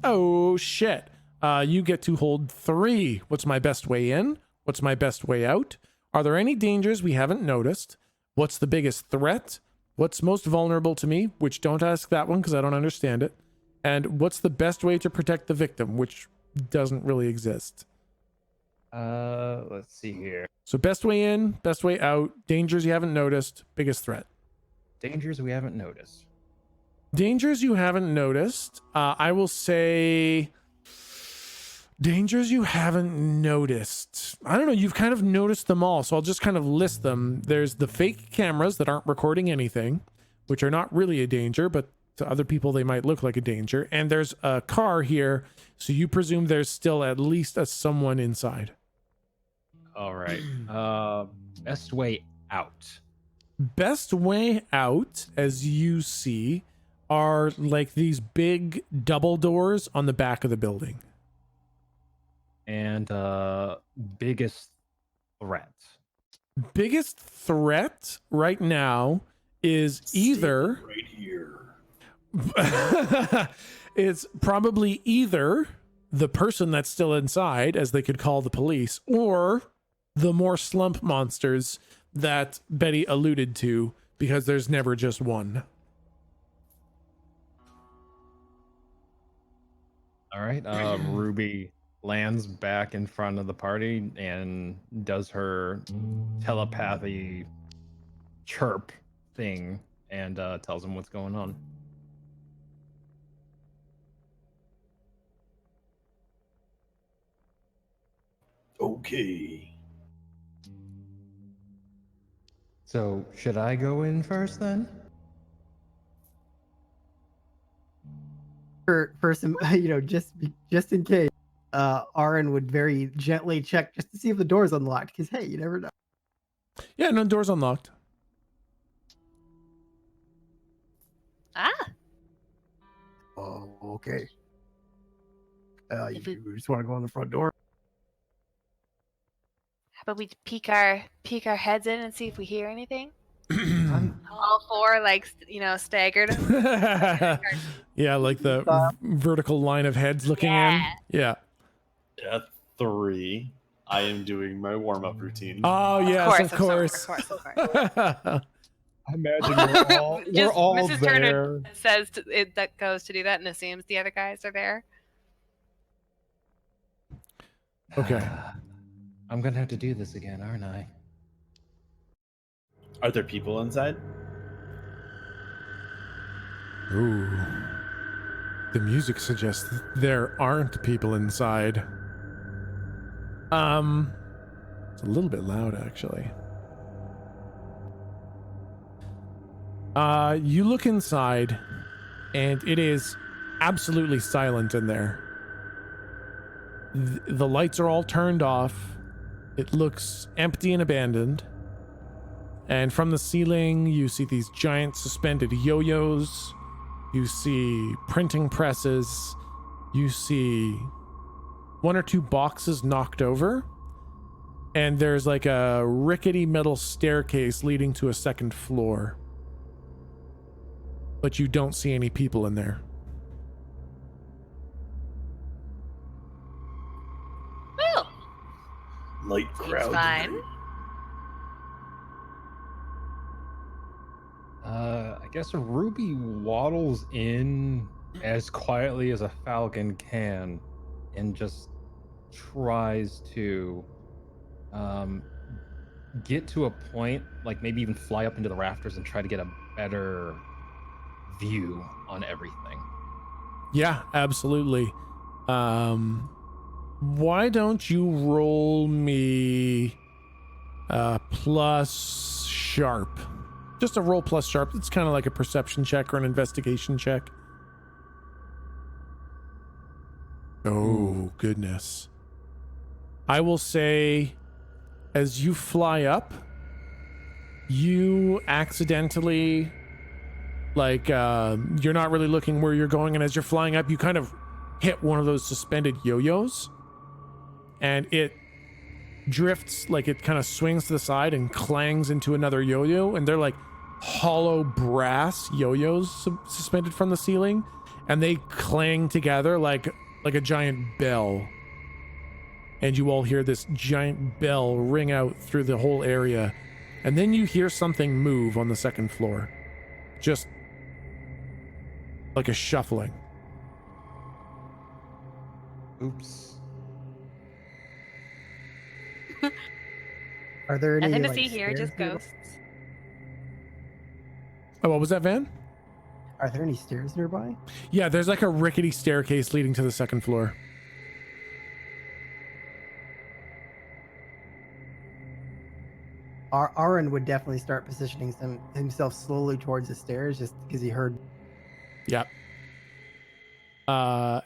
Oh shit. You get to hold 3. What's my best way in? What's my best way out? Are there any dangers we haven't noticed? What's the biggest threat? What's most vulnerable to me? Which don't ask that one because I don't understand it. And what's the best way to protect the victim? Which doesn't really exist. Let's see here. So best way in, best way out, dangers you haven't noticed, biggest threat. Dangers we haven't noticed. Dangers you haven't noticed. I will say dangers you haven't noticed. I don't know. You've kind of noticed them all. So I'll just kind of list them. There's the fake cameras that aren't recording anything, which are not really a danger, but to other people, they might look like a danger. And there's a car here. So you presume there's still at least someone inside. All right. Best way out. Best way out, as you see, are like these big double doors on the back of the building. And biggest threat. Biggest threat right now is either right here. it's probably either the person that's still inside, as they could call the police, or the more slump monsters that Betty alluded to, because there's never just one. All right. Ruby lands back in front of the party and does her telepathy chirp thing and tells them what's going on. Okay. So, should I go in first then? First, just in case, Aaron would very gently check just to see if the door's unlocked. Because hey, you never know. Yeah, no, door's unlocked. Ah, Oh, okay. You If we- just want to go in the front door? how about we peek our heads in and see if we hear anything? All 4, staggered. Yeah, like the vertical line of heads looking in. Yeah. At 3, I am doing my warm-up routine. Oh, yes, of Of course. course. I imagine we're all Mrs. there. Turner says that goes to do that and assumes the other guys are there. Okay. I'm gonna have to do this again, aren't I? Are there people inside? Ooh. The music suggests that there aren't people inside. It's a little bit loud, actually. You look inside, and it is absolutely silent in there. The lights are all turned off. It looks empty and abandoned. And from the ceiling, you see these giant suspended yo-yos. You see printing presses. You see 1 or 2 boxes knocked over. And there's like a rickety metal staircase leading to a 2nd floor. But you don't see any people in there. Well, Light seems crowd. fine. I guess Ruby waddles in as quietly as a falcon can and just tries to get to a point, like maybe even fly up into the rafters and try to get a better view on everything. Yeah, absolutely. Why don't you roll me plus sharp? Just a roll plus sharp. It's kind of like a perception check or an investigation check. Oh, goodness. I will say, as you fly up, you accidentally, like, you're not really looking where you're going, and as you're flying up, you kind of hit one of those suspended yo-yos, and it drifts, like it kind of swings to the side and clangs into another yo-yo, and they're like hollow brass yo-yos suspended from the ceiling, and they clang together like a giant bell. And you all hear this giant bell ring out through the whole area, and then you hear something move on the second floor, just like a shuffling. Oops. Are there any Nothing to like, see here, stairs just nearby? ghosts. Oh, what was that, Van? Are there any stairs nearby? Yeah, there's like a rickety staircase leading to the second floor. Aaron would definitely start positioning himself slowly towards the stairs just because he heard. Yep.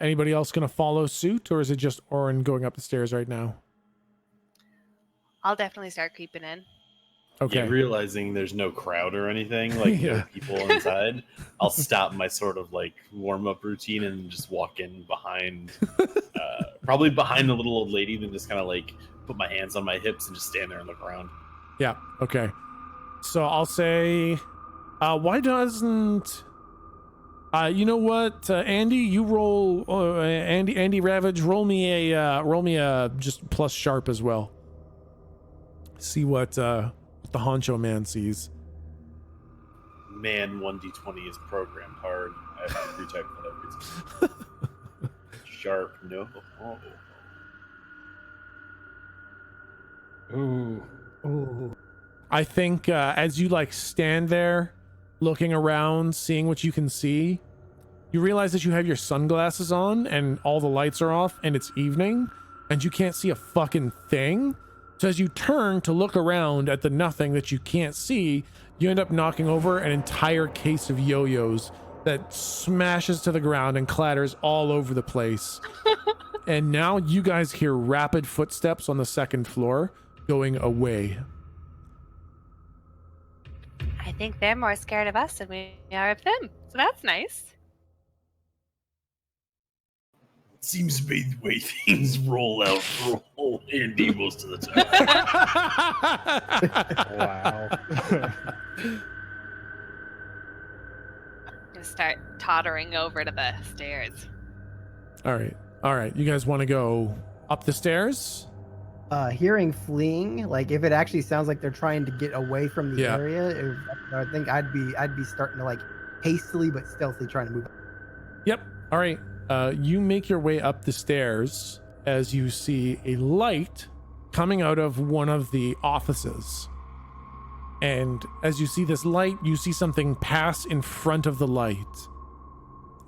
Anybody else gonna follow suit, or is it just Oren going up the stairs right now? I'll definitely start creeping in. Okay. Yeah, realizing there's no crowd or anything, like Yeah. no people inside, I'll stop my sort of like warm up routine and just walk in behind, probably behind the little old lady, then just kind of like put my hands on my hips and just stand there and look around. Yeah. Okay. So I'll say, why doesn't, you know what, Andy, you roll, Andy Ravage, roll me a just plus sharp as well. See what the honcho man sees. Man, 1d20 is programmed hard. I have to retype that every time. Sharp, no. Oh. Ooh. Ooh. I think as you like stand there looking around, seeing what you can see, you realize that you have your sunglasses on and all the lights are off and it's evening and you can't see a fucking thing. So as you turn to look around at the nothing that you can't see, you end up knocking over an entire case of yo-yos that smashes to the ground and clatters all over the place. And now you guys hear rapid footsteps on the second floor going away. I think they're more scared of us than we are of them. So that's nice. Seems to be the way things roll out for old Andy most of the time. Wow. I'm gonna start tottering over to the stairs. All right. You guys want to go up the stairs? Hearing fleeing, like if it actually sounds like they're trying to get away from the Yeah. area, I think I'd be starting to like hastily but stealthily trying to move. Yep. All right. You make your way up the stairs as you see a light coming out of one of the offices. And as you see this light, you see something pass in front of the light.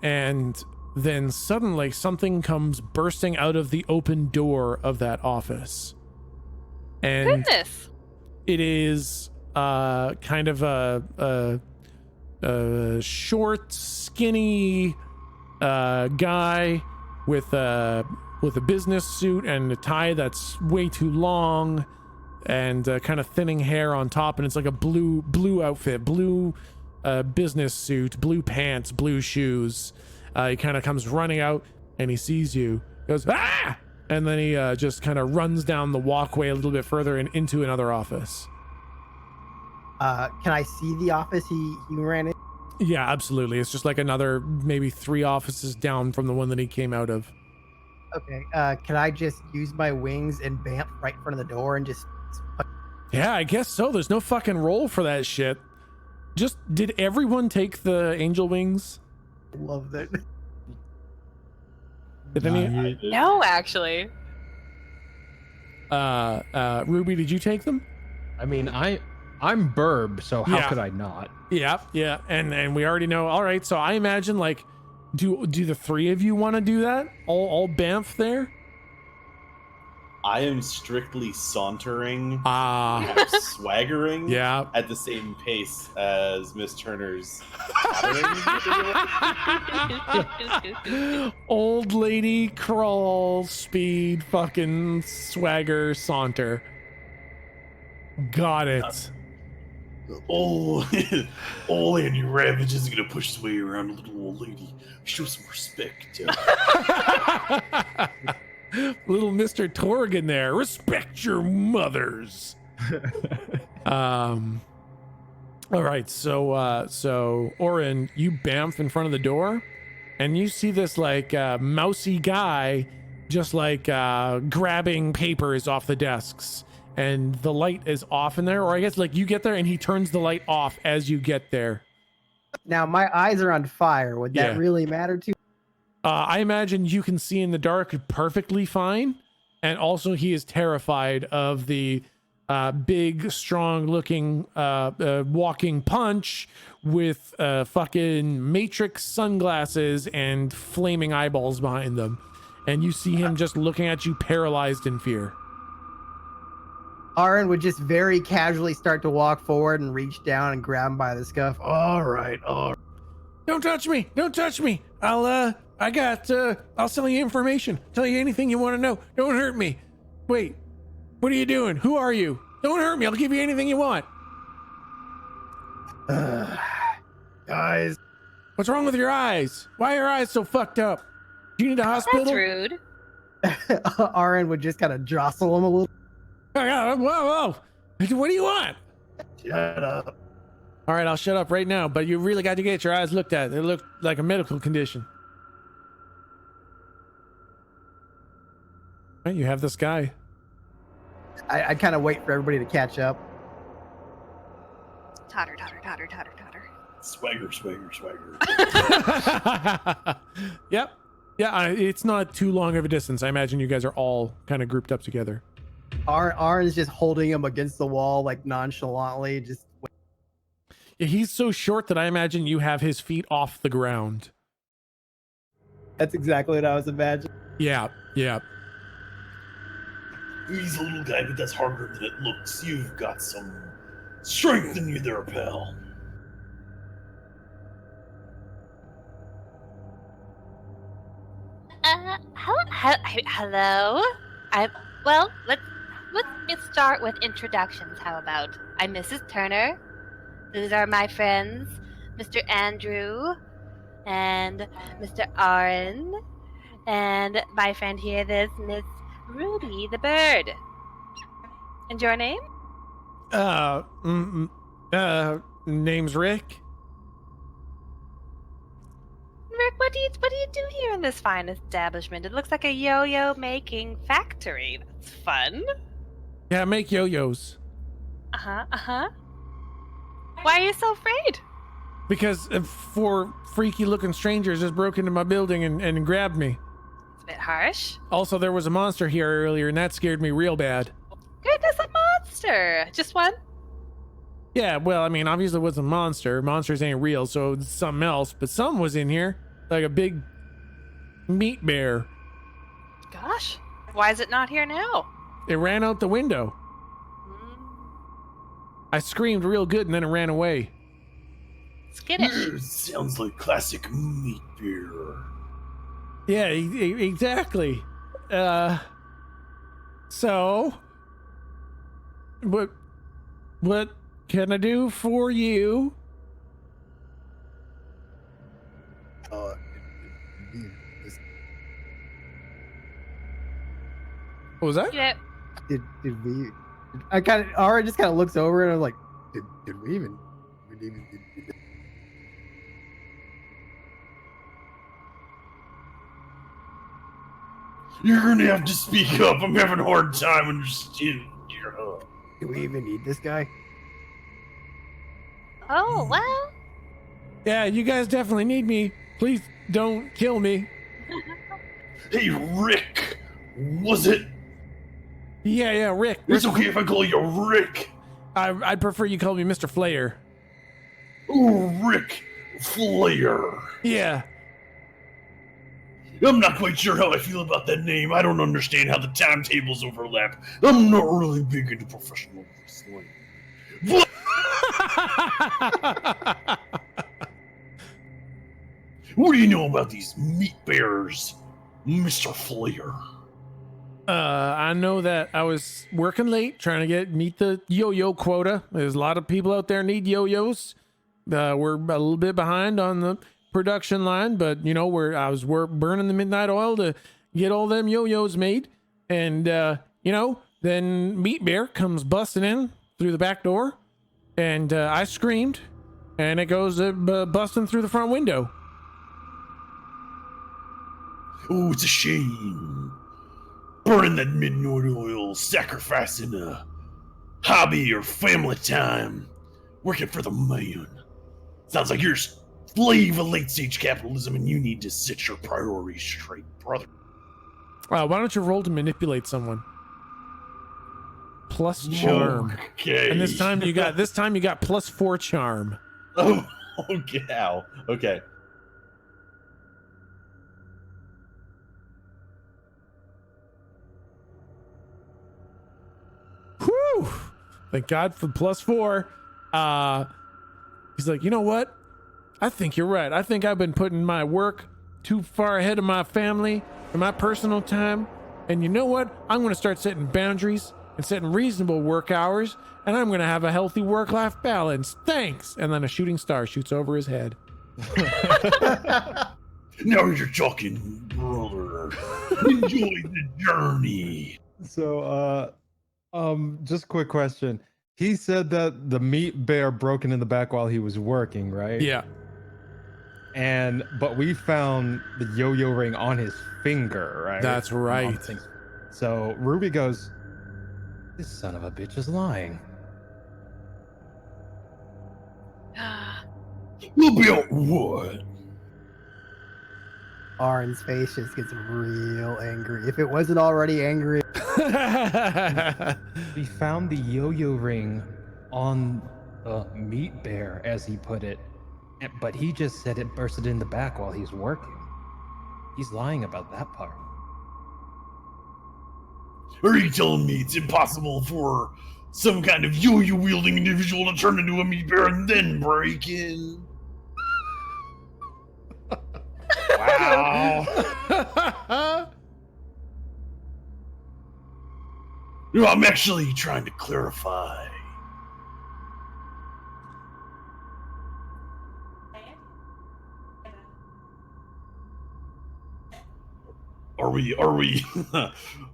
And then suddenly something comes bursting out of the open door of that office. And Goodness. it is kind of a short, skinny guy with a business suit and a tie that's way too long, and kind of thinning hair on top, and it's like a blue outfit, blue business suit, blue pants, blue shoes. He kind of comes running out and he sees you, goes ah, and then he just kind of runs down the walkway a little bit further and into another office. Can I see the office he ran in? Yeah, absolutely. It's just like another maybe 3 offices down from the one that he came out of. Okay. Can I just use my wings and bamf right in front of the door and just? Yeah, I guess so. There's no fucking roll for that shit. Just, did everyone take the angel wings? Love that. Did any? No, actually. Ruby, did you take them? I mean, I'm Burb, so how Yeah. could I not? Yeah, and we already know. All right, so I imagine like, do the three of you want to do that? All Banff there? I am strictly sauntering, swaggering, Yeah. at the same pace as Miss Turner's tottering. Old lady crawl speed fucking swagger saunter. Got it. Old Andy Ravage is gonna push his way around a little old lady. Show some respect. Little Mr. Torgan there. Respect your mothers. All right, so Orin, you bamf in front of the door, and you see this like mousy guy just like grabbing papers off the desks, and the light is off in there, or I guess like you get there and he turns the light off as you get there. Now my eyes are on fire. Would that Yeah. really matter to? I imagine you can see in the dark perfectly fine, and also he is terrified of the big, strong-looking walking punch with fucking Matrix sunglasses and flaming eyeballs behind them, and you see him just looking at you, paralyzed in fear. Aaron would just very casually start to walk forward and reach down and grab him by the scuff. All right. Don't touch me! Don't touch me! I'll sell you information. Tell you anything you want to know. Don't hurt me. Wait, what are you doing? Who are you? Don't hurt me. I'll give you anything you want. Guys. What's wrong with your eyes? Why are your eyes so fucked up? Do you need a hospital? That's rude. Aaron would just kind of jostle him a little. Whoa. What do you want? Shut up. All right, I'll shut up right now, but you really got to get your eyes looked at. They look like a medical condition. Right, you have this guy. I kind of wait for everybody to catch up. Totter. Swagger. Yep. Yeah, it's not too long of a distance. I imagine you guys are all kind of grouped up together. Aaron's just holding him against the wall, like nonchalantly. Just Yeah, he's so short that I imagine you have his feet off the ground. that's exactly what I was imagining. Yeah. He's a little guy, but that's harder than it looks. You've got some strength in you there, pal. Hello. Well, let's start with introductions. How about I'm Mrs. Turner. These are my friends, Mr. Andrew and Mr. Aaron, and my friend here, this Miss Ruby the bird. And your name? Name's Rick. Rick, what do you do here in this fine establishment? It looks like a yo-yo making factory. That's fun. Yeah, I make yo-yos. Uh-huh. Why are you so afraid? Because 4 freaky looking strangers just broke into my building and grabbed me. It's a bit harsh. Also, there was a monster here earlier and that scared me real bad. Goodness, a monster. Just one? Yeah, well, I mean, obviously it was a monster. Monsters ain't real, so it's something else. But something was in here, like a big meat bear. Gosh, why is it not here now? It ran out the window. I screamed real good and then it ran away. Skittish. Sounds like classic meat beer. Yeah, exactly. So, what can I do for you? What was that? Yeah. Did we? Aaron just kind of looks over and I'm like, did we even? You're gonna have to speak up. I'm having a hard time understanding. Do we even need this guy? Oh, well. Yeah, you guys definitely need me. Please don't kill me. Hey, Rick! Was it? Yeah, Rick. It's okay if I call you Rick. I'd prefer you call me Mr. Flair. Ooh, Rick Flair. Yeah. I'm not quite sure how I feel about that name. I don't understand how the timetables overlap. I'm not really big into professional wrestling. But what do you know about these meat bears, Mr. Flair? I know that I was working late trying to meet the yo-yo quota. There's a lot of people out there need yo-yos. We're a little bit behind on the production line, but I was burning the midnight oil to get all them yo-yos made. And then Meat Bear comes busting in through the back door, and I screamed, and it goes busting through the front window. Oh, it's a shame. Burning that midnight oil, sacrificing a hobby or family time, working for the man. Sounds like you're a slave of late-stage capitalism and you need to set your priorities straight, brother. Why don't you roll to manipulate someone? Plus charm. Okay. And this time you got +4 charm. Oh, okay. Ow. Okay. Whew! Thank God for +4. He's like, you know what? I think you're right. I think I've been putting my work too far ahead of my family and my personal time. And you know what? I'm going to start setting boundaries and setting reasonable work hours. And I'm going to have a healthy work-life balance. Thanks. And then a shooting star shoots over his head. Now you're talking, brother. Enjoy the journey. So, just quick question. He said that the meat bear broken in the back while he was working, right? Yeah. But we found the yo-yo ring on his finger, right? That's right. So Ruby goes, "This son of a bitch is lying." About what? Arn's face just gets real angry. If it wasn't already angry. We found the yo-yo ring on the meat bear, as he put it, but he just said it bursted in the back while he's working. He's lying about that part. Are you telling me it's impossible for some kind of yo-yo wielding individual to turn into a meat bear and then break in? Wow. No, I'm actually trying to clarify. Are we?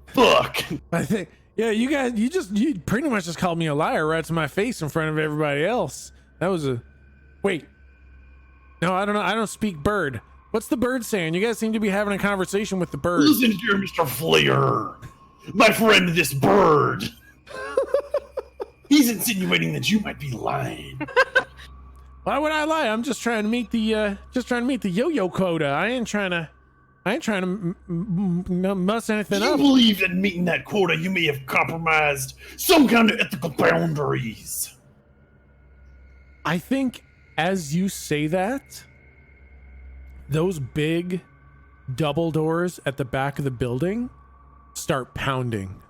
Fuck. I think, yeah, you guys, you pretty much just called me a liar right to my face in front of everybody else. That was wait. No, I don't know. I don't speak bird. What's the bird saying? You guys seem to be having a conversation with the bird. Listen here, Mr. Flair. My friend, this bird. He's insinuating that you might be lying. Why would I lie? I'm just trying to meet the yo-yo quota. I ain't trying to muss anything Do you up. believe that meeting that quota you may have compromised some kind of ethical boundaries? I think as you say that, those big double doors at the back of the building start pounding.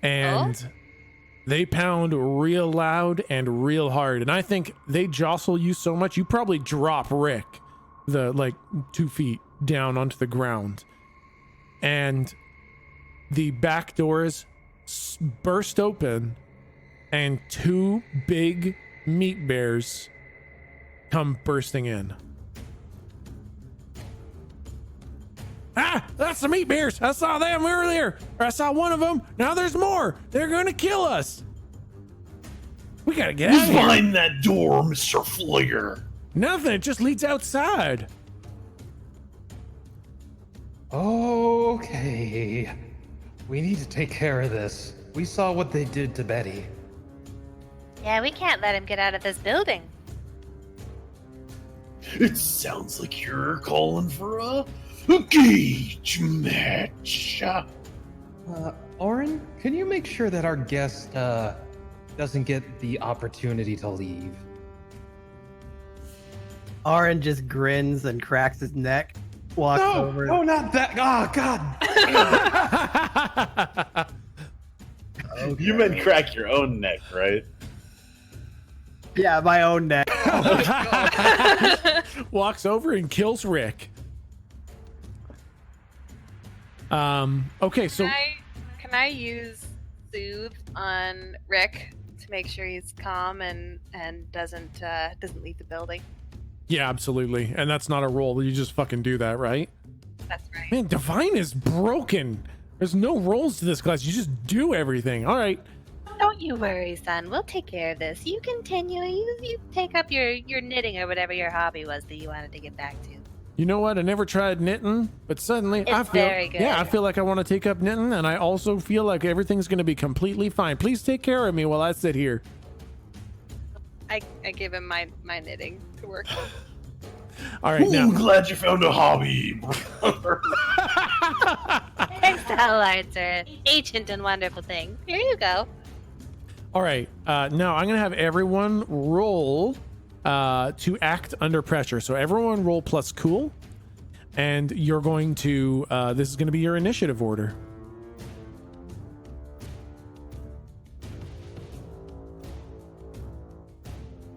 And they pound real loud and real hard. And I think they jostle you so much, you probably drop Rick 2 feet down onto the ground. And the back doors burst open and 2 big meat bears come bursting in. Ah, that's the meat bears. I saw them earlier. Or I saw one of them. Now there's more. They're going to kill us. We got to get out Who's of here. behind that door, Mr. Flair? Nothing. It just leads outside. Okay. We need to take care of this. We saw what they did to Betty. Yeah, we can't let him get out of this building. It sounds like you're calling for a Engage match. Oren, can you make sure that our guest doesn't get the opportunity to leave? Aaron just grins and cracks his neck, walks over. No, not that. Oh, God. Okay. You meant crack your own neck, right? Yeah, my own neck. Walks over and kills Rick. Okay, so Can I use soothe on Rick to make sure he's calm and doesn't leave the building? yeah, absolutely. And that's not a roll. You just fucking do that, right? That's right. Man, Divine is broken. There's no rolls to this class. You just do everything. All right. Don't you worry, son. We'll take care of this. You continue. You take up your knitting or whatever your hobby was that you wanted to get back to. You know what? I never tried knitting, but suddenly I It's feel very good. yeah, I feel like I want to take up knitting, and I also feel like everything's going to be completely fine. Please take care of me while I sit here. I give him my knitting to work on. All right, now. Glad you found a hobby. Textile arts are an ancient and wonderful thing. Here you go. All right. Now I'm going to have everyone roll to act under pressure. So everyone roll plus cool, and you're going to this is going to be your initiative order.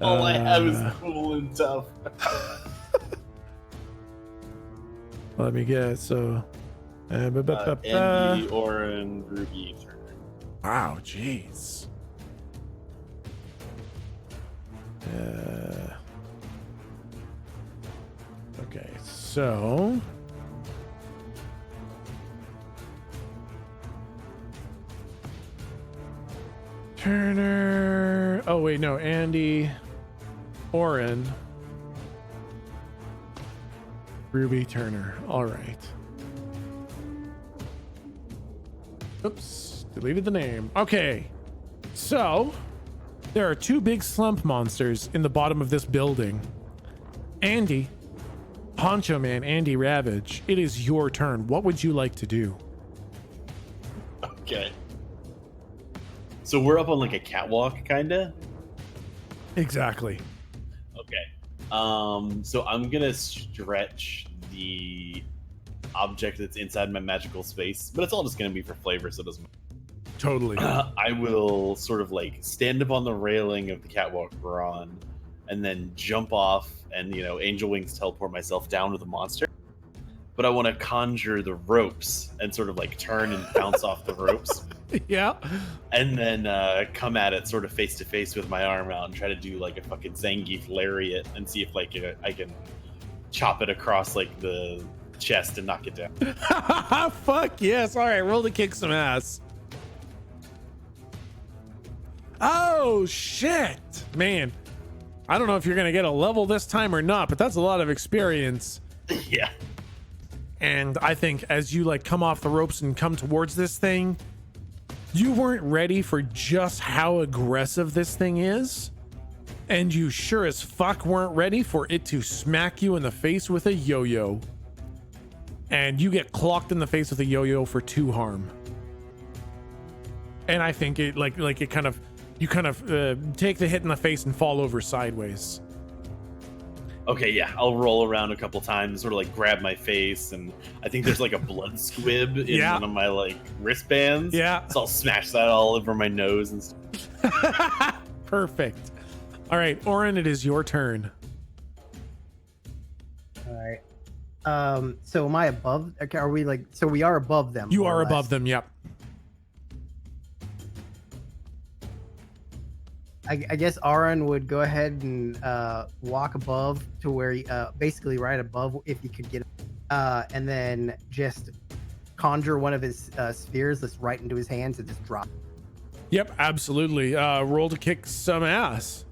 All I have is cool and tough. Let me get so Andy, Oren, Ruby, Turner. wow, jeez. Okay, so Turner. Oh wait, no, Andy, Oren, Ruby, Turner. All right. Oops, deleted the name. Okay, so there are two big slump monsters in the bottom of this building. Andy, Poncho Man, Andy Ravage, it is your turn. What would you like to do? Okay. So we're up on like a catwalk, kinda. Exactly. Okay. So I'm gonna stretch the object that's inside my magical space, but it's all just gonna be for flavor, so it doesn't matter. Totally. I will sort of like stand up on the railing of the catwalk we're on, and then jump off and, you know, angel wings teleport myself down to the monster. But I want to conjure the ropes and sort of like turn and bounce off the ropes, Yeah. and then come at it sort of face to face with my arm out and try to do like a fucking Zangief lariat and see if like I can chop it across like the chest and knock it down. Fuck yes. All right, roll to kick some ass. Oh shit, man. I don't know if you're gonna get a level this time or not, but that's a lot of experience. Yeah. And I think as you like come off the ropes and come towards this thing, you weren't ready for just how aggressive this thing is. And you sure as fuck weren't ready for it to smack you in the face with a yo-yo. And you get clocked in the face with a yo-yo for 2 harm. And I think it you kind of take the hit in the face and fall over sideways. Okay, yeah, I'll roll around a couple times, sort of like grab my face, and I think there's like a blood squib in Yeah. one of my like wristbands. Yeah. So I'll smash that all over my nose and stuff. Perfect. All right, Oren, it is your turn. All right. So am I above? Okay, are we like? So we are above them. You more are or above less. them, yep. I guess Aaron would go ahead and walk above to where he, basically right above, if he could get, and then just conjure one of his spheres that's right into his hands and just drop. Yep, absolutely. Roll to kick some ass.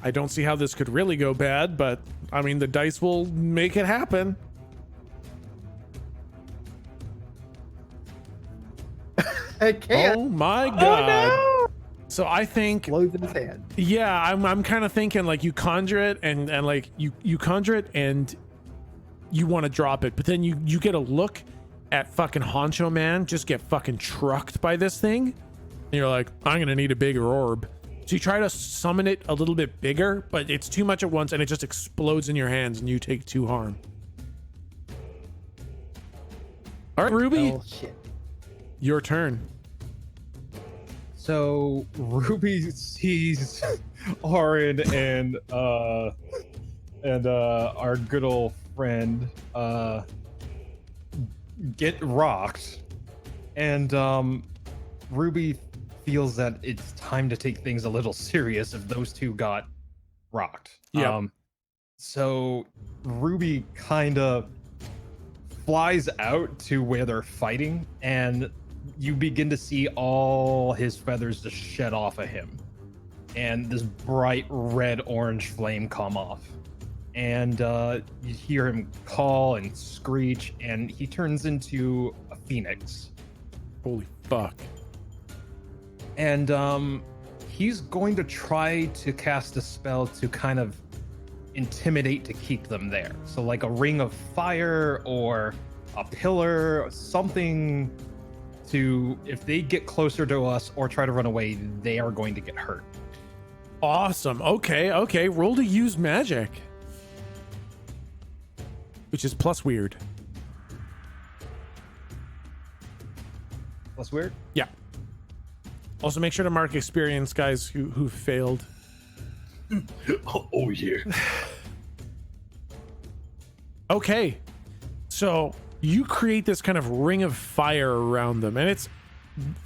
I don't see how this could really go bad, but I mean, the dice will make it happen. I can't. Oh my god. Oh So I think, no! Blows in his hand. yeah, I'm kind of thinking like you conjure it and like you conjure it and you want to drop it, but then you get a look at fucking Honcho Man just get fucking trucked by this thing, and you're like, I'm gonna need a bigger orb. So you try to summon it a little bit bigger, but it's too much at once, and it just explodes in your hands, and you take 2 harm. All right, Ruby, Oh shit. your turn. So Ruby sees Orin and our good old friend get rocked, and Ruby feels that it's time to take things a little serious if those two got rocked. Yeah. So Ruby kind of flies out to where they're fighting, and you begin to see all his feathers just shed off of him, and this bright red orange flame come off, and you hear him call and screech, and he turns into a phoenix. Holy fuck. And he's going to try to cast a spell to kind of intimidate to keep them there. So like a ring of fire or a pillar, something to, if they get closer to us or try to run away, they are going to get hurt. Awesome. Okay. Roll to use magic, which is plus weird. That's weird. Yeah. Also, make sure to mark experience, guys who failed. Oh yeah. Okay, so you create this kind of ring of fire around them, and it's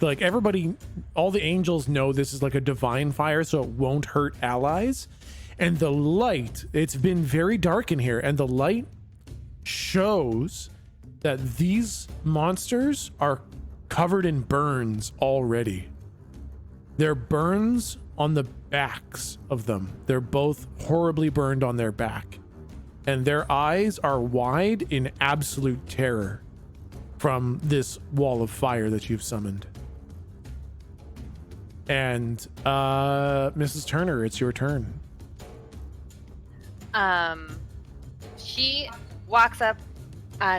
like everybody, all the angels know this is like a divine fire, so it won't hurt allies. And the light, it's been very dark in here, and the light shows that these monsters are covered in burns already. They're burns on the backs of them. They're both horribly burned on their back. And their eyes are wide in absolute terror from this wall of fire that you've summoned. And Mrs. Turner, it's your turn. She walks up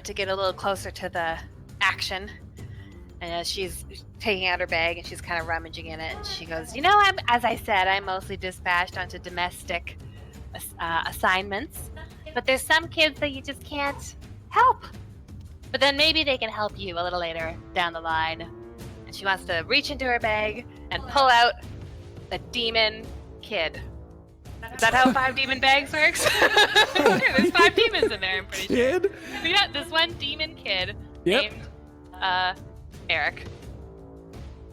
to get a little closer to the action. And as she's taking out her bag and she's kind of rummaging in it, and she goes, as I said, I'm mostly dispatched onto domestic assignments, but there's some kids that you just can't help. But then maybe they can help you a little later down the line. And she wants to reach into her bag and pull out the demon kid. Is that how 5 demon bags works? There's 5 demons in there, I'm pretty sure. Kid? Yeah, this one demon kid Yep. named Eric.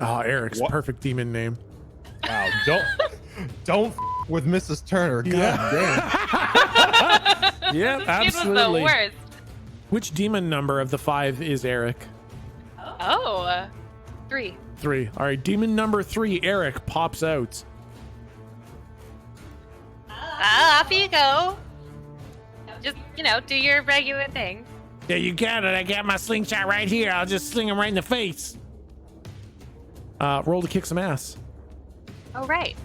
Oh, Eric's What? perfect demon name. Wow, don't with Mrs. Turner. God damn. Yeah, This absolutely. kid was the worst. Which demon number of the 5 is Eric? Oh, 3. 3. All right, demon number 3, Eric, pops out. Off you go. Just, do your regular thing. Yeah, you got it. I got my slingshot right here. I'll just sling him right in the face. Roll to kick some ass. Oh, right.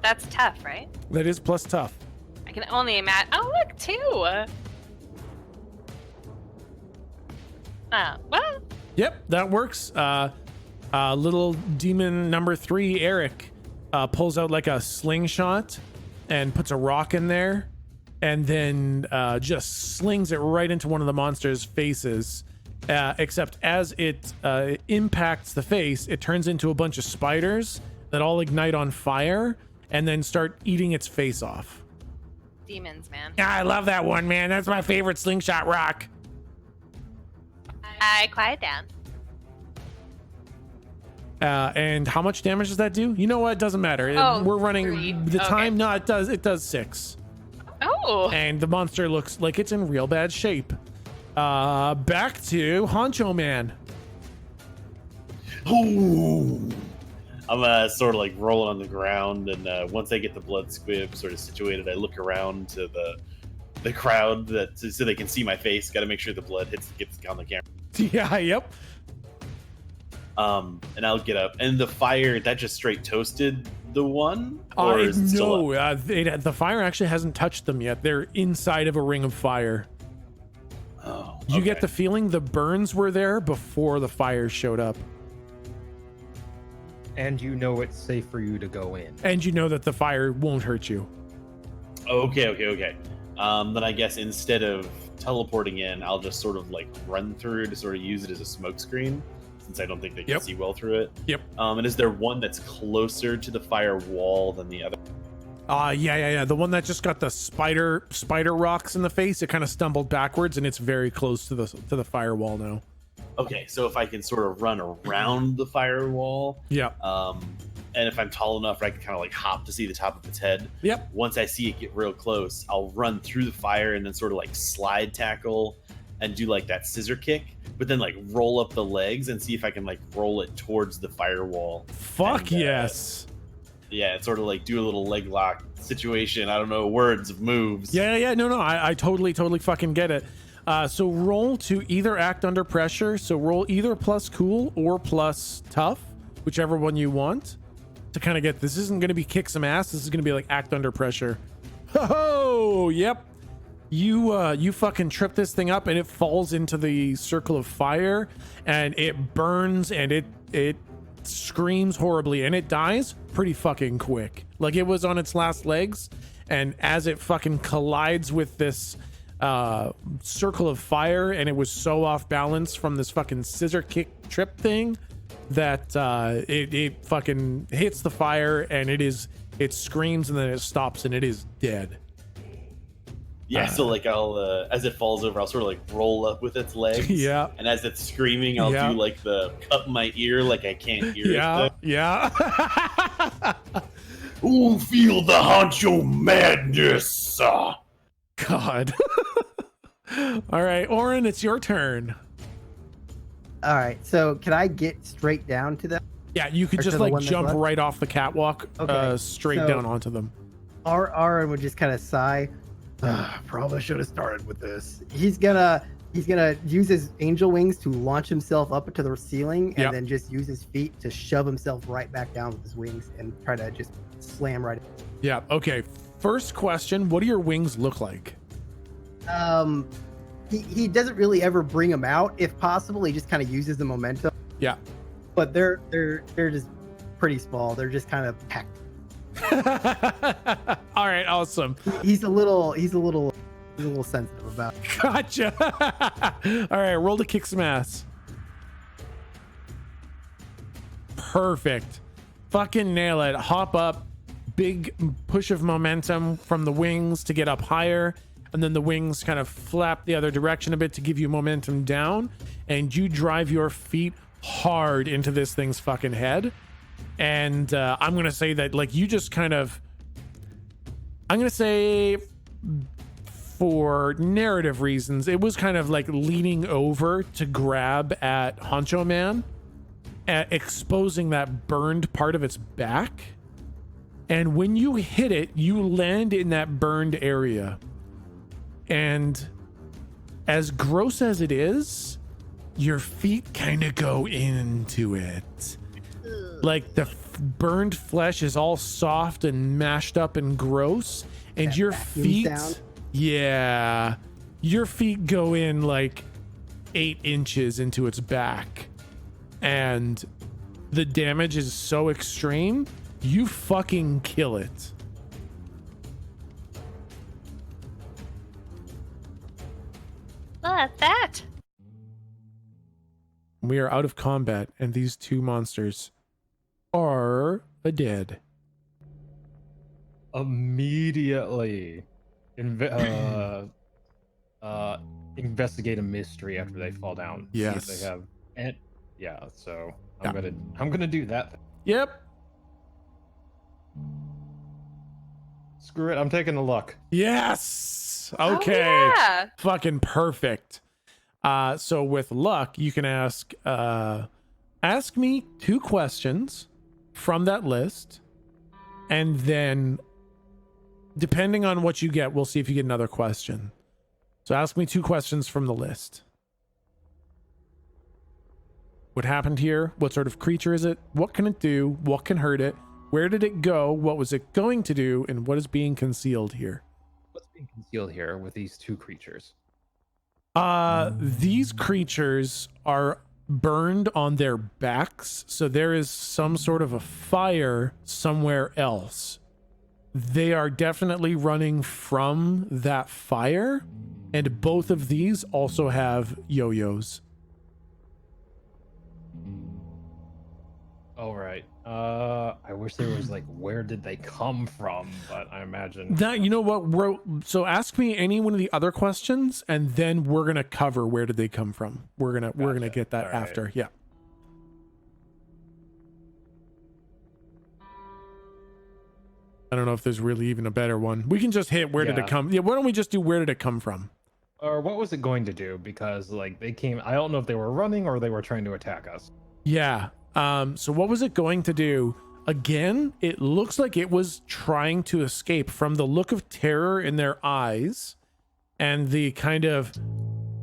That's tough, right? That is plus tough. I can only imagine. Oh, look, 2. Well, Yep, that works. Little demon number 3, Eric, pulls out like a slingshot and puts a rock in there, and then just slings it right into one of the monster's faces. Except as it impacts the face, it turns into a bunch of spiders that all ignite on fire and then start eating its face off. demons, man. Yeah, I love that one, man. That's my favorite slingshot rock. Quiet down. And how much damage does that do? You know what? It doesn't matter. Oh, We're running 3. the Okay. time. No, it does 6. Oh, And the monster looks like it's in real bad shape. Back to Honcho Man. Ooh. I'm sort of like rolling on the ground, and once I get the blood squib sort of situated, I look around to the crowd so they can see my face. Got to make sure the blood gets on the camera. Yeah, yep. And I'll get up, and the fire that just straight toasted the one, or is it still up? No, the fire actually hasn't touched them yet. They're inside of a ring of fire. You get Okay. the feeling the burns were there before the fire showed up. And you know it's safe for you to go in. And you know that the fire won't hurt you. Okay. Then I guess instead of teleporting in, I'll just sort of like run through to sort of use it as a smoke screen, since I don't think they can Yep. see well through it. Yep. And is there one that's closer to the fire wall than the other? Yeah. The one that just got the spider rocks in the face, it kind of stumbled backwards and it's very close to the firewall now. Okay, so if I can sort of run around the firewall, Yeah. and if I'm tall enough, I can kind of like hop to see the top of its head. Yep. Once I see it get real close, I'll run through the fire and then sort of like slide tackle and do like that scissor kick, but then like roll up the legs and see if I can like roll it towards the firewall. Fuck And, yes. Yeah, and sort of like do a little leg lock situation. I don't know words of moves. Yeah. No. I totally fucking get it. So roll to either act under pressure. So roll either plus cool or plus tough, whichever one you want, to kind of get. This isn't going to be kick some ass. This is going to be like act under pressure. Oh, yep. You fucking trip this thing up and it falls into the circle of fire and it burns and it screams horribly and it dies pretty fucking quick. Like it was on its last legs, and as it fucking collides with this circle of fire, and it was so off balance from this fucking scissor kick trip thing that it fucking hits the fire and it screams and then it stops and it is dead. Yeah, so like I'll as it falls over, I'll sort of like roll up with its legs. Yeah. And as it's screaming, I'll Yeah. do like the cup my ear like I can't hear Yeah. it. Yeah. Ooh, feel the honcho madness. God. All right, Oren, it's your turn. All right. So can I get straight down to them? Yeah, you could Or just to the like one that's jump left? right off the catwalk, Okay, straight so- down onto them. Aaron would just kind of sigh. Probably should have started with this. He's gonna use his angel wings to launch himself up into the ceiling, and Yep. then just use his feet to shove himself right back down with his wings and try to just slam right. Yeah. Okay. First question: what do your wings look like? He doesn't really ever bring them out. If possible, he just kind of uses the momentum. Yeah. But they're just pretty small. They're just kind of packed. All right. Awesome. He's a little sensitive about it. Gotcha. All right. Roll to kick some ass. Perfect. Fucking nail it. Hop up. Big push of momentum from the wings to get up higher. And then the wings kind of flap the other direction a bit to give you momentum down. And you drive your feet hard into this thing's fucking head. And I'm going to say that, like, you just kind of... I'm going to say, for narrative reasons, it was kind of like leaning over to grab at Honcho Man, exposing that burned part of its back. And when you hit it, you land in that burned area. And as gross as it is, your feet kind of go into it. Like the burned flesh is all soft and mashed up and gross. And That your vacuum feet, sound? yeah, your feet go in like 8 inches into its back. And the damage is so extreme, you fucking kill it. Well, at that. We are out of combat, and these two monsters are dead. Immediately investigate a mystery after they fall down. See Yes. if they have, and yeah, so Yeah. I'm gonna do that. Yep. Screw it, I'm taking a look. Yes. Oh, Okay. yeah. Fucking perfect. So with luck, you can ask me 2 questions from that list, and then depending on what you get, we'll see if you get another question. So ask me 2 questions from the list. What happened here? What sort of creature is it? What can it do? What can hurt it? Where did it go? What was it going to do? And what is being concealed here? What's being concealed here with these 2 creatures? These creatures are burned on their backs, so there is some sort of a fire somewhere else. They are definitely running from that fire, and both of these also have yo-yos. All right. I wish there was like, where did they come from? But I imagine That, you know what, so ask me any one of the other questions, and then we're gonna cover where did they come from. We're gonna Gotcha. get that All right. after. Yeah. I don't know if there's really even a better one. We can just hit where did it Yeah. come. Yeah, why don't we just do where did it come from? or what was it going to do? Because like they came. I don't know if they were running or they were trying to attack us. Yeah. So what was it going to do? Again, it looks like it was trying to escape from the look of terror in their eyes and the kind of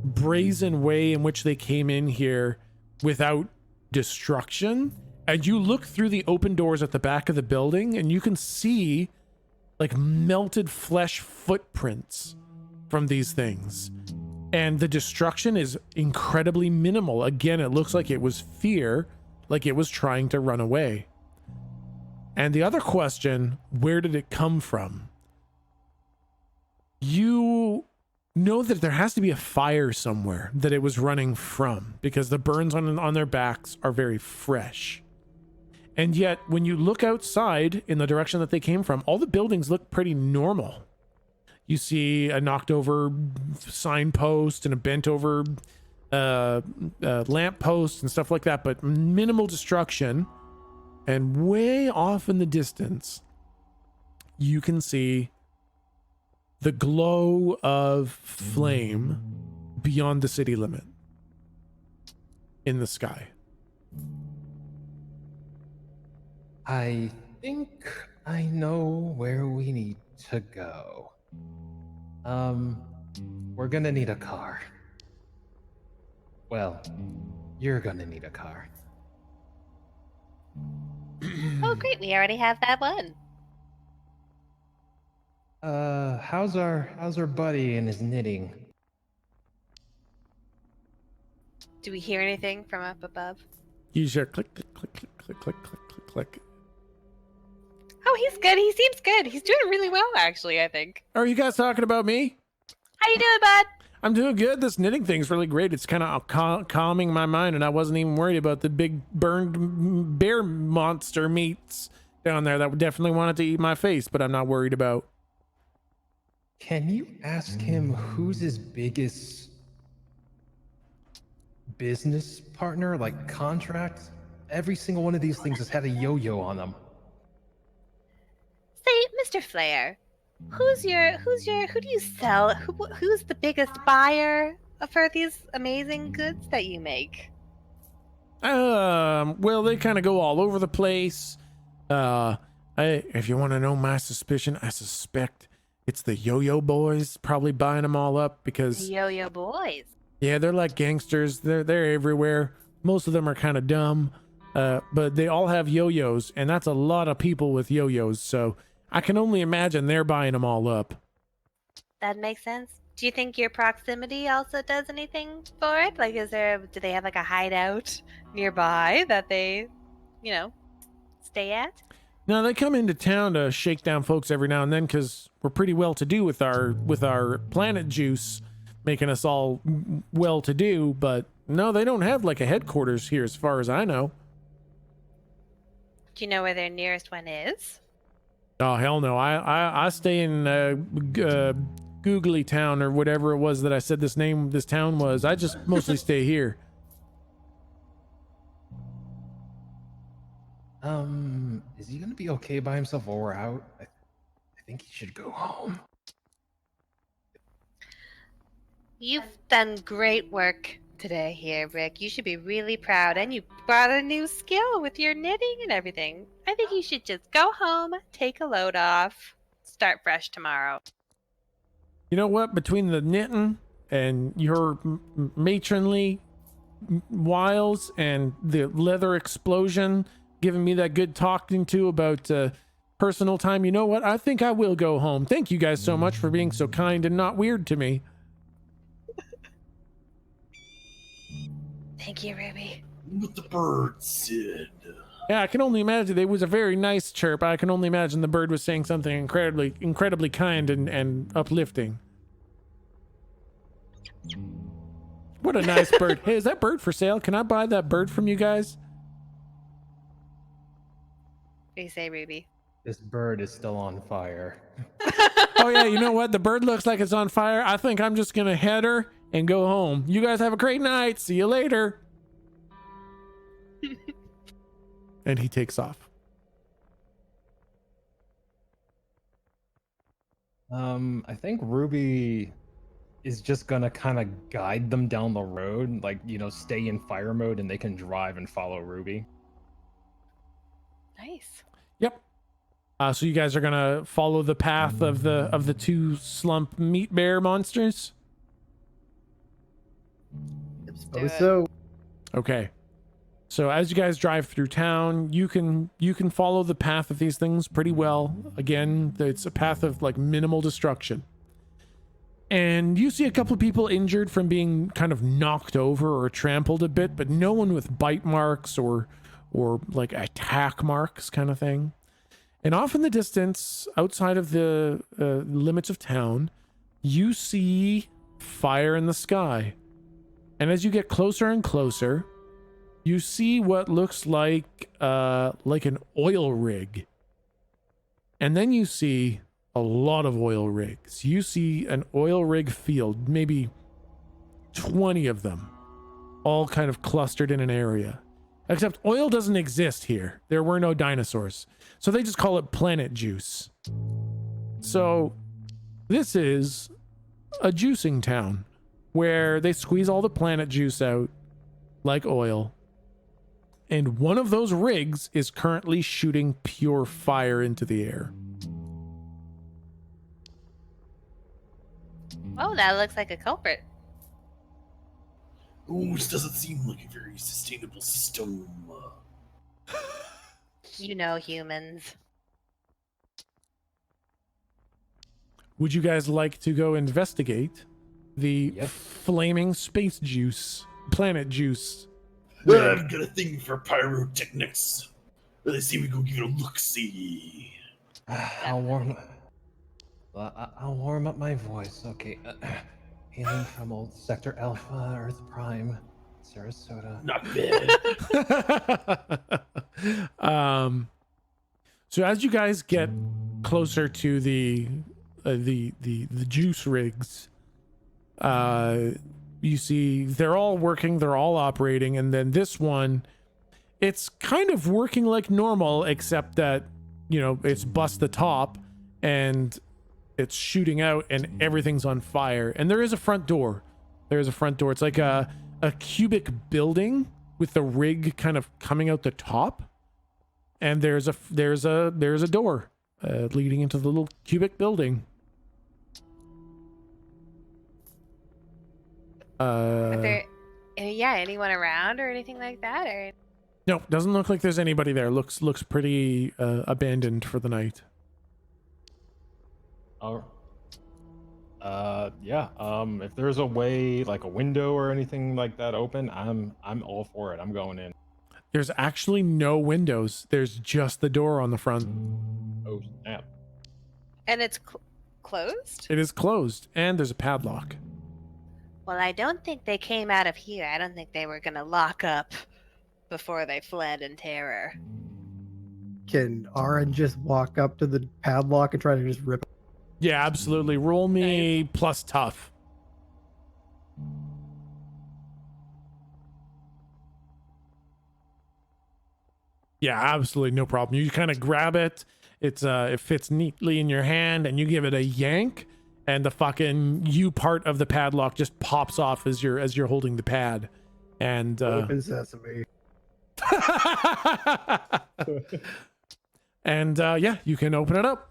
brazen way in which they came in here without destruction. And you look through the open doors at the back of the building and you can see like melted flesh footprints from these things. And the destruction is incredibly minimal. Again, it looks like it was fear, like it was trying to run away. And the other question, where did it come from? You know that there has to be a fire somewhere that it was running from, because the burns on their backs are very fresh. And yet, when you look outside in the direction that they came from, all the buildings look pretty normal. You see a knocked over signpost and a bent over lamp post and stuff like that, but minimal destruction. And way off in the distance, you can see the glow of flame beyond the city limit in the sky. I think I know where we need to go. We're gonna need a car. Well, you're gonna need a car. Oh, great. We already have that one. How's our buddy and his knitting? Do we hear anything from up above? Use your click, click, click, click, click, click, click, click, click. Oh, he's good. He seems good. He's doing really well, actually, I think. Are you guys talking about me? How you doing, bud? I'm doing good. This knitting thing's really great. It's kind of calming my mind, and I wasn't even worried about the big burned bear monster meats down there that definitely wanted to eat my face, but I'm not worried about. Can you ask him who's his biggest business partner, like contract? Every single one of these things has had a yo-yo on them. Say, Mr. Flair, who do you sell? Who's the biggest buyer for these amazing goods that you make? Well, they kind of go all over the place. If you want to know my suspicion, I suspect it's the Yo-Yo Boys probably buying them all up because The Yo-Yo Boys. yeah, they're like gangsters. They're everywhere. Most of them are kind of dumb, but they all have yo-yos, and that's a lot of people with yo-yos. So I can only imagine they're buying them all up. That makes sense. Do you think your proximity also does anything for it? Like, do they have like a hideout nearby that they, stay at? No, they come into town to shake down folks every now and then because we're pretty well to do with our planet juice, making us all well to do. But no, they don't have like a headquarters here, as far as I know. Do you know where their nearest one is? Oh hell no! I stay in Googly Town or whatever it was that I said this town was. I just mostly stay here. Is he gonna be okay by himself while we're out? I think he should go home. You've done great work today here, Rick. You should be really proud, and you brought a new skill with your knitting and everything. I think you should just go home, take a load off, start fresh tomorrow. You know what? Between the knitting and your matronly wiles and the leather explosion giving me that good talking to about personal time, you know what? I think I will go home. Thank you guys so much for being so kind and not weird to me. Thank you, Ruby. What the bird said. Yeah, I can only imagine. It was a very nice chirp. I can only imagine the bird was saying something incredibly kind and uplifting. What a nice bird. Hey, is that bird for sale? Can I buy that bird from you guys? What do you say, Ruby? This bird is still on fire. Oh yeah, you know what? The bird looks like it's on fire. I think I'm just gonna head her and go home. You guys have a great night. See you later. And he takes off. I think Ruby is just gonna kind of guide them down the road, like, you know, stay in fire mode and they can drive and follow Ruby. Nice. Yep. So you guys are gonna follow the path of the two slump meat bear monsters. Suppose so. Okay. So as you guys drive through town, you can follow the path of these things pretty well. Again, it's a path of like minimal destruction. And you see a couple of people injured from being kind of knocked over or trampled a bit, but no one with bite marks or like attack marks kind of thing. And off in the distance, outside of the limits of town, you see fire in the sky. And as you get closer and closer, you see what looks like an oil rig. And then you see a lot of oil rigs. You see an oil rig field, maybe 20 of them, all kind of clustered in an area. Except oil doesn't exist here. There were no dinosaurs. So they just call it planet juice. So this is a juicing town where they squeeze all the planet juice out like oil. And one of those rigs is currently shooting pure fire into the air. Oh, that looks like a culprit. Ooh, this doesn't seem like a very sustainable system. You know humans. Would you guys like to go investigate the Yep. flaming space juice, planet juice? I've got a thing for pyrotechnics. Let's see, we go give it a look-see. I'll warm up my voice. Okay. Hailing from old Sector Alpha, Earth Prime, Sarasota. Not bad. So as you guys get closer to the juice rigs, you see they're all working, they're all operating, and then this one, it's kind of working like normal, except that, you know, it's bust the top and it's shooting out and everything's on fire. And there is a front door. There's a front door. It's like a cubic building with the rig kind of coming out the top. And there's a door leading into the little cubic building. Are there, anyone around or anything like that? Or No, doesn't look like there's anybody there. Looks pretty abandoned for the night. Oh. Yeah. If there's a way, like a window or anything like that open, I'm all for it. I'm going in. There's actually no windows. There's just the door on the front. Oh snap! and it's closed? It is closed, and there's a padlock. Well, I don't think they came out of here. I don't think they were gonna lock up before they fled in terror. Can Aaron just walk up to the padlock and try to just rip it? Yeah, absolutely. Roll me plus tough. Yeah, absolutely, no problem. You kind of grab it. It fits neatly in your hand, and you give it a yank, and the fucking U part of the padlock just pops off as you're holding the pad, and Open sesame. and yeah, you can open it up.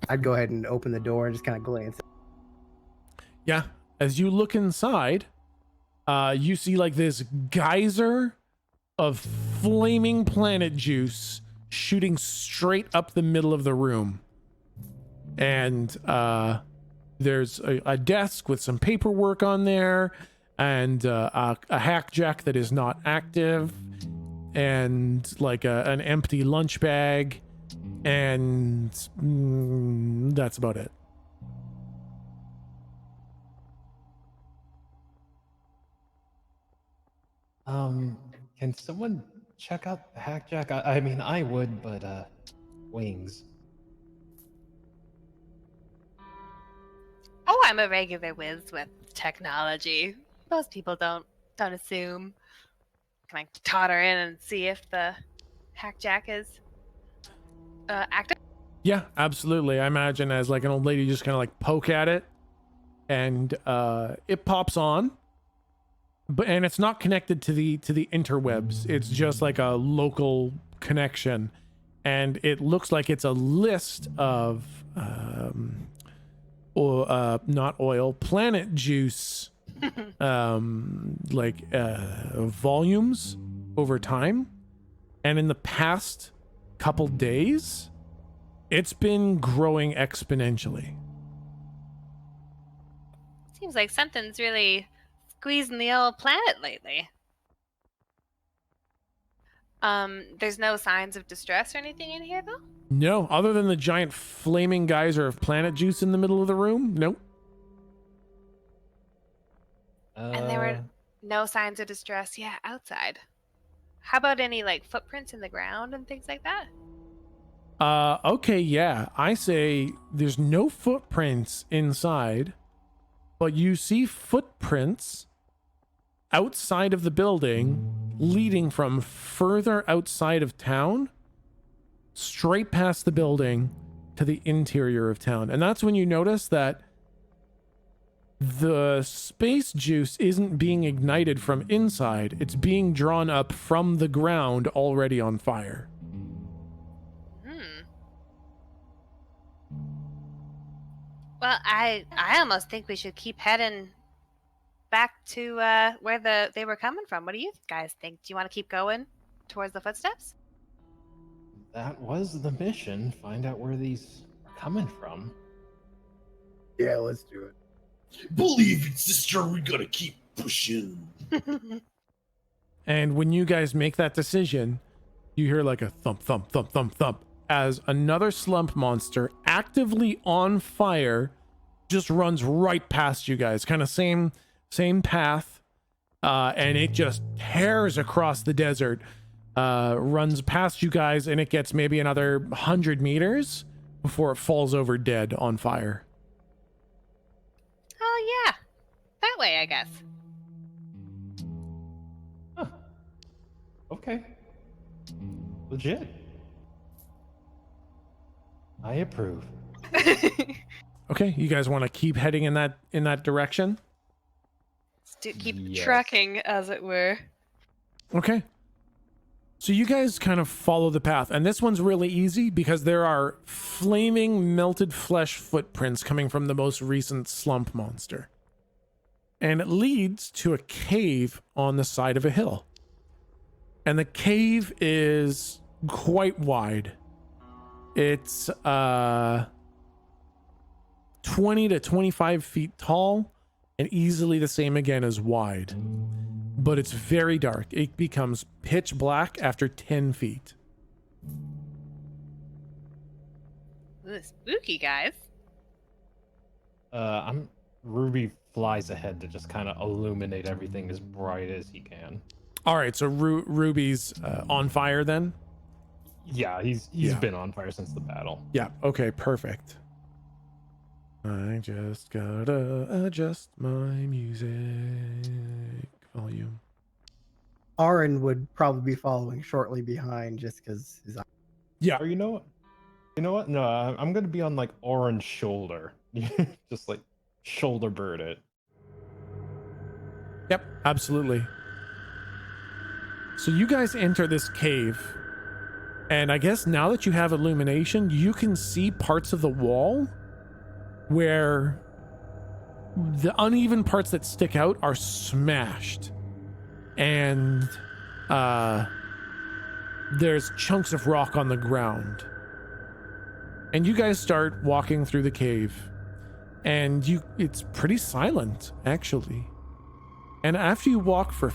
I'd go ahead and open the door and just kind of glance. Yeah, as you look inside, you see like this geyser of flaming planet juice shooting straight up the middle of the room. And There's a desk with some paperwork on there, and a hack jack that is not active, and like an empty lunch bag, and that's about it. Can someone check out the hack jack? I mean, I would, but wings. Oh, I'm a regular whiz with technology. Most people don't assume. Can I totter in and see if the hack jack is active? Yeah, absolutely. I imagine as like an old lady just kind of like poke at it, and it pops on, and it's not connected to the interwebs. It's just like a local connection, and it looks like it's a list of not oil, planet juice, volumes over time, and in the past couple days, it's been growing exponentially. Seems like something's really squeezing the old planet lately. There's no signs of distress or anything in here, though? No, other than the giant flaming geyser of planet juice in the middle of the room, nope. And there were no signs of distress, outside. How about any, like, footprints in the ground and things like that? Okay, yeah. I say there's no footprints inside, but you see footprints outside of the building leading from further outside of town straight past the building to the interior of town. And that's when you notice that the space juice isn't being ignited from inside. It's being drawn up from the ground already on fire. Well, I almost think we should keep heading back to where they were coming from. What do you guys think? Do you want to keep going towards the footsteps? That was the mission. Find out where these are coming from. Yeah, let's do it. Believe it, sister. We gotta keep pushing. And when you guys make that decision, you hear like a thump, thump, thump, thump, thump, as another slump monster actively on fire just runs right past you guys. Kind of same path. And it just tears across the desert, runs past you guys, and it gets maybe another 100 meters before it falls over dead on fire. Oh, yeah. That way, I guess. Huh. Okay. Legit. I approve. Okay, you guys want to keep heading in that direction? Keep Yes. trucking, as it were. Okay. So you guys kind of follow the path, and this one's really easy because there are flaming melted flesh footprints coming from the most recent slump monster. And it leads to a cave on the side of a hill. And the cave is quite wide. It's 20 to 25 feet tall and easily the same again as wide. But it's very dark. It becomes pitch black after 10 feet. Ooh, spooky, guys. Ruby flies ahead to just kind of illuminate everything as bright as he can. All right, so Ruby's on fire then? Yeah, he's Yeah. been on fire since the battle. Yeah, okay, perfect. I just gotta adjust my music volume. Aaron would probably be following shortly behind just because his Yeah, Or you know what? No, I'm gonna be on like Orange shoulder, just like shoulder bird it. yep, absolutely. So you guys enter this cave, and I guess now that you have illumination, you can see parts of the wall where the uneven parts that stick out are smashed, and there's chunks of rock on the ground. And you guys start walking through the cave, and it's pretty silent, actually. And after you walk for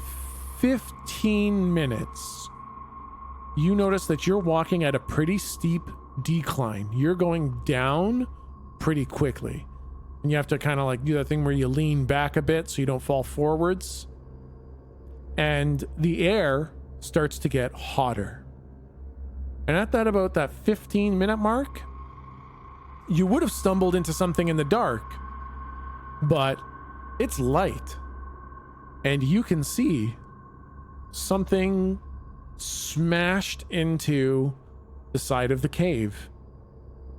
15 minutes, you notice that you're walking at a pretty steep decline. You're going down pretty quickly. And you have to kind of like do that thing where you lean back a bit so you don't fall forwards. And the air starts to get hotter. And at about that 15-minute mark, you would have stumbled into something in the dark, but it's light. And you can see something smashed into the side of the cave.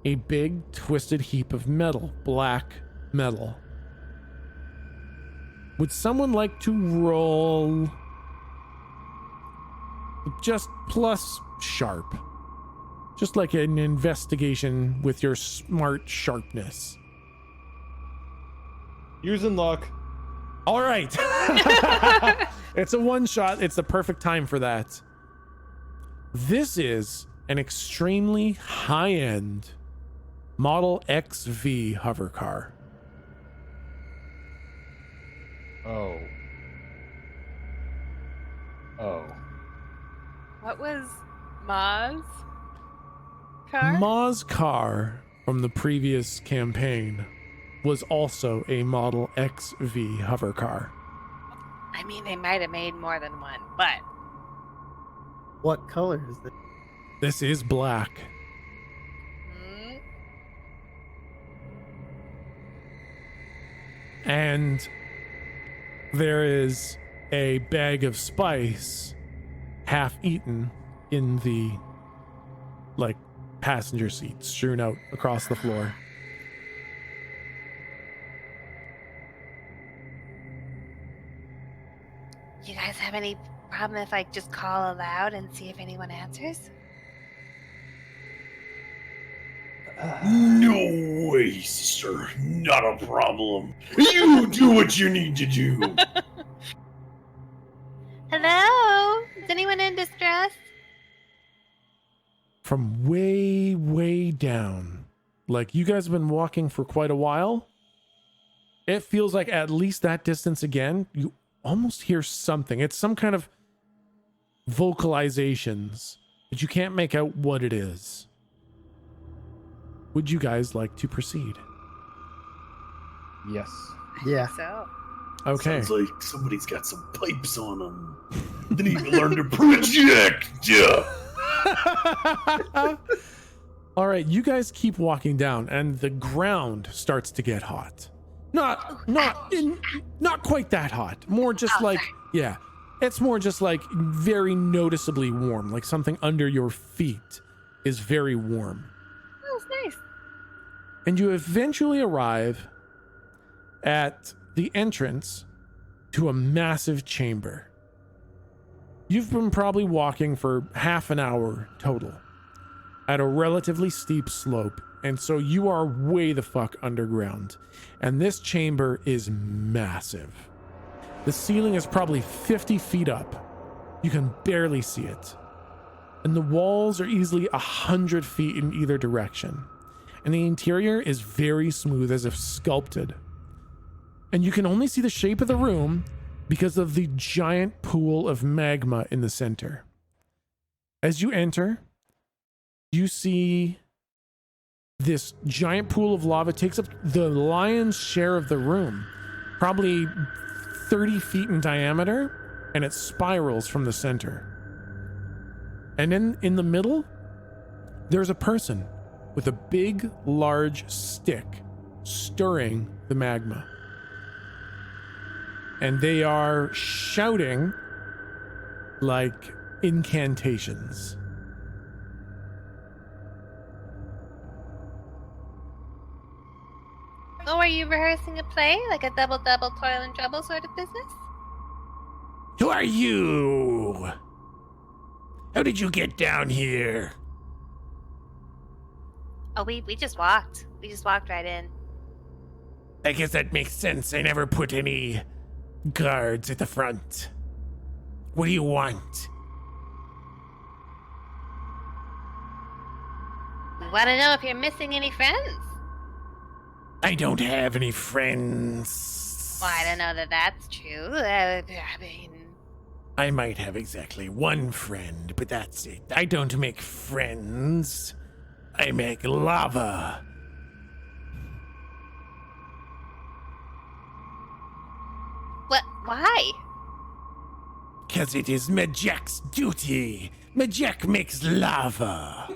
A big twisted heap of metal, black metal. Would someone like to roll just plus sharp? Just like an investigation with your smart sharpness. Using luck. All right. It's a one shot. It's the perfect time for that. This is an extremely high-end Model XV hover car. Oh. What was Ma's car? Ma's car from the previous campaign was also a Model XV hover car. I mean, they might have made more than one, but What color is this? This is black. mm, And there is a bag of spice half eaten in the like passenger seat, strewn out across the floor. you guys have any problem if I just call aloud and see if anyone answers? No way, sister. Not a problem. You do what you need to do. Hello? Is anyone in distress? From way, way down, like you guys have been walking for quite a while, it feels like at least that distance again, you almost hear something. It's some kind of vocalizations, but you can't make out what it is. Would you guys like to proceed? Yes. Yeah. So, Okay. Sounds like somebody's got some pipes on them. They need to learn to project. Yeah. All right, you guys keep walking down, and the ground starts to get hot. Not quite that hot. More just like, yeah, it's more just like very noticeably warm. Like something under your feet is very warm. that was nice. And you eventually arrive at the entrance to a massive chamber. You've been probably walking for half an hour total at a relatively steep slope, and so you are way the fuck underground. And this chamber is massive. The ceiling is probably 50 feet up. You can barely see it. And the walls are easily 100 feet in either direction. And the interior is very smooth, as if sculpted. And you can only see the shape of the room because of the giant pool of magma in the center. As you enter, you see this giant pool of lava takes up the lion's share of the room, probably 30 feet in diameter, and it spirals from the center. And in the middle, there's a person with a big, large stick stirring the magma. And they are shouting like incantations. Oh, are you rehearsing a play? Like a double-double toil and trouble sort of business? Who are you? How did you get down here? Oh, we just walked. We just walked right in. I guess that makes sense. I never put any guards at the front. What do you want? We want to know if you're missing any friends. I don't have any friends. Well, I don't know that that's true. I mean, I might have exactly one friend, but that's it. I don't make friends. I make lava. what? Why? 'Cause it is Majak's duty. Majak makes lava.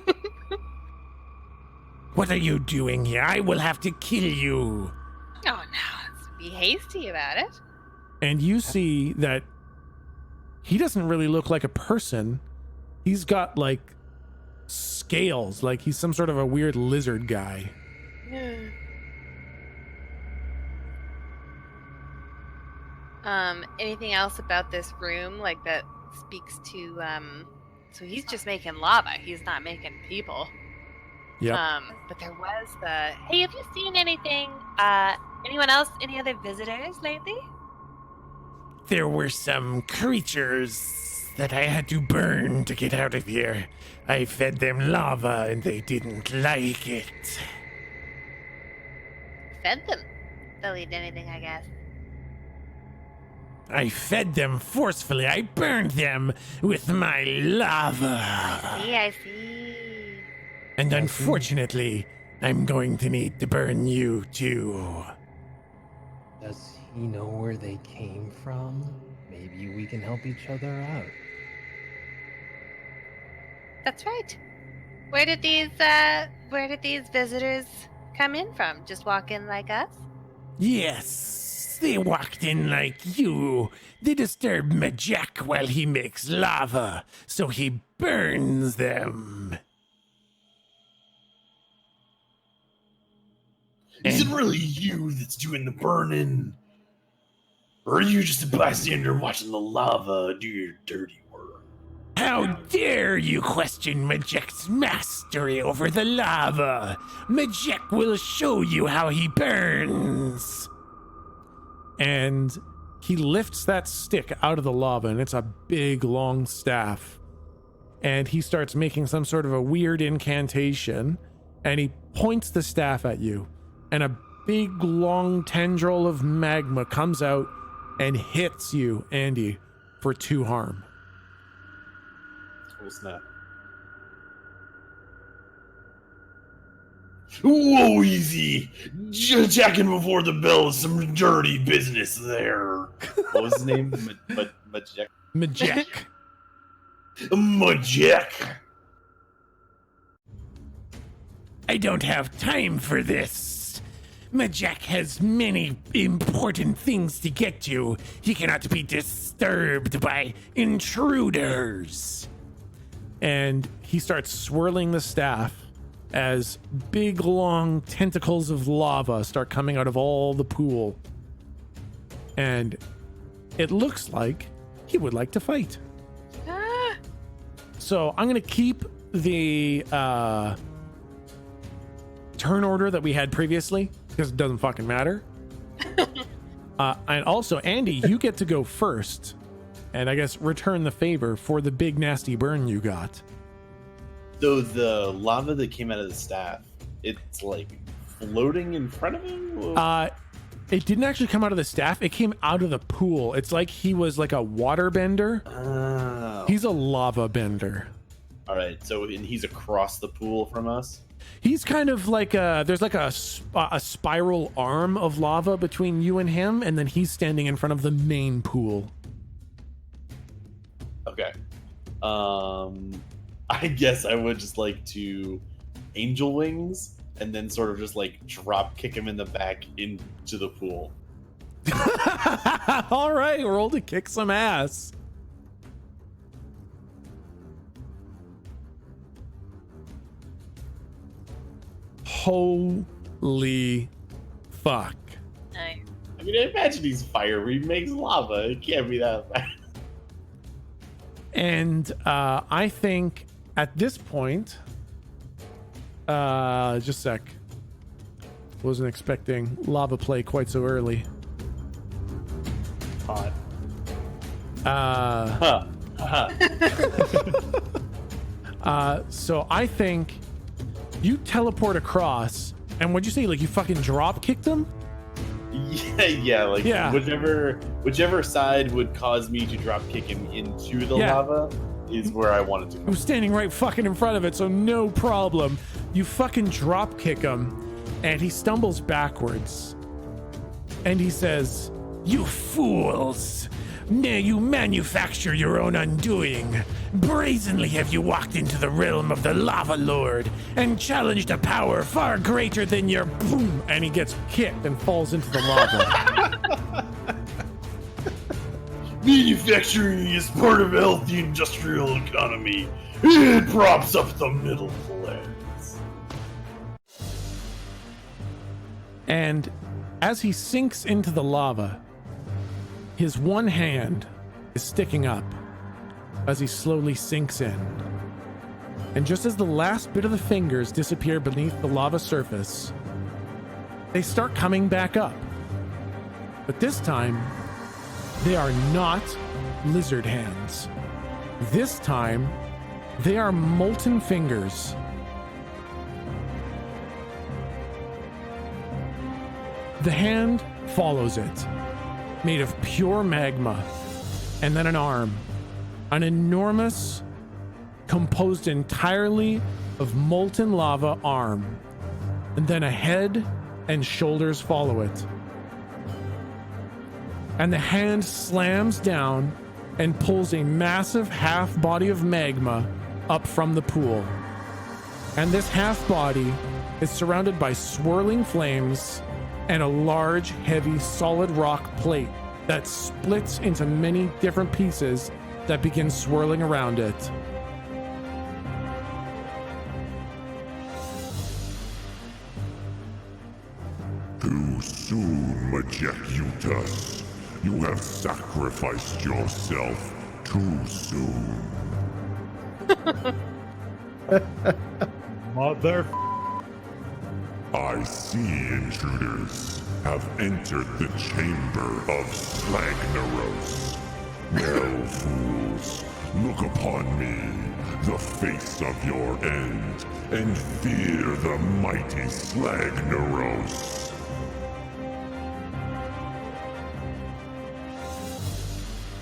What are you doing here? I will have to kill you. Oh no, let's be hasty about it. And you see that he doesn't really look like a person. He's got like scales, like he's some sort of a weird lizard guy. Anything else about this room like that speaks to so he's just making lava. He's not making people. Yeah. But there was the hey, have you seen anything anyone else, any other visitors lately? There were some creatures that I had to burn to get out of here. I fed them lava and they didn't like it. Fed them. They'll eat anything, I guess. I fed them forcefully. I burned them with my lava. I see. And unfortunately, I'm going to need to burn you too. Does he know where they came from? Maybe we can help each other out. That's right. Where did these visitors come in from? Just walk in like us? Yes, they walked in like you. They disturbed Majak while he makes lava, so he burns them. Is it really you that's doing the burning? Or are you just a bystander watching the lava do your dirty work? How dare you question Majak's mastery over the lava? Majak will show you how he burns. And he lifts that stick out of the lava, and it's a big, long staff. And he starts making some sort of a weird incantation, and he points the staff at you. And a big, long tendril of magma comes out and hits you, Andy, for 2 harm. Oh, snap. Whoa, easy! Jacking before the bell is some dirty business there. What was his name? Majek? Majek. Majek. I don't have time for this. Majak has many important things to get to. He cannot be disturbed by intruders. And he starts swirling the staff as big, long tentacles of lava start coming out of all the pool. And it looks like he would like to fight. So I'm going to keep the turn order that we had previously, because it doesn't fucking matter. And also, Andy, you get to go first. And I guess return the favor for the big nasty burn you got. So the lava that came out of the staff, it's like floating in front of him? It didn't actually come out of the staff. It came out of the pool. It's like he was like a water bender. Oh. He's a lava bender. All right, so and he's across the pool from us? He's kind of like there's like a spiral arm of lava between you and him, and then he's standing in front of the main pool. Okay. I guess I would just like to angel wings and then sort of just like drop kick him in the back into the pool. All right, roll to kick some ass. Holy fuck. Nice. I mean, I imagine he's fire. He makes lava. It can't be that bad. And I think at this point, just a sec. Wasn't expecting lava play quite so early. Hot. So I think you teleport across And what'd you say? Like you fucking drop kicked him? Yeah, like Yeah. whichever side would cause me to drop kick him into the Yeah. lava is where I wanted to He go. was standing right fucking in front of it, so no problem. You fucking drop kick him, and he stumbles backwards. And he says, "You fools! Nay, you manufacture your own undoing. Brazenly have you walked into the realm of the Lava Lord and challenged a power far greater than your boom." And he gets kicked and falls into the lava. Manufacturing is part of a healthy industrial economy. It props up the middle class. And as he sinks into the lava, his one hand is sticking up as he slowly sinks in. And just as the last bit of the fingers disappear beneath the lava surface, they start coming back up. But this time, they are not lizard hands. This time, they are molten fingers. The hand follows it, made of pure magma, and then an arm, an enormous, composed entirely of molten lava arm, and then a head and shoulders follow it. And the hand slams down and pulls a massive half body of magma up from the pool. And this half body is surrounded by swirling flames and a large, heavy, solid rock plate that splits into many different pieces that begin swirling around it. Too soon, Majecutus. You have sacrificed yourself too soon. Mother. I see intruders have entered the chamber of Slagnaros. Well, fools, look upon me, the face of your end, and fear the mighty Slagnaros.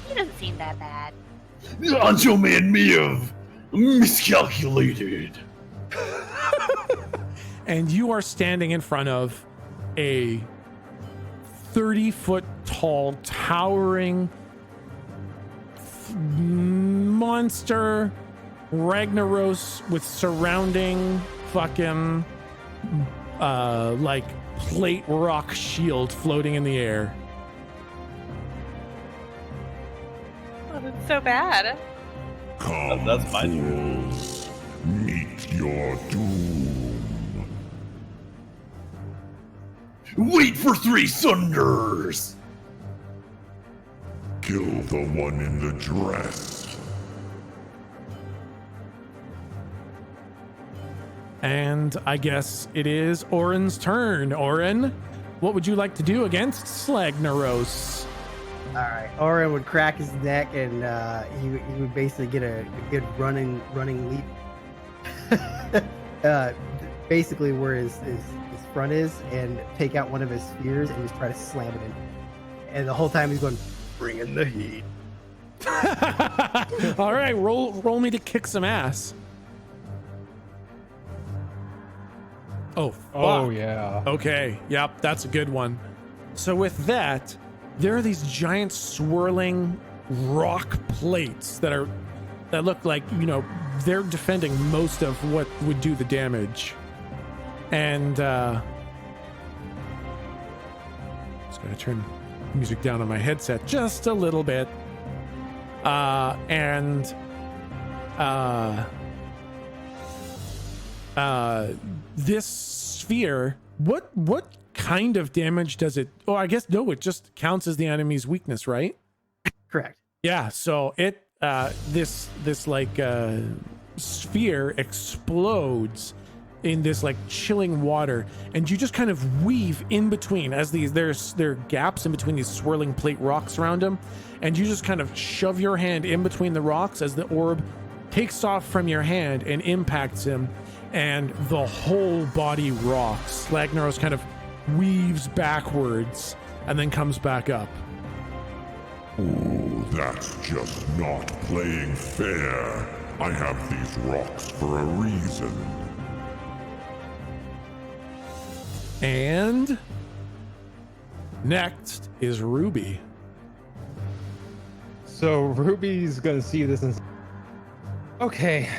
He doesn't seem that bad. The Ancho Man may have miscalculated. And you are standing in front of a 30-foot tall, towering monster Ragnaros with surrounding fucking like plate rock shield floating in the air. Oh, that's so bad. Come, That's my fools, meet your doom. Wait for 3 Sunders! Kill the one in the dress. And I guess it is Oren's turn. Oren, what would you like to do against Slagnaros? All right, Oren would crack his neck, and he would basically get a good running leap. Basically, where his front is, and take out one of his spears and just try to slam it in. And the whole time he's going, "Bring in the heat." All right, roll me to kick some ass. Oh, fuck. Oh yeah. Okay, yep, that's a good one. So with that, there are these giant swirling rock plates that look like, you know, they're defending most of what would do the damage. And just gotta turn music down on my headset just a little bit. This sphere, what kind of damage does it? Oh, I guess no, it just counts as the enemy's weakness, right? Correct. Yeah, so it this sphere explodes in this like chilling water, and you just kind of weave in between as there are gaps in between these swirling plate rocks around them, and you just kind of shove your hand in between the rocks as the orb takes off from your hand and impacts him, and the whole body rocks. Slagnaros kind of weaves backwards and then comes back up. Oh, that's just not playing fair. I have these rocks for a reason. And next is Ruby. So Ruby's gonna see this and okay,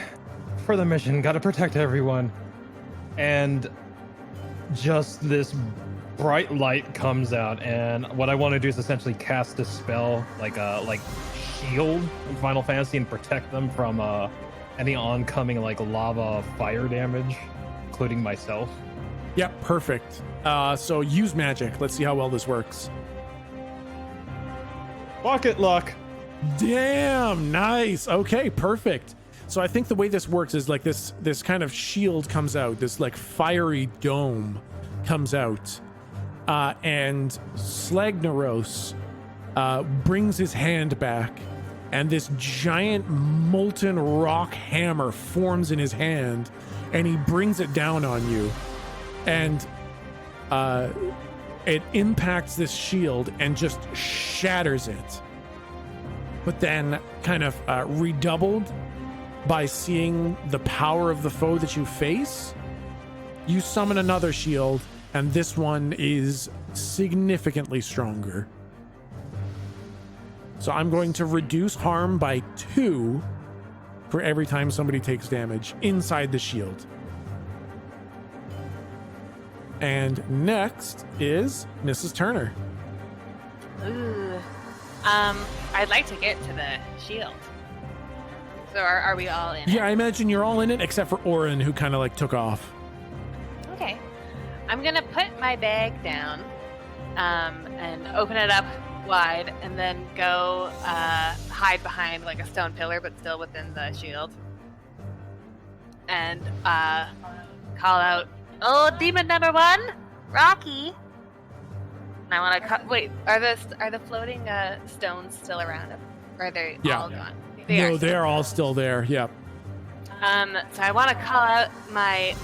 for the mission, gotta protect everyone. And just this bright light comes out, and what I want to do is essentially cast a spell, like shield in Final Fantasy, and protect them from any oncoming like lava fire damage, including myself. Yep, perfect. So use magic. Let's see how well this works. Bucket luck. Damn, nice. Okay, perfect. So I think the way this works is like this kind of shield comes out, this like fiery dome comes out, and Slagnaros brings his hand back, and this giant molten rock hammer forms in his hand, and he brings it down on you, and it impacts this shield and just shatters it. But then kind of redoubled by seeing the power of the foe that you face, you summon another shield, and this one is significantly stronger. So I'm going to reduce harm by 2 for every time somebody takes damage inside the shield. And next is Mrs. Turner. Ooh. I'd like to get to the shield. So are we all in? Yeah, I imagine you're all in it except for Orin, who kind of like took off. Okay. I'm gonna put my bag down, and open it up wide, and then go hide behind like a stone pillar, but still within the shield, and call out, "Oh, demon number 1, Rocky!" And I want to wait. Are the floating stones still around him, or are they all gone? They're all still there. Yep. So I want to call out my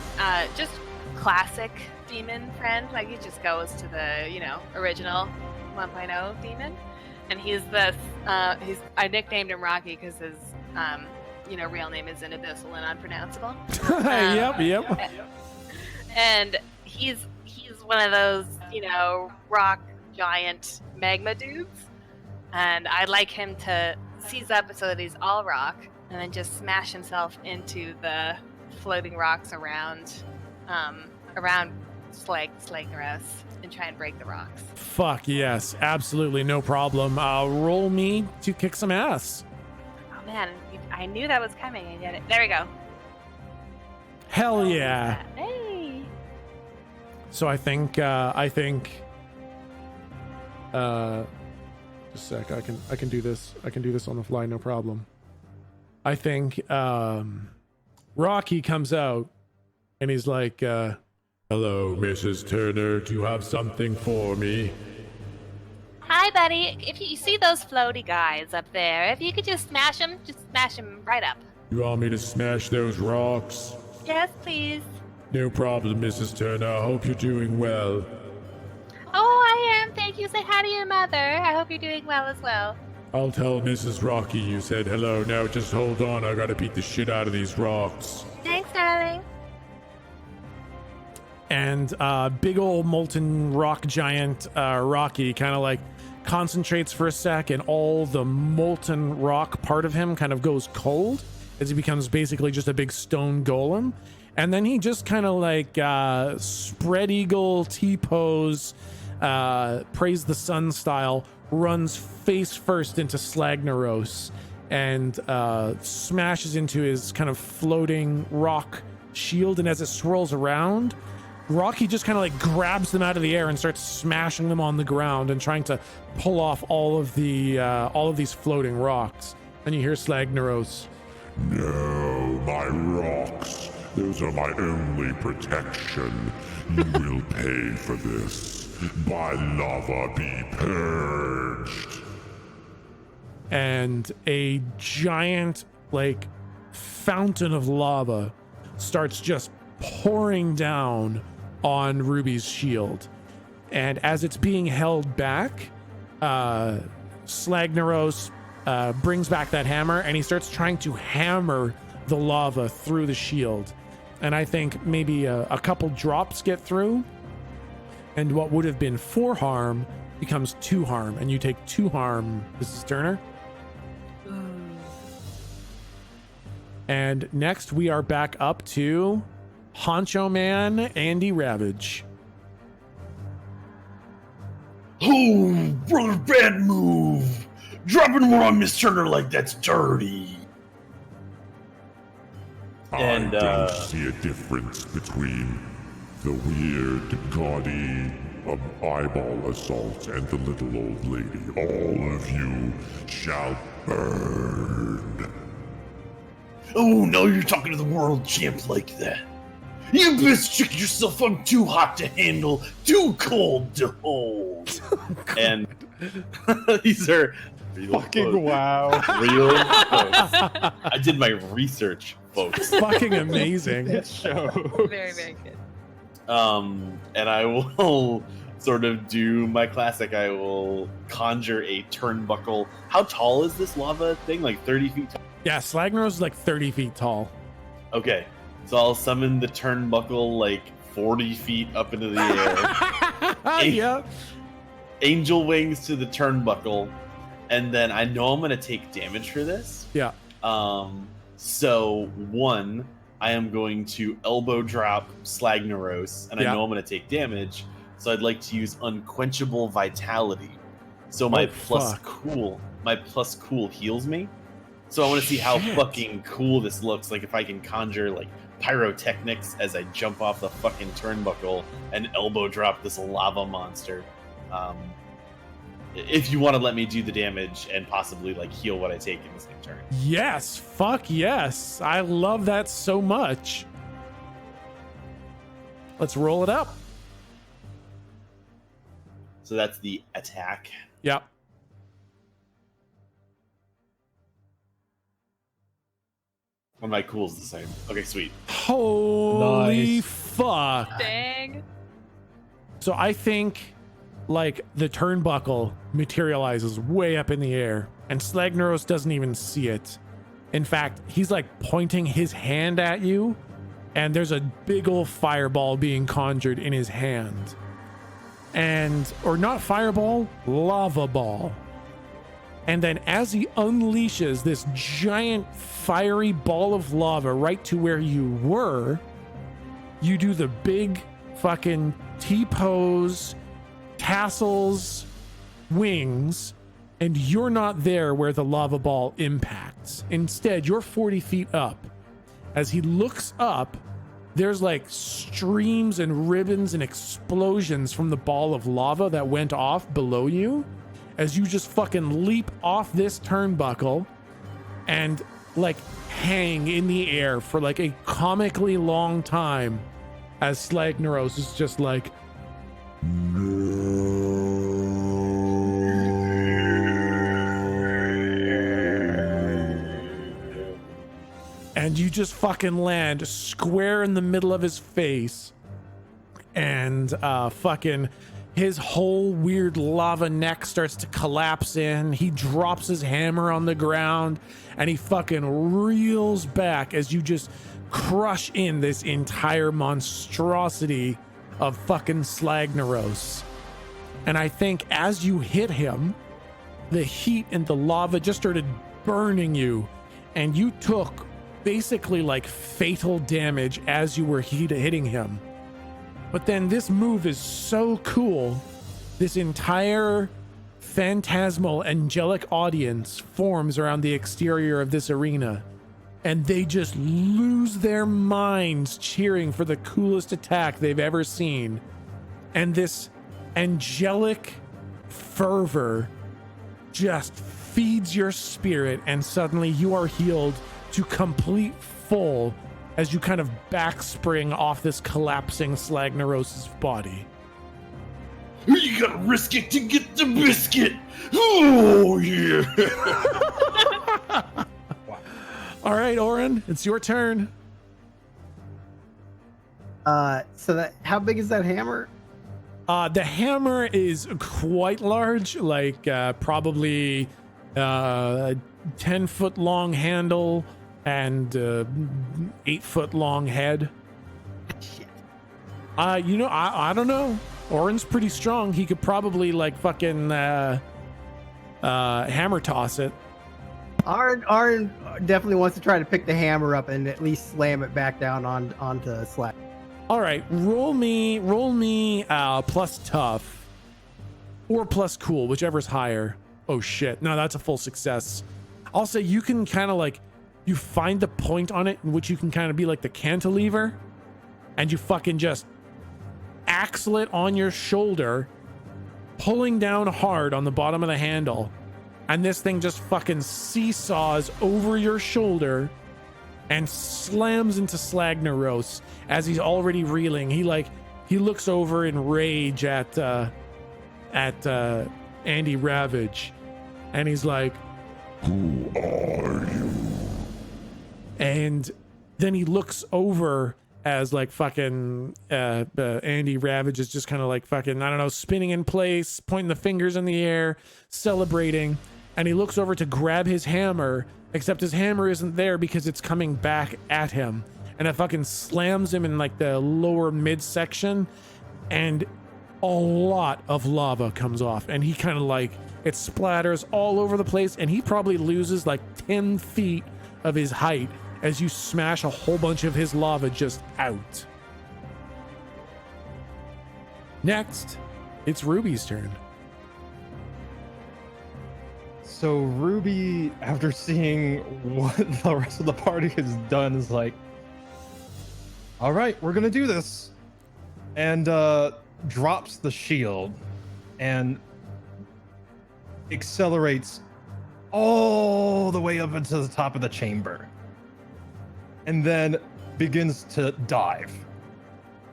just classic demon friend. Like he just goes to the original 1.0 demon, and he's this. I nicknamed him Rocky because his real name is Inabyssal and unpronounceable. Yep. And he's one of those rock giant magma dudes, and I'd like him to seize up so that he's all rock, and then just smash himself into the floating rocks around Slagnaros and try and break the rocks. Fuck yes, absolutely, no problem. Roll me to kick some ass. Oh man, I knew that was coming, and yet there we go. Hell yeah. Hey. So I think just a sec, I can do this. I can do this on the fly, no problem. I think Rocky comes out and he's like, Hello, Mrs. Turner. Do you have something for me? Hi, buddy. If you see those floaty guys up there, if you could just smash them right up. You want me to smash those rocks? Yes, please. No problem, Mrs. Turner. I hope you're doing well. Oh, I am. Thank you. Say hi to your mother. I hope you're doing well as well. I'll tell Mrs. Rocky you said hello. Now just hold on. I gotta beat the shit out of these rocks. Thanks, darling. and big old molten rock giant Rocky kind of like concentrates for a sec, and all the molten rock part of him kind of goes cold as he becomes basically just a big stone golem. And then he just kind of like spread eagle T-pose, praise the sun style, runs face first into Slagnaros and smashes into his kind of floating rock shield. And as it swirls around, Rocky just kind of like grabs them out of the air and starts smashing them on the ground and trying to pull off all of these floating rocks. And you hear Slagnaros, No, my rocks. Those are my only protection. You will pay for this. By lava be purged. and a giant like fountain of lava starts just pouring down on Ruby's shield. And as it's being held back, Slagnaros brings back that hammer, and he starts trying to hammer the lava through the shield. And I think maybe a couple drops get through, and what would have been 4 harm becomes 2 harm, and you take 2 harm, Mrs. Turner. And next we are back up to Honcho Man Andy Ravage. Oh, brother, bad move. Dropping one on Miss Turner like that's dirty. And, I don't see a difference between the weird, gaudy eyeball assault and the little old lady. All of you shall burn. Oh, now you're talking to the world champ like that. You best check yourself. I'm too hot to handle, too cold to hold. and these are real Fucking quotes. wow. Real quotes. I did my research, folks. Fucking amazing. It shows. Very, very good. And I will sort of do my classic. I will conjure a turnbuckle. How tall is this lava thing? Like 30 feet tall? Yeah, Slagnaros is like 30 feet tall. Okay, so I'll summon the turnbuckle like 40 feet up into the air. Yeah. Angel wings to the turnbuckle, and then I know I'm gonna take damage for this. Yeah. So one, I am going to elbow drop Slagnaros, and Yeah. I know I'm gonna take damage. So I'd like to use Unquenchable Vitality. So my fuck. plus cool heals me. So I want to see how Shit. fucking cool this looks. Like if I can conjure like pyrotechnics as I jump off the fucking turnbuckle and elbow drop this lava monster. If you want to let me do the damage and possibly like heal what I take in the same turn. Yes, fuck yes. I love that so much. Let's roll it up. So that's the attack. Yep. Well, my cool's the same. Okay, sweet. Holy Nice. fuck. Dang. So I think like the turnbuckle materializes way up in the air, and Slagnaros doesn't even see it. In fact, he's like pointing his hand at you, and there's a big old fireball being conjured in his hand. Or not fireball, lava ball. And then as he unleashes this giant fiery ball of lava right to where you were, you do the big fucking T-pose, tassels, wings, and you're not there where the lava ball impacts. Instead, you're 40 feet up. As he looks up, there's like streams and ribbons and explosions from the ball of lava that went off below you as you just fucking leap off this turnbuckle and like hang in the air for like a comically long time as Slagnaros is just like, and you just fucking land square in the middle of his face, and fucking his whole weird lava neck starts to collapse in. He drops his hammer on the ground, and he fucking reels back as you just crush in this entire monstrosity of fucking Slagnaros. And I think as you hit him, the heat and the lava just started burning you, and you took basically like fatal damage as you were hitting him. But then this move is so cool. This entire phantasmal angelic audience forms around the exterior of this arena, and they just lose their minds cheering for the coolest attack they've ever seen. And this angelic fervor just feeds your spirit, and suddenly you are healed to complete full as you kind of backspring off this collapsing Slagnaros' body. You gotta risk it to get the biscuit. Oh yeah. All right, Oren, it's your turn. So that how big is that hammer? The hammer is quite large, like probably 10-foot long handle and 8-foot long head. Shit. You know, I don't know. Oren's pretty strong. He could probably like fucking hammer toss it. Arn definitely wants to try to pick the hammer up and at least slam it back down onto Slack. All right, roll me plus tough or plus cool, whichever's higher. Oh shit, no, that's a full success. I'll say you can kind of like, you find the point on it in which you can kind of be like the cantilever, and you fucking just axle it on your shoulder, pulling down hard on the bottom of the handle, and this thing just fucking seesaws over your shoulder and slams into Slagnaros as he's already reeling. He looks over in rage at Andy Ravage, and he's like, Who are you? and then he looks over as like fucking Andy Ravage is just kind of like fucking, I don't know, spinning in place, pointing the fingers in the air, celebrating, and he looks over to grab his hammer, except his hammer isn't there because it's coming back at him, and it fucking slams him in like the lower midsection, and a lot of lava comes off, and he kind of like, it splatters all over the place, and he probably loses like 10 feet of his height as you smash a whole bunch of his lava just out. Next, it's Ruby's turn. So Ruby, after seeing what the rest of the party has done, is like, all right, we're gonna do this, and drops the shield and accelerates all the way up into the top of the chamber, and then begins to dive,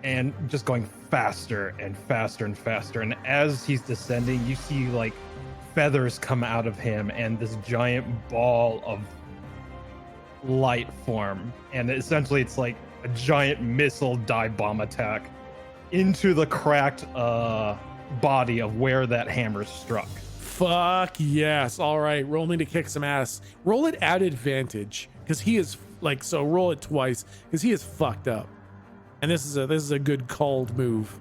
and just going faster and faster and faster. And as he's descending, you see like feathers come out of him and this giant ball of light form, and essentially it's like a giant missile dive bomb attack into the cracked body of where that hammer struck. Fuck yes. All right, roll me to kick some ass. Roll it at advantage because he is like, so roll it twice because he is fucked up, and this is a good called move.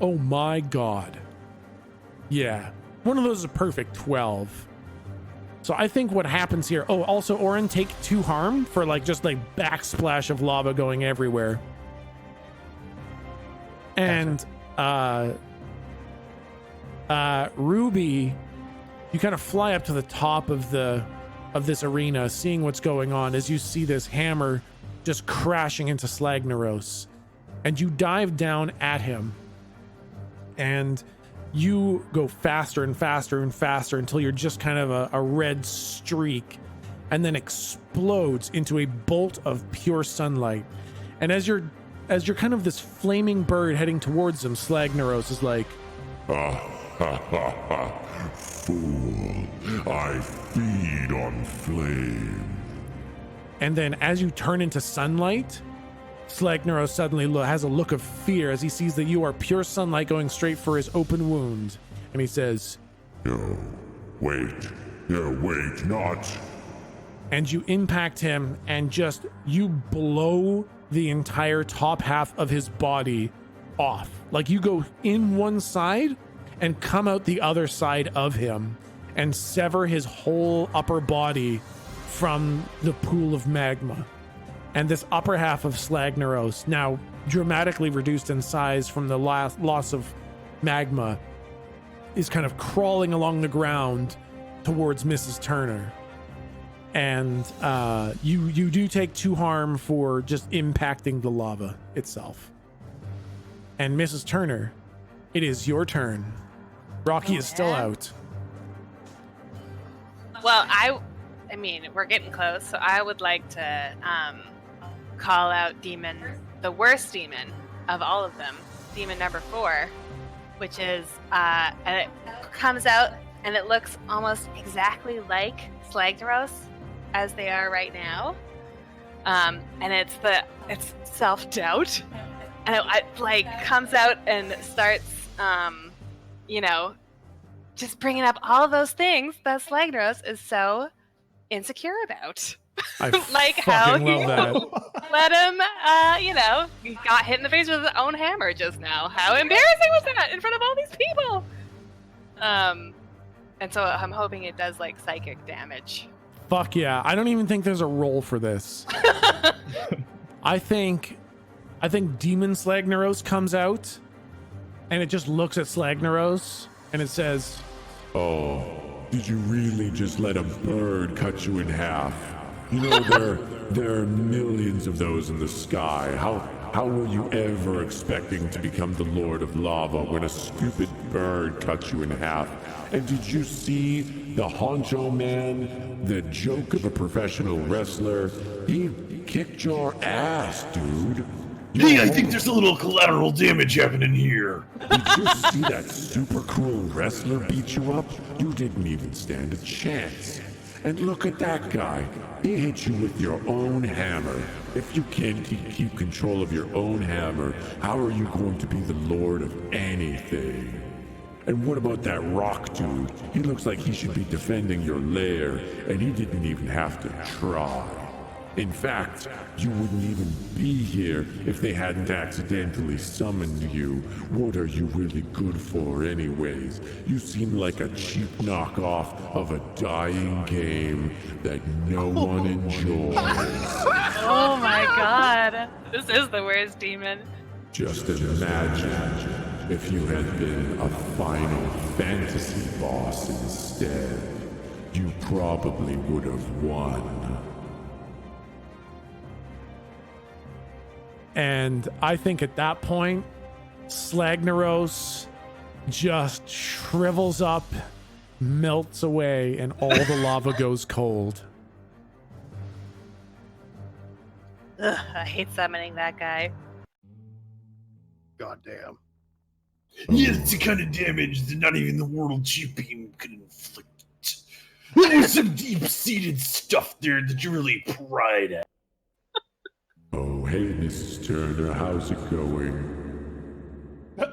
Oh my god. Yeah, one of those is a perfect 12. So I think what happens here, oh, also Oren, take 2 harm for like just like backsplash of lava going everywhere. And Ruby, you kind of fly up to the top of this arena, seeing what's going on as you see this hammer just crashing into Slagnaros, and you dive down at him, and you go faster and faster and faster until you're just kind of a red streak, and then explodes into a bolt of pure sunlight. And as you're kind of this flaming bird heading towards him, Slagnaros is like, Fool, I feed on flame. and then as you turn into sunlight, Slagnaros suddenly has a look of fear as he sees that you are pure sunlight going straight for his open wound. And he says, Wait, not. and you impact him and just, you blow the entire top half of his body off. Like you go in one side and come out the other side of him and sever his whole upper body from the pool of magma. And this upper half of Slagnaros, now dramatically reduced in size from the loss of magma, is kind of crawling along the ground towards Mrs. Turner. And you do take 2 harm for just impacting the lava itself. And Mrs. Turner, it is your turn. Rocky is still out. Well, I mean, we're getting close, so I would like to call out demon, the worst demon of all of them, demon number 4, which is, and it comes out and it looks almost exactly like Slagnaros, as they are right now. And it's self-doubt. And it like comes out and starts, just bringing up all those things that Slagneros is so insecure about. I Like how fucking he love that. let him, he got hit in the face with his own hammer just now. How embarrassing was that in front of all these people? And so I'm hoping it does like psychic damage. Fuck yeah. I don't even think there's a role for this. I think Demon Slagneros comes out and it just looks at Slagneros and it says, Oh, did you really just let a bird cut you in half? You know, there are millions of those in the sky. How were you ever expecting to become the Lord of Lava when a stupid bird cut you in half? And did you see the honcho man, the joke of a professional wrestler? He kicked your ass, dude. Hey, I think there's a little collateral damage happening here. Did you see that super cool wrestler beat you up? You didn't even stand a chance. And look at that guy. He hit you with your own hammer. If you can't keep control of your own hammer, how are you going to be the lord of anything? And what about that rock dude? He looks like he should be defending your lair, and he didn't even have to try. In fact, you wouldn't even be here if they hadn't accidentally summoned you. What are you really good for anyways? You seem like a cheap knockoff of a dying game that no one enjoys. Oh my god. This is the worst demon. Just imagine if you had been a Final Fantasy boss instead. You probably would have won. and I think at that point, Slagneros just shrivels up, melts away, and all the lava goes cold. Ugh, I hate summoning that guy. Goddamn. Yeah, it's the kind of damage that not even the world champion could inflict. There's some deep-seated stuff there that you really pride at. Oh, hey, Mrs. Turner, how's it going? Is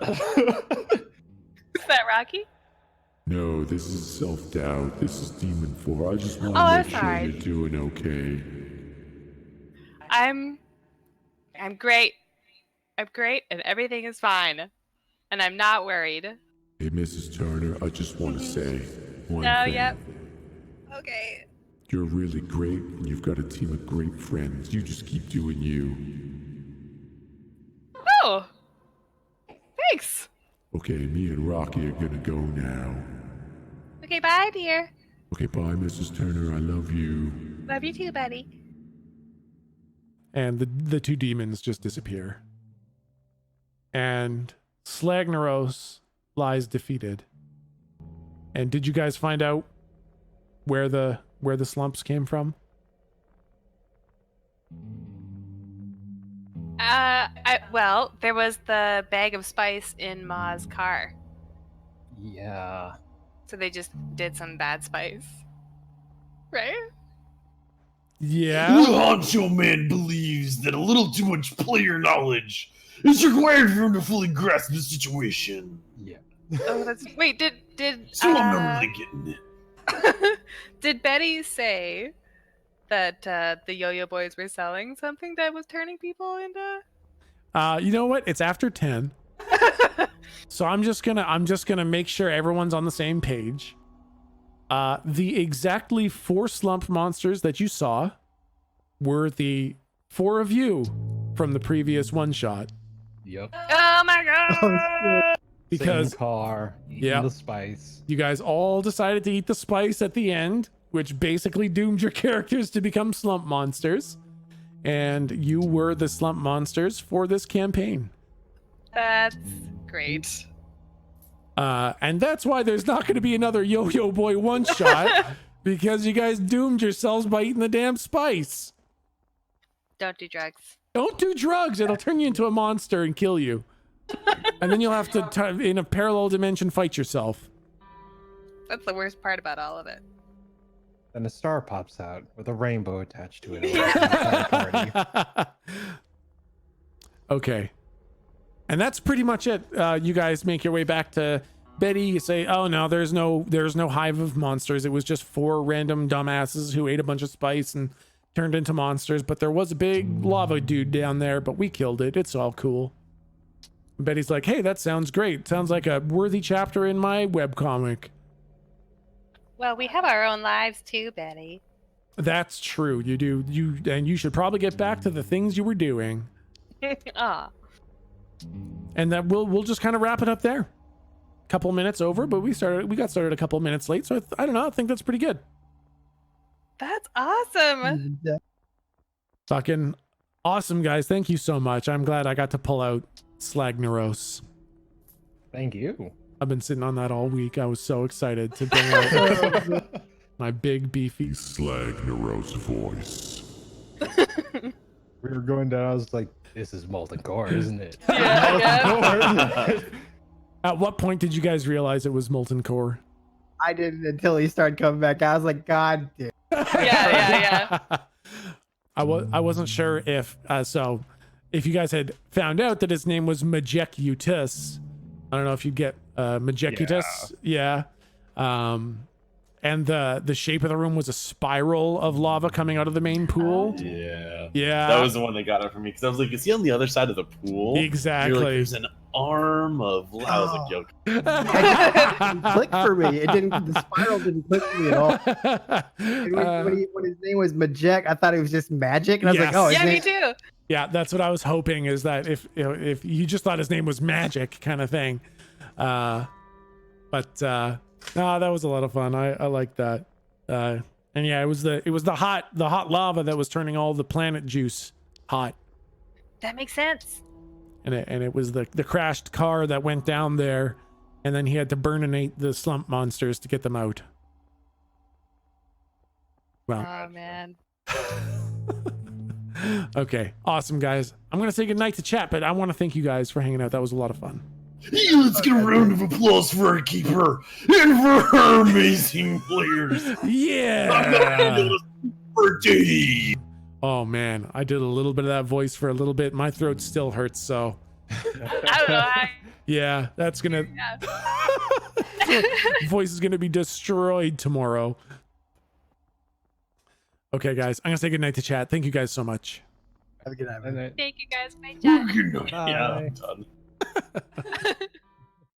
that Rocky? No, this is self-doubt. This is Demon 4. I just want Oh, to I'm make sure sorry. you're doing okay. I'm great. I'm great and everything is fine. And I'm not worried. Hey, Mrs. Turner, I just want to say one No, thing. yep. Okay. You're really great, and you've got a team of great friends. You just keep doing you. Oh. Thanks. Okay, me and Rocky are gonna go now. Okay, bye, dear. Okay, bye, Mrs. Turner. I love you. Love you too, buddy. And the two demons just disappear. And Slagneros lies defeated. And did you guys find out where the slumps came from? Well, there was the bag of spice in Ma's car. Yeah. So they just did some bad spice. Right? The Yeah. Honcho man believes that a little too much player knowledge is required for him to fully grasp the situation. Yeah. Oh, that's wait, did So I'm not really getting it. did Betty say that the Yo-Yo Boys were selling something that was turning people into? You know what? It's after 10. So I'm just gonna make sure everyone's on the same page. The exactly 4 slump monsters that you saw were the 4 of you from the previous one shot. Yep. Oh my god! Because Same car. Yep. The spice. you guys all decided to eat the spice at the end, which basically doomed your characters to become slump monsters. And you were the slump monsters for this campaign. That's great. And that's why there's not going to be another Yo-Yo Boy one shot, because you guys doomed yourselves by eating the damn spice. Don't do drugs. Don't do drugs. It'll turn you into a monster and kill you. And then you'll have to, in a parallel dimension, fight yourself. That's the worst part about all of it. Then a star pops out with a rainbow attached to it. Party. Okay. And that's pretty much it. You guys make your way back to Betty. You say, "Oh no, there's no hive of monsters. It was just 4 random dumbasses who ate a bunch of spice and turned into monsters. But there was a big lava dude down there, but we killed it. It's all cool." And Betty's like, "Hey, that sounds great. Sounds like a worthy chapter in my webcomic." Well, we have our own lives too, Betty. That's true. You do. You should probably get back to the things you were doing. Aw. And that we'll just kind of wrap it up there. Couple minutes over, but we got started a couple minutes late, so I don't know. I think that's pretty good. That's awesome. Fucking awesome, guys. Thank you so much. I'm glad I got to pull out Slagneros. Thank you. I've been sitting on that all week. I was so excited to bring out my big beefy Slagneros voice. We were going down. I was like, "This is molten core, isn't it?" Yeah. At what point did you guys realize it was Molten Core? I didn't until he started coming back. I was like, God damn. Yeah. I wasn't sure if so if you guys had found out that his name was Majecutus. I don't know if you'd get Majecutus. Yeah. And the shape of the room was a spiral of lava coming out of the main pool. Yeah. Yeah. That was the one that got it for me because I was like, is he on the other side of the pool? Exactly. You're like, there's an arm of. I was like, joke. It didn't click for me. The spiral didn't click for me at all. And when his name was Majek, I thought it was just magic. And I was like, oh, his Yeah, name... me too. Yeah, that's what I was hoping, is that if you just thought his name was Magic kind of thing. No, that was a lot of fun. I like that. And yeah, it was the hot lava that was turning all the planet juice hot. That makes sense. And it was the crashed car that went down there, and then he had to burninate the slump monsters to get them out. Well. Oh man. Okay, awesome, guys. I'm gonna say goodnight to chat, but I want to thank you guys for hanging out. That was a lot of fun. Yeah, let's get a round of applause for our keeper and for her amazing players. Yeah. Birthday. Oh man, I did a little bit of that voice for a little bit. My throat still hurts, so I don't know. yeah, that's gonna voice is gonna be destroyed tomorrow. Okay, guys, I'm gonna say goodnight to chat. Thank you guys so much. Have a good night. And Thank you guys. Night chat. Good night. Yeah, Bye. I'm done.